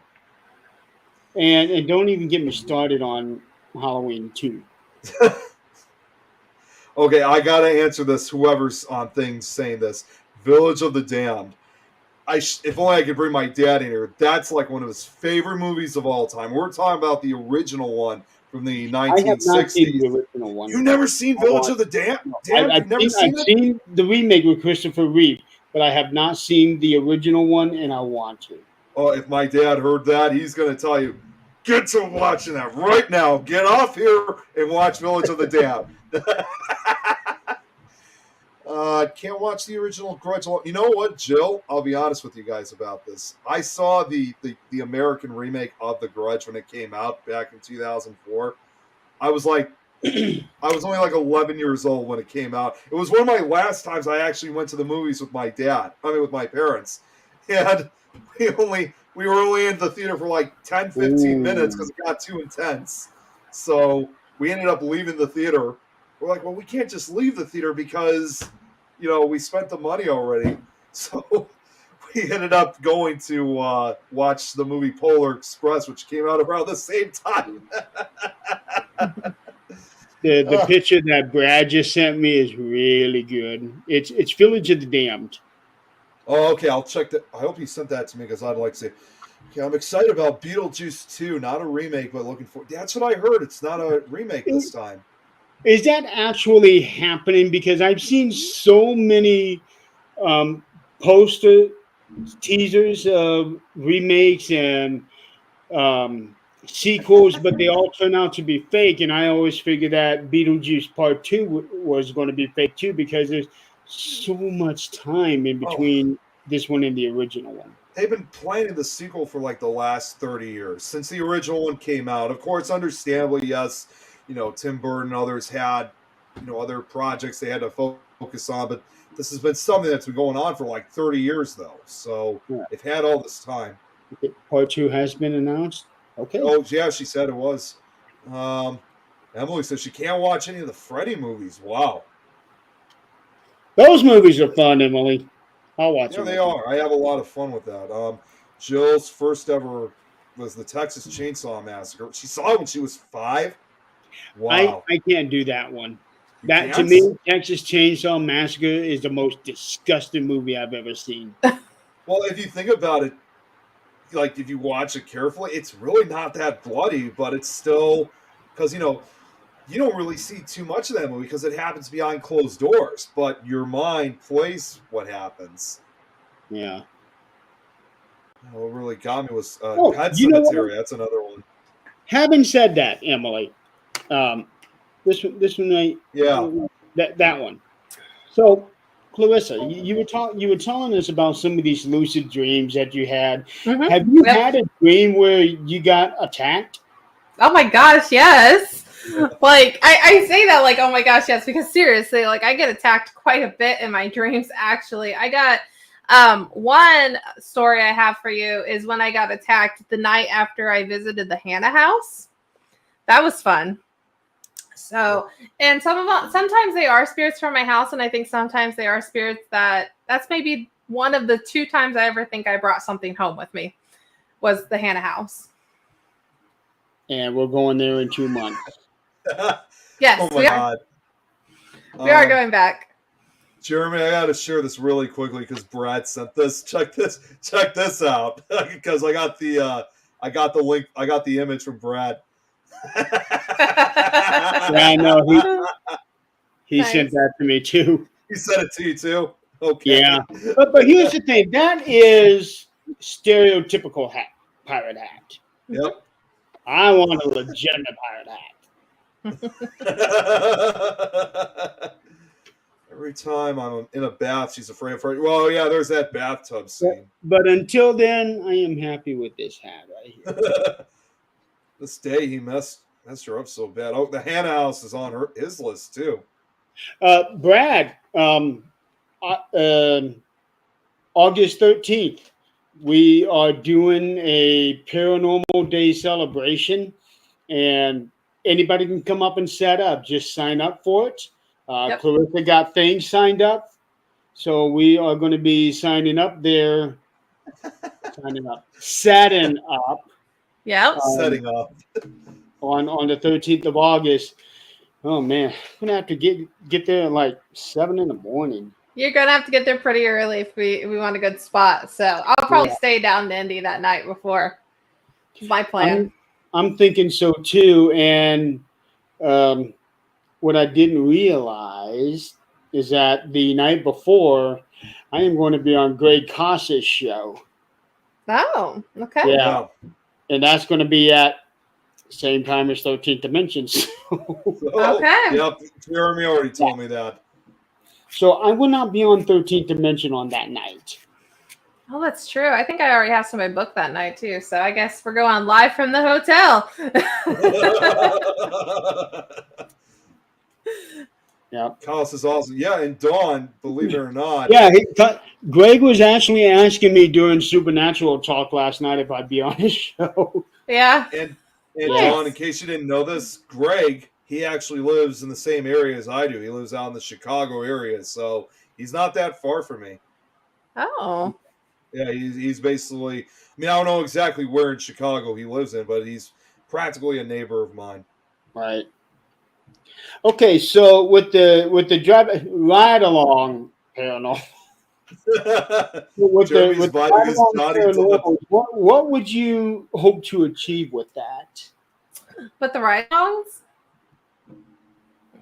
and don't even get me started on Halloween 2. Okay, I gotta answer this. Whoever's on things saying this, Village of the Damned. If only I could bring my dad in here. That's like one of his favorite movies of all time. We're talking about the original one from the I have not seen 1960s. the original one. You never seen I Village want- of the Damned? no, Damned? I've You've never seen I've it? seen the remake with Christopher Reeve, but I have not seen the original one, and I want to. Oh, if my dad heard that, he's gonna tell you, get to watching that right now. Get off here and watch Village of the Damned. Can't watch the original Grudge. You know what, Jill? I'll be honest with you guys about this. I saw the American remake of The Grudge when it came out back in 2004. I was like, I was only like 11 years old when it came out. It was one of my last times I actually went to the movies with my dad. I mean, with my parents. And we were only in the theater for like 10, 15 minutes because it got too intense. So we ended up leaving the theater. We're like, well, we can't just leave the theater because, we spent the money already. So we ended up going to watch the movie Polar Express, which came out around the same time. The picture that Brad just sent me is really good. It's Village of the Damned. Oh, okay. I'll check that. I hope you sent that to me because I'd like to say, okay, I'm excited about Beetlejuice 2, not a remake, but looking for. That's what I heard. It's not a remake this time. Is that actually happening? Because I've seen so many poster teasers of remakes and sequels, but they all turn out to be fake. And I always figured that Beetlejuice Part 2 was going to be fake too, because there's so much time in between this one and the original one. They've been planning the sequel for like the last 30 years since the original one came out. Of course, understandably, yes, Tim Burton and others had, other projects they had to focus on, but this has been something that's been going on for like 30 years, though. So they've had all this time. Part 2 has been announced. Okay. Oh, yeah, she said it was. Emily said she can't watch any of the Freddy movies. Wow. Those movies are fun, Emily. I'll watch them. Yeah, they are. I have a lot of fun with that. Jill's first ever was the Texas Chainsaw Massacre. She saw it when she was 5. Wow. I can't do that one. You That can't? to me, Texas Chainsaw Massacre is the most disgusting movie I've ever seen. Well, if you think about it, like if you watch it carefully, it's really not that bloody, but it's still because you don't really see too much of that movie because it happens behind closed doors, but your mind plays what happens. Yeah. What really got me was Pet you know Cemetery. what? That's another one. Having said that, Emily, this one, that one. So, Clarissa, you were telling us about some of these lucid dreams that you had. Mhm. Have you had a dream where you got attacked? Oh my gosh, yes. Like I say that like, oh my gosh, yes, because seriously, like I get attacked quite a bit in my dreams. Actually, I got one story I have for you is when I got attacked the night after I visited the Hannah house. That was fun. So, and sometimes they are spirits from my house, and I think sometimes they are spirits that's maybe one of the 2 times I ever think I brought something home with me was the Hannah house. And we're going there in 2 months. Yes, Oh my God. We are going back. Jeremy, I gotta share this really quickly because Brad sent this. Check this out. Because I got the link, I got the image from Brad. Yeah, I know. He Nice. sent that to me too. He sent it to you too? Okay. Yeah. But here's the thing. That is stereotypical pirate hat. Yep. I want a legitimate pirate hat. I Every time I'm in a bath, she's afraid of her. Well, yeah, there's that bathtub scene. But until then, I am happy with this hat right here. This day he messed her up so bad. Oh, the Hannah House is on his list too. Brad, August 13th, we are doing a Paranormal Day celebration, and anybody can come up and set up. Just sign up for it. Yep. Clarissa got things signed up, so we are going to be setting up. Yeah. Setting up on the 13th of August. Oh man, I'm gonna have to get there at like 7 in the morning. You're gonna have to get there pretty early if we want a good spot. So I'll probably stay down to Indy that night before. Is my plan. I'm thinking so too. And what I didn't realize is that the night before, I am going to be on Greg Cassa's show. Oh, okay. Yeah, Wow. and that's going to be at same time as 13th Dimensions. Okay. Yep, Jeremy already told me that. So I will not be on 13th Dimension on that night. Oh, that's true. I think I already have somebody booked that night too. So I guess we're going live from the hotel. Yeah. Carlos is awesome. Yeah, and Dawn, believe it or not. Yeah, Greg was actually asking me during Supernatural Talk last night if I'd be on his show. Yeah. And Nice. Dawn, in case you didn't know this, Greg, he actually lives in the same area as I do. He lives out in the Chicago area, so he's not that far from me. Oh. Yeah, he's basically. I mean, I don't know exactly where in Chicago he lives in, but he's practically a neighbor of mine. Right. Okay, so with the ride along paranormal, Jeremy's biting his Johnny Depp. what would you hope to achieve with that? But the ride-alongs?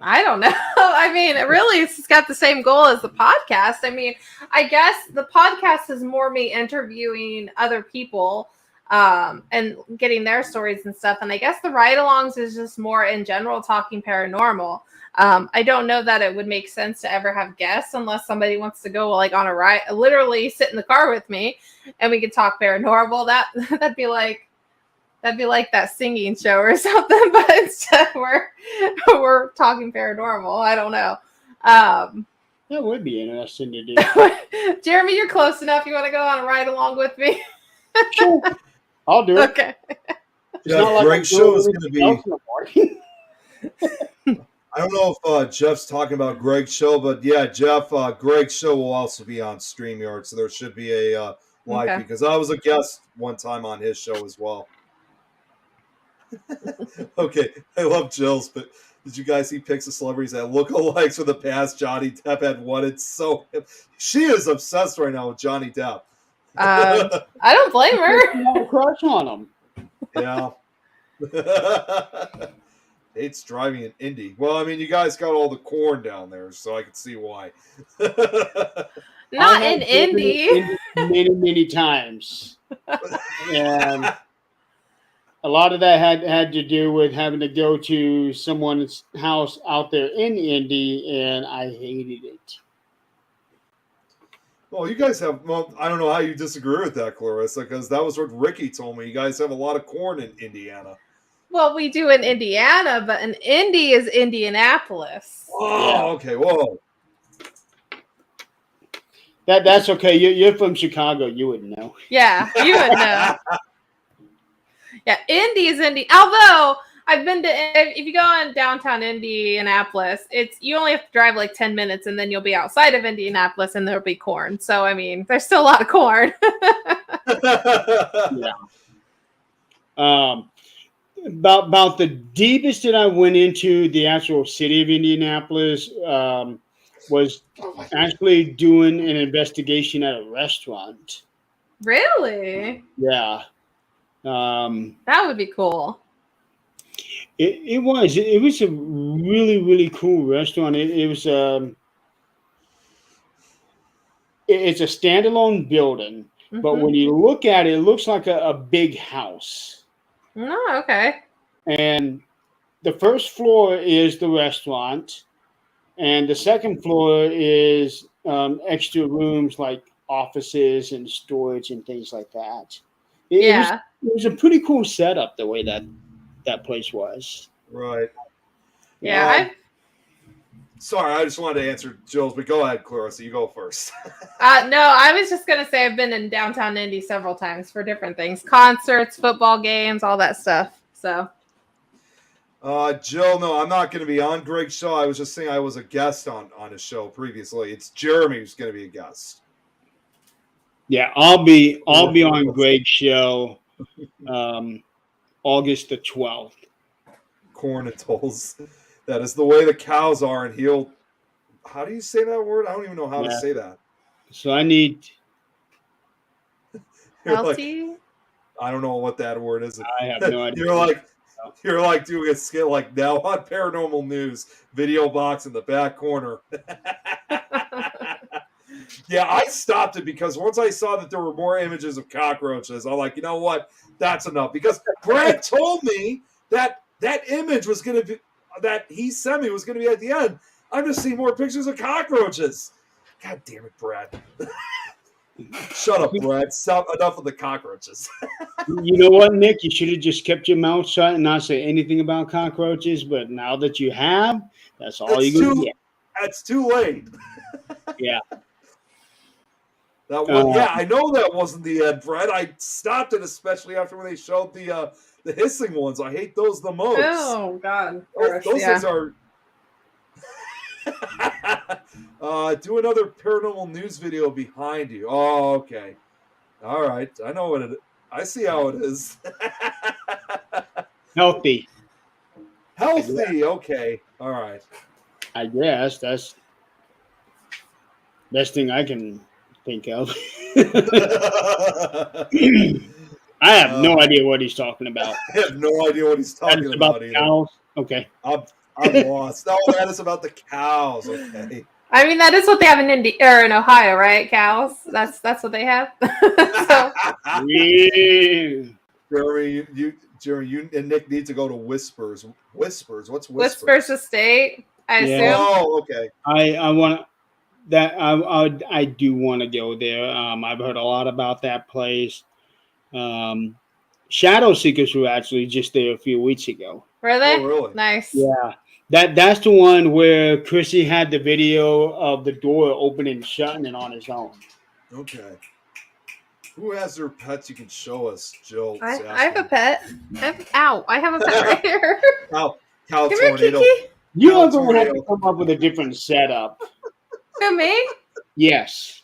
I don't know. I mean, really, it's got the same goal as the podcast. I mean, I guess the podcast is more me interviewing other people and getting their stories and stuff. And I guess the ride-alongs is just more in general talking paranormal. I don't know that it would make sense to ever have guests unless somebody wants to go like on a ride, literally sit in the car with me and we could talk paranormal. That'd be like that singing show or something, but instead we're talking paranormal. I don't know. That would be interesting to do. Jeremy, you're close enough. You want to go on a ride along with me? Sure. I'll do it. Okay. Yeah, Greg's show is going to be. I don't know if Jeff's talking about Greg's show, but yeah, Jeff, Greg's show will also be on StreamYard, so there should be a live Okay. because I was a guest one time on his show as well. Okay, I love Jill's, but did you guys see pics of celebrities that look alike for the past? Johnny Depp had one. It's so she is obsessed right now with Johnny Depp. I don't blame her. You have a crush on him. Yeah. Hates driving in Indy. Well, I mean, you guys got all the corn down there, so I can see why. Not I in have Indy. driven many times, and a lot of that had to do with having to go to someone's house out there in Indy, and I hated it. Well, you guys have. Well, I don't know how you disagree with that, Clarissa, because that was what Ricky told me. You guys have a lot of corn in Indiana. Well, we do in Indiana, but in Indy is Indianapolis. Oh, Yeah. okay. Whoa. That's okay. You're from Chicago. You wouldn't know. Yeah, you would know. Yeah, Indy is Indy. Although I've been to, if you go in downtown Indianapolis, you only have to drive like 10 minutes, and then you'll be outside of Indianapolis, and there'll be corn. So I mean, there's still a lot of corn. Yeah. About the deepest that I went into the actual city of Indianapolis was actually doing an investigation at a restaurant. Really? Yeah. That would be cool. It was a really cool restaurant. It was it's a standalone building, but when you look at it, it looks like a big house. Oh, okay. And the first floor is the restaurant. and the second floor is extra rooms like offices and storage and things like that. Yeah. It was a pretty cool setup the way that place was. Right. Yeah. Sorry, I just wanted to answer Jill's, but go ahead, Clarissa. You go first. No, I was just gonna say I've been in downtown Indy several times for different things, concerts, football games, all that stuff. So, Jill, no, I'm not going to be on Greg's show. I was just saying I was a guest on his show previously. It's Jeremy who's going to be a guest. Yeah, I'll be on Greg's show August the 12th. Cornetals. That is the way the cows are, and he'll. How do you say that word? I don't even know how to say that. So I need. healthy. Like, I don't know what that word is. I have no idea. You're like doing a skit like now on Paranormal News, video box in the back corner. Yeah, I stopped it because once I saw that there were more images of cockroaches, I'm like, you know what? That's enough. Because Brad told me that image was going to be, that he sent me was going to be at the end. I'm just seeing more pictures of cockroaches. God damn it, Brad. Shut up, Brad. Stop. Enough of the cockroaches. You know what, Nick? You should have just kept your mouth shut and not say anything about cockroaches. But now that you have, that's all you're going to get. That's too late. Yeah. That one, yeah, I know that wasn't the end, Brad. I stopped it, especially after when they showed the hissing ones. I hate those the most. Oh God, those things are. Do another paranormal news video behind you. Oh, okay. All right, I know what it is. I see how it is. Healthy. Okay. All right. I guess that's best thing I can think of. I have no idea what he's talking about. I have no idea what he's talking about either. Cows? Okay. I'm lost. No, that is about the cows. Okay. I mean, that is what they have in Ohio, right? Cows. That's what they have. So. Yeah. Jeremy, you and Nick need to go to Whispers. Whispers. What's Whispers? Whispers Estate. I assume. Oh, okay. I want that. I do want to go there. I've heard a lot about that place. Shadow Seekers were actually just there a few weeks ago. Were they? Oh, really? Nice. Yeah. That's the one where Chrissy had the video of the door opening and shutting it on his own. Okay. Who has their pets you can show us, Jill? I have a pet. I have a pet right here. Cow Come tornado. here, Kiki. You are going to have to come up with a different setup. Who, me? Yes.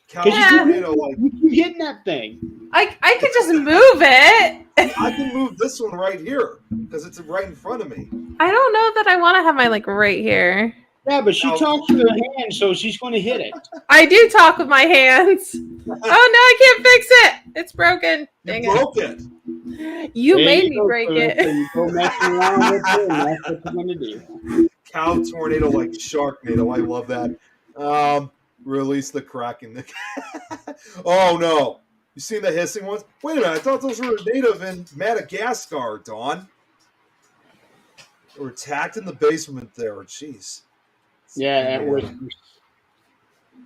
Cow tornado. Like, you keep hitting that thing. I could just move it. I can move this one right here because it's right in front of me. I don't know that I want to have my right here. Yeah, but she talks with her hands, so she's going to hit it. I do talk with my hands. Oh no, I can't fix it. It's broken. Dang You broke it. You made me break it. So you go messing around with it, and that's what you're going to do. Cow tornado like Sharknado. I love that. Release the Kraken. Oh no. You seen the hissing ones? Wait a minute, I thought those were native in Madagascar, Dawn. They were attacked in the basement there. Jeez. Yeah,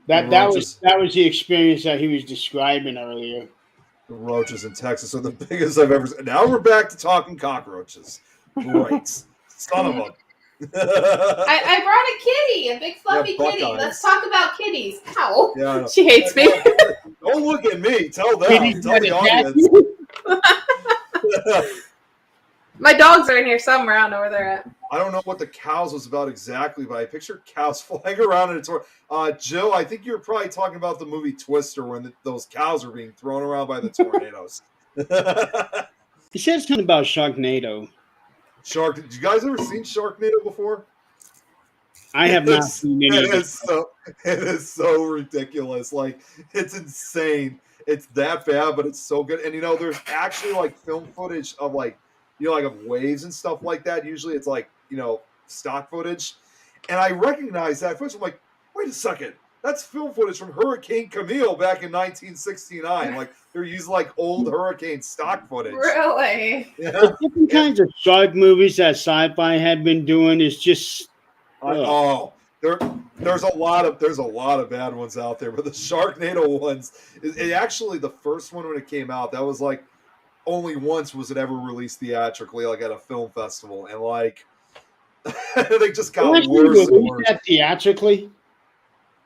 that was the experience that he was describing earlier. The roaches in Texas are the biggest I've ever seen. Now we're back to talking cockroaches. Great. Son of a... I brought a kitty, a big fluffy kitty. Let's talk about kitties. Ow. Yeah, she hates me. Don't look at me. Tell them. Tell the audience. My dogs are in here somewhere. I don't know where they're at. I don't know what the cows was about exactly, but I picture cows flying around in a tornado. Jill, I think you're probably talking about the movie Twister when those cows are being thrown around by the tornadoes. He said something about Sharknado. Did you guys ever seen Sharknado before? I have not seen any. It is so ridiculous. Like, it's insane. It's that bad, but it's so good. And there's actually like film footage of like of waves and stuff like that. Usually it's like, stock footage. And I recognize that footage. I'm like, wait a second. That's film footage from Hurricane Camille back in 1969. Like, they're using like old hurricane stock footage. Really? Yeah. The different kinds of shark movies that sci-fi had been doing is just... There's a lot of bad ones out there, but the Sharknado ones, it actually, the first one when it came out, that was like only once was it ever released theatrically, like at a film festival, and like they just got worse and worse. That theatrically?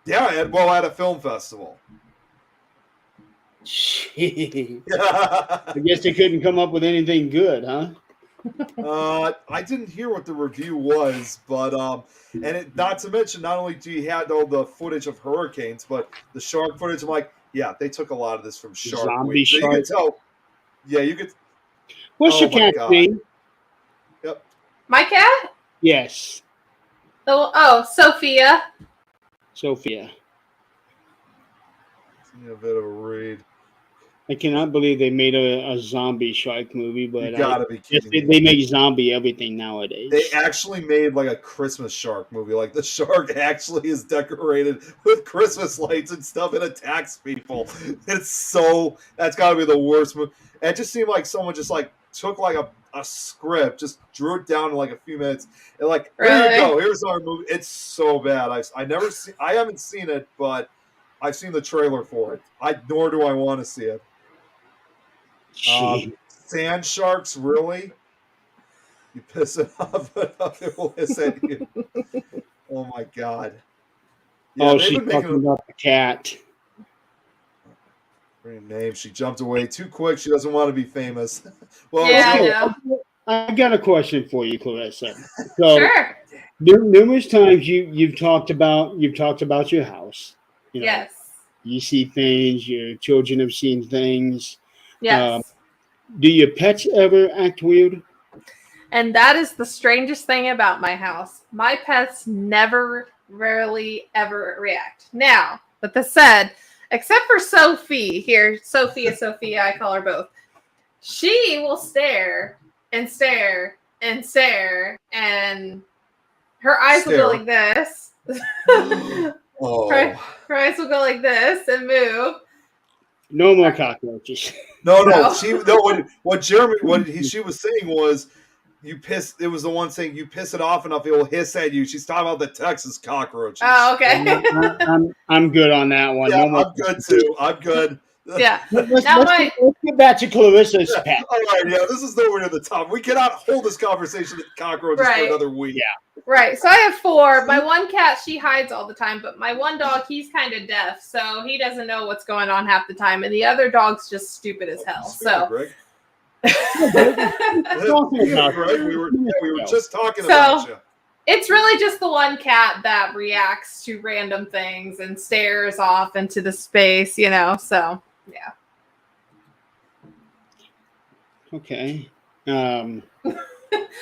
Yeah, at a film festival. Gee. I guess they couldn't come up with anything good, huh? I didn't hear what the review was, but and it, not to mention, not only do you have all the footage of hurricanes, but the shark footage. I'm like, yeah, they took a lot of this from Shark Zombie Week. So you shark. could tell. Yeah, you could. What's your cat's name? Yep. My cat? Yes, Sophia. Sophia. Give me a bit of a read. I cannot believe they made a zombie shark movie, but You gotta be kidding they make zombie everything nowadays. They actually made like a Christmas shark movie. Like the shark actually is decorated with Christmas lights and stuff and attacks people. That's gotta be the worst movie. And it just seemed like someone just like took like a script, just drew it down in like a few minutes, and like, here you go, here's our movie. It's so bad. I haven't seen it, but I've seen the trailer for it. Nor do I want to see it. Sand sharks, really? You piss it off enough, it will hiss at you. Oh my god! Yeah, she's talking about the cat. Great name. She jumped away too quick. She doesn't want to be famous. Well, yeah, I got a question for you, Clarissa. So, sure. Numerous times you've talked about your house. You know, yes. You see things. Your children have seen things. Yes. Do your pets ever act weird? And that is the strangest thing about my house. My pets never, rarely, ever react. Now, with that said, except for Sophie here, Sophia, I call her both. She will stare and stare and stare, and her eyes will go like this. Oh. Her eyes will go like this and move. No more cockroaches. No. What she was saying was, you piss. It was the one saying you piss it off enough, it will hiss at you. She's talking about the Texas cockroaches. Oh, okay. I'm good on that one. Yeah, no more I'm good too. I'm good. Yeah. Let's get back to Clarissa's pet. All right, yeah, this is nowhere near the top. We cannot hold this conversation with cockroaches for another week. Yeah. Right. So I have 4. My one cat, she hides all the time, but my one dog, he's kind of deaf, so he doesn't know what's going on half the time, and the other dog's just stupid as hell. So. Greg. Greg, we were just talking about you. It's really just the one cat that reacts to random things and stares off into the space, so yeah. Okay.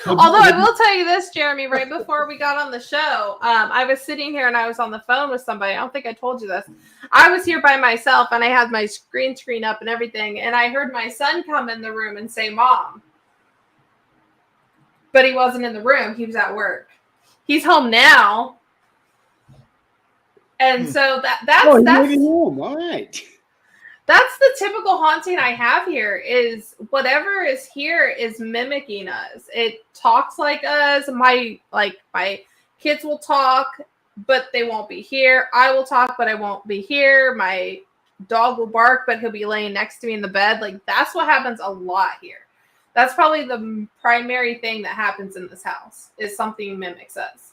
Although I will tell you this, Jeremy, right before we got on the show, I was sitting here and I was on the phone with somebody. I don't think I told you this. I was here by myself and I had my green screen up and everything, and I heard my son come in the room and say, "Mom." But he wasn't in the room. He was at work. He's home now. And so that's home. All right. That's the typical haunting I have here, is whatever is here is mimicking us. It talks like us. My kids will talk, but they won't be here. I will talk, but I won't be here. My dog will bark, but he'll be laying next to me in the bed. Like, that's what happens a lot here. That's probably the primary thing that happens in this house, is something mimics us.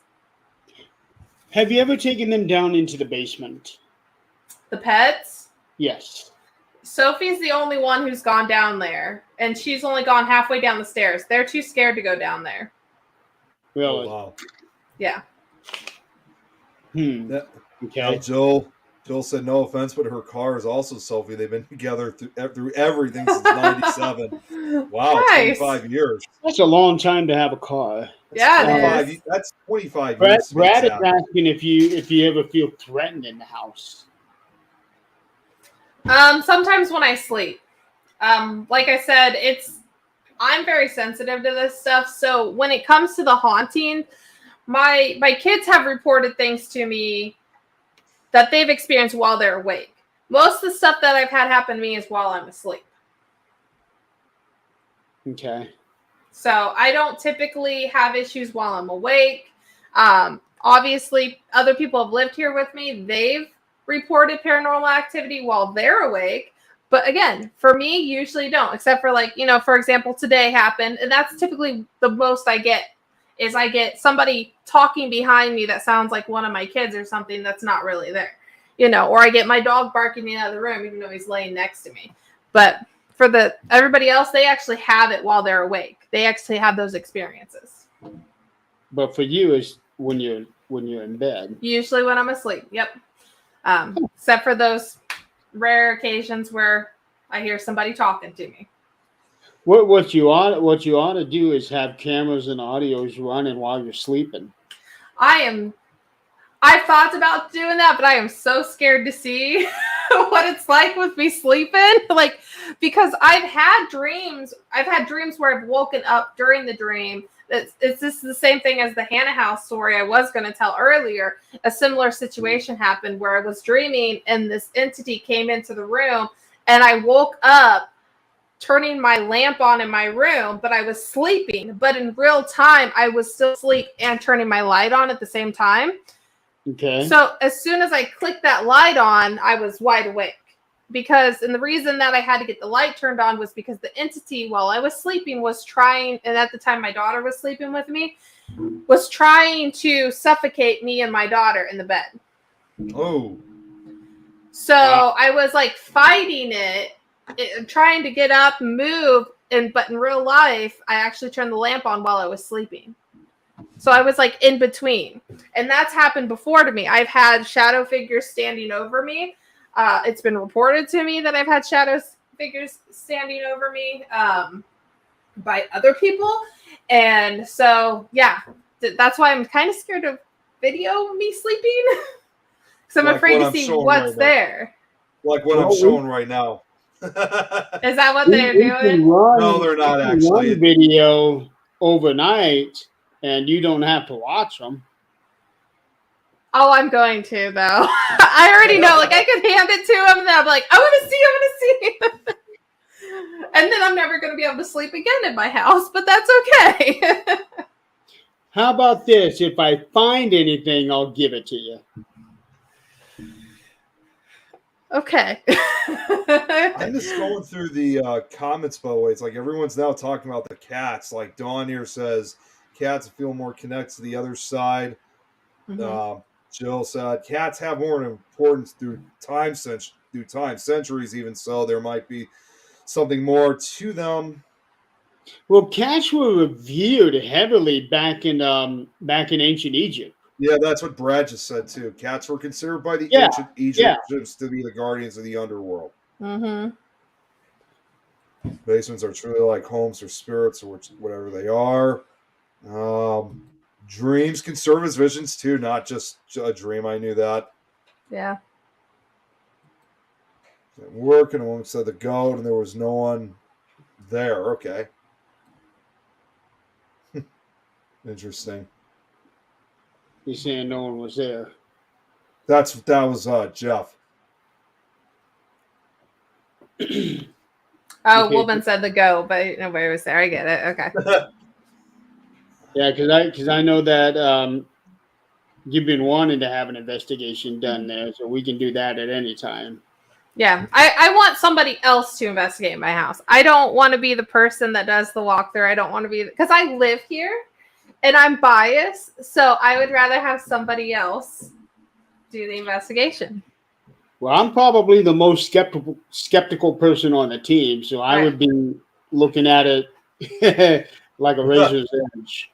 Have you ever taken them down into the basement? The pets? Yes. Sophie's the only one who's gone down there, and she's only gone halfway down the stairs. They're too scared to go down there. Really? Oh, wow. Yeah. Yeah. Okay. Now, Jill said no offense, but her car is also Sophie. They've been together through everything since '97. Wow, Nice. 25 years. That's a long time to have a car. It is. That's 25 years. Brad is asking if you ever feel threatened in the house. Sometimes when I sleep. Like I said, I'm very sensitive to this stuff. So when it comes to the haunting, my kids have reported things to me that they've experienced while they're awake. Most of the stuff that I've had happen to me is while I'm asleep. Okay. So I don't typically have issues while I'm awake. obviously other people have lived here with me. They've reported paranormal activity while they're awake. But again, for me, usually don't, except for like, for example, today happened. And that's typically the most I get is I get somebody talking behind me that sounds like one of my kids or something that's not really there, or I get my dog barking in the other room, even though he's laying next to me. But for everybody else, they actually have it while they're awake. They actually have those experiences. But for you, it's when you're in bed. Usually when I'm asleep. Yep. Except for those rare occasions where I hear somebody talking to me. What you ought to do is have cameras and audios running while you're sleeping. I've thought about doing that, but I am so scared to see what it's like with me sleeping. Like, because I've had dreams where I've woken up during the dream. It's just the same thing as the Hannah House story I was going to tell earlier. A similar situation happened where I was dreaming and this entity came into the room and I woke up turning my lamp on in my room, but I was sleeping. But in real time, I was still asleep and turning my light on at the same time. Okay. So as soon as I clicked that light on, I was wide awake. And the reason that I had to get the light turned on was because the entity, while I was sleeping, was trying, and at the time my daughter was sleeping with me, was trying to suffocate me and my daughter in the bed. Oh. So I was like fighting it, trying to get up and move, but in real life, I actually turned the lamp on while I was sleeping. So I was like in between. And that's happened before to me. I've had shadow figures standing over me. It's been reported to me that I've had shadow figures standing over me by other people. And so, yeah, that's why I'm kind of scared to video me sleeping. Because I'm afraid to see what's there. Like what I'm showing right now. Is that what they're doing? No, they're not actually. Run video overnight, and you don't have to watch them. Oh, I'm going to, though. I already know. Like, I could hand it to him, and then I'm like, I want to see. And then I'm never going to be able to sleep again in my house, but that's okay. How about this? If I find anything, I'll give it to you. Okay. I'm just going through the comments, by the way. It's like everyone's now talking about the cats. Like Dawn here says, cats feel more connected to the other side. Mm-hmm. Jill said, cats have more importance through time, centuries even so. There might be something more to them. Well, cats were revered heavily back in ancient Egypt. Yeah, that's what Brad just said too. Cats were considered by the ancient Egyptians to be the guardians of the underworld. Mm-hmm. Basements are truly like homes or spirits or whatever they are. Dreams can serve as visions too, not just a dream. I knew that. Yeah. At work, and a woman said the goat, and there was no one there. Okay. Interesting. You're saying no one was there. That was Jeff. Okay. Woman said the goat, but nobody was there. I get it. Okay. Yeah, because I know that you've been wanting to have an investigation done there, so we can do that at any time. Yeah, I want somebody else to investigate my house. I don't want to be the person that does the walkthrough. I don't want to be, because I live here and I'm biased, so I would rather have somebody else do the investigation. Well, I'm probably the most skeptical person on the team, so I would be looking at it like a razor's edge.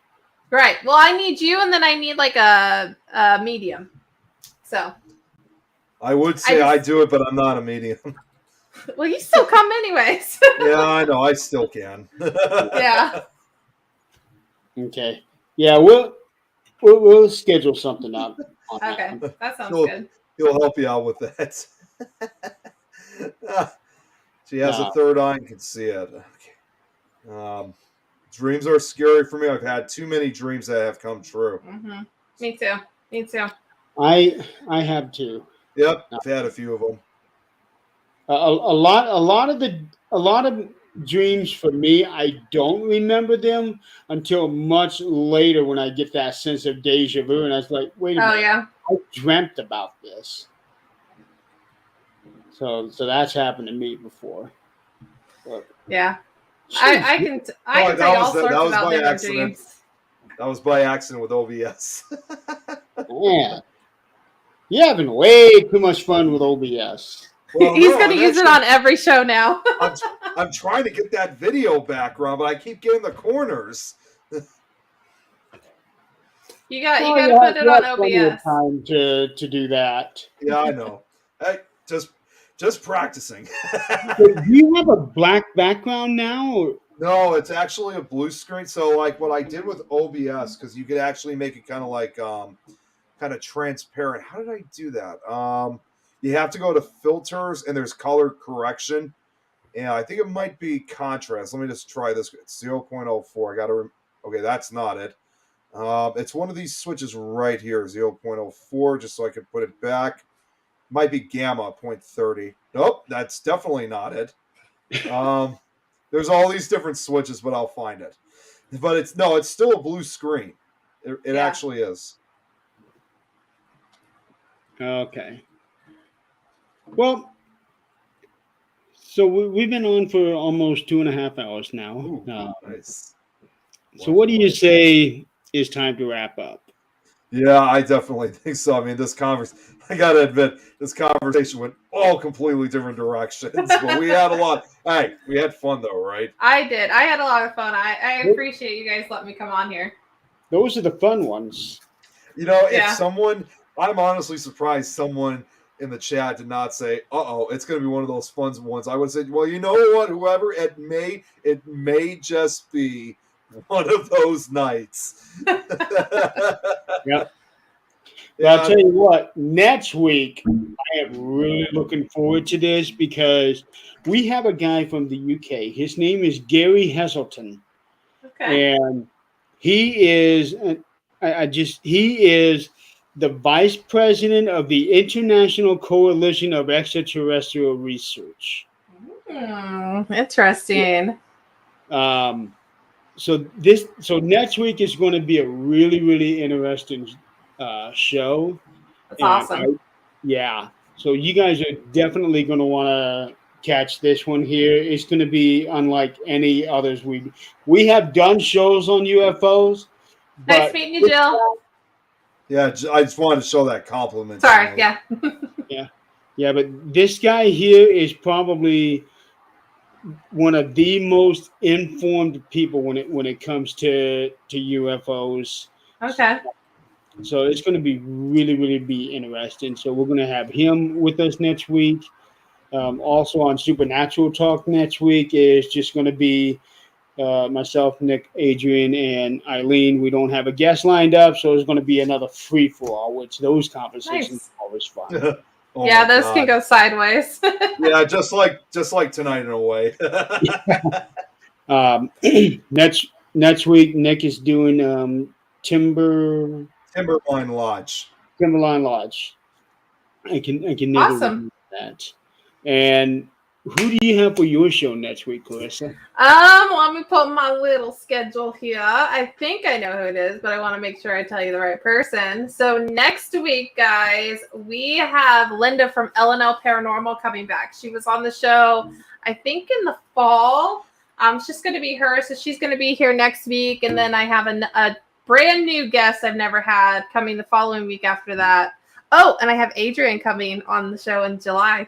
Right. Well, I need you, and then I need like a medium. So. I would say I do it, but I'm not a medium. Well, you still come anyways. Yeah, I know. I still can. Yeah. Okay. Yeah, we'll schedule something up. Okay, that sounds good. He'll help you out with that. She has a third eye and can see it. Okay. Dreams are scary for me. I've had too many dreams that have come true. Mm-hmm. Me too. I have too. Yep, I've had a few of them. A lot of dreams for me, I don't remember them until much later when I get that sense of deja vu, and I was like, wait a Oh minute, yeah. I dreamt about this. So that's happened to me before. But, Yeah. jeez, I can Oh, tell you all that sorts was about by vivid accident. dreams. That was by accident with OBS. man, you're having way too much fun with OBS. Well, He's no, gonna I'm use it actually, on every show now. I'm trying to get that video background, but I keep getting the corners. You got Well, to put it you on have plenty of OBS. time to do that. Yeah, I know. Hey, just practicing. So do you have a black background now? Or? No, it's actually a blue screen. So like what I did with OBS, because you could actually make it kind of like kind of transparent. How did I do that? You have to go to filters and there's color correction. And I think it might be contrast. Let me just try this. It's 0.04. I got to. Okay, that's not it. It's one of these switches right here, 0.04, just so I can put it back. Might be gamma 0.30. Nope, that's definitely not it. There's all these different switches, but I'll find it. But it's still a blue screen. It Yeah. actually is. Okay. Well, so we've been on for almost 2.5 hours now. Ooh, nice. So what do you say is time to wrap up? Yeah, I definitely think so. I mean, I got to admit, this conversation went all completely different directions, but we had a lot. Hey, we had fun though, right? I did. I had a lot of fun. I appreciate you guys letting me come on here. Those are the fun ones. You know, Yeah. I'm honestly surprised someone in the chat did not say, "Uh-oh, it's going to be one of those fun ones." I would say, "Well, you know what? Whoever it may just be one of those nights." Yep. Yeah. I'll tell you what, next week, I am really looking forward to this because we have a guy from the UK. His name is Gary Heselton. Okay. And he is, he is the vice president of the International Coalition of Extraterrestrial Research. Interesting. So next week is going to be a really, really interesting show. That's awesome. Yeah. So you guys are definitely going to want to catch this one here. It's going to be unlike any others we have done shows on UFOs. Nice meeting you, Jill. Yeah, I just wanted to show that compliment. Sorry. Yeah. Yeah, but this guy here is probably one of the most informed people when it comes to UFOs. Okay. So it's going to be really, really be interesting. So we're going to have him with us next week. Also on Supernatural Talk next week is just going to be myself, Nick, Adrian, and Eileen. We don't have a guest lined up, so it's going to be another free for all, which those conversations are always fun. Oh yeah, those can go sideways. Yeah, just like tonight in a way. Next week, Nick is doing Timberline Lodge. Timberline Lodge. I can never remember that. And who do you have for your show next week, Clarissa? Let me put my little schedule here. I think I know who it is, but I want to make sure I tell you the right person. So next week, guys, we have Linda from L&L Paranormal coming back. She was on the show, I think, in the fall. It's just going to be her, so she's going to be here next week. And then I have a brand new guest I've never had coming the following week after that. Oh, and I have Adrian coming on the show in July.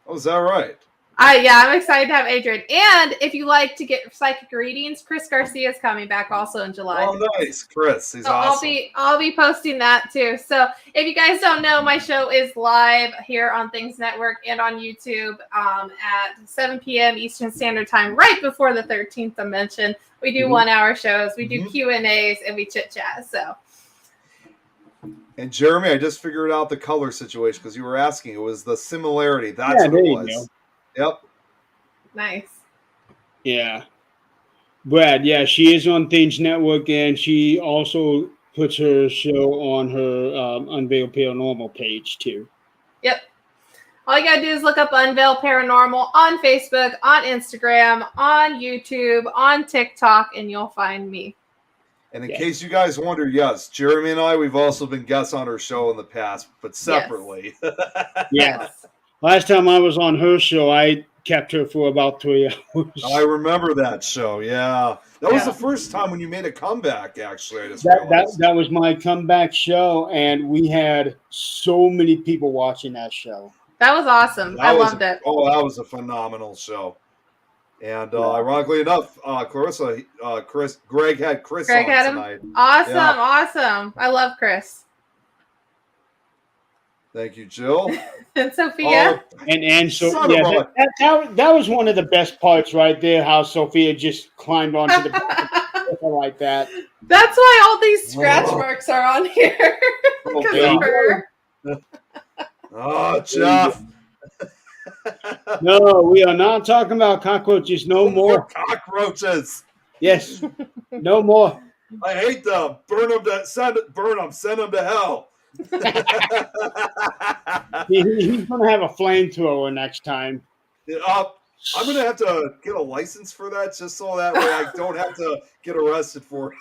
Oh, is that right? I'm excited to have Adrian. And if you like to get psychic readings, Chris Garcia is coming back also in July. Oh, nice, Chris. He's so awesome. I'll be posting that too. So if you guys don't know, my show is live here on Things Network and on YouTube at 7 p.m. Eastern Standard Time, right before the 13th dimension. We do 1 hour shows, we do Q&As, and we chit chat. So. And Jeremy, I just figured out the color situation because you were asking. It was the similarity. That's what it was. Yep. Nice. Yeah. Brad, yeah, she is on Things Network, and she also puts her show on her Unveiled Paranormal page, too. Yep. All you gotta do is look up Unveil Paranormal on Facebook, on Instagram, on YouTube, on TikTok, and you'll find me. And in case you guys wonder, yes, Jeremy and I, we've also been guests on her show in the past, but separately. Yes. Last time I was on her show, I kept her for about 3 hours. I remember that show, yeah. That was the first time when you made a comeback, actually. I just that realized. that was my comeback show, and we had so many people watching that show. That was awesome. I loved it. Oh, that was a phenomenal show. And ironically enough, Clarissa, Greg had Chris on tonight. Awesome, Yeah. awesome. I love Chris. Thank you, Jill. And Sophia. And so Son yeah, of that was one of the best parts right there. How Sophia just climbed onto the back like that. That's why all these scratch marks are on here. Because of her. Oh, Jeff. No, we are not talking about cockroaches no more. Cockroaches. Yes, no more. I hate them. Burn them. Send them to hell. He's gonna have a flamethrower next time. I'm gonna have to get a license for that, just so that way I don't have to get arrested for it.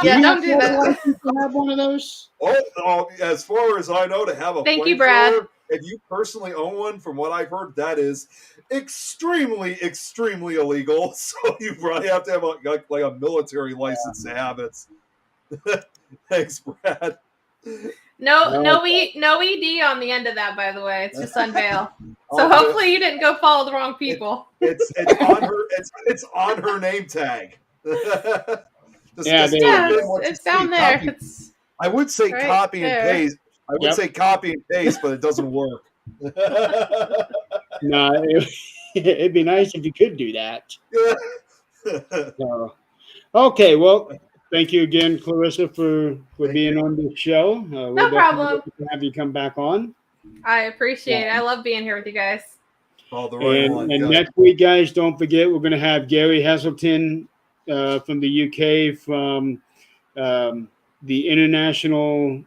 Yeah, don't do that. Have one of those? Oh, as far as I know, to have a Thank you, Brad. if you personally own one, from what I've heard, that is extremely, extremely illegal. So you probably have to have like a military license to have it. Thanks, Brad. No ED on the end of that, by the way. It's just Unveil. So hopefully you didn't go follow the wrong people. It's on her. It's on her name tag. It's down there. I would say right copy and there. paste. I would say copy and paste, but it doesn't work. No, it'd be nice if you could do that. Okay, well, thank you again, Clarissa, for being on this show. No problem. Have you come back on? I appreciate it. I love being here with you guys. Oh, the right one. And next week, guys, don't forget, we're going to have Gary Heselton from the UK, from the International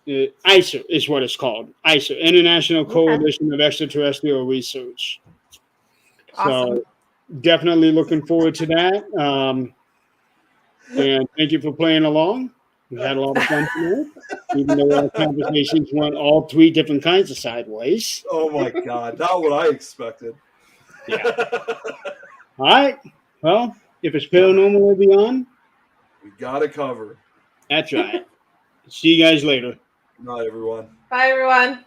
ICER is what it's called. ICER, International Coalition of Extraterrestrial Research. Awesome. So definitely looking forward to that. And thank you for playing along. We had a lot of fun tonight, even though our conversations went all 3 different kinds of sideways. Oh my God, not what I expected. Yeah. All right. Well, if it's paranormal or beyond, we got it covered. That's right. See you guys later. Good night, everyone. Bye, everyone.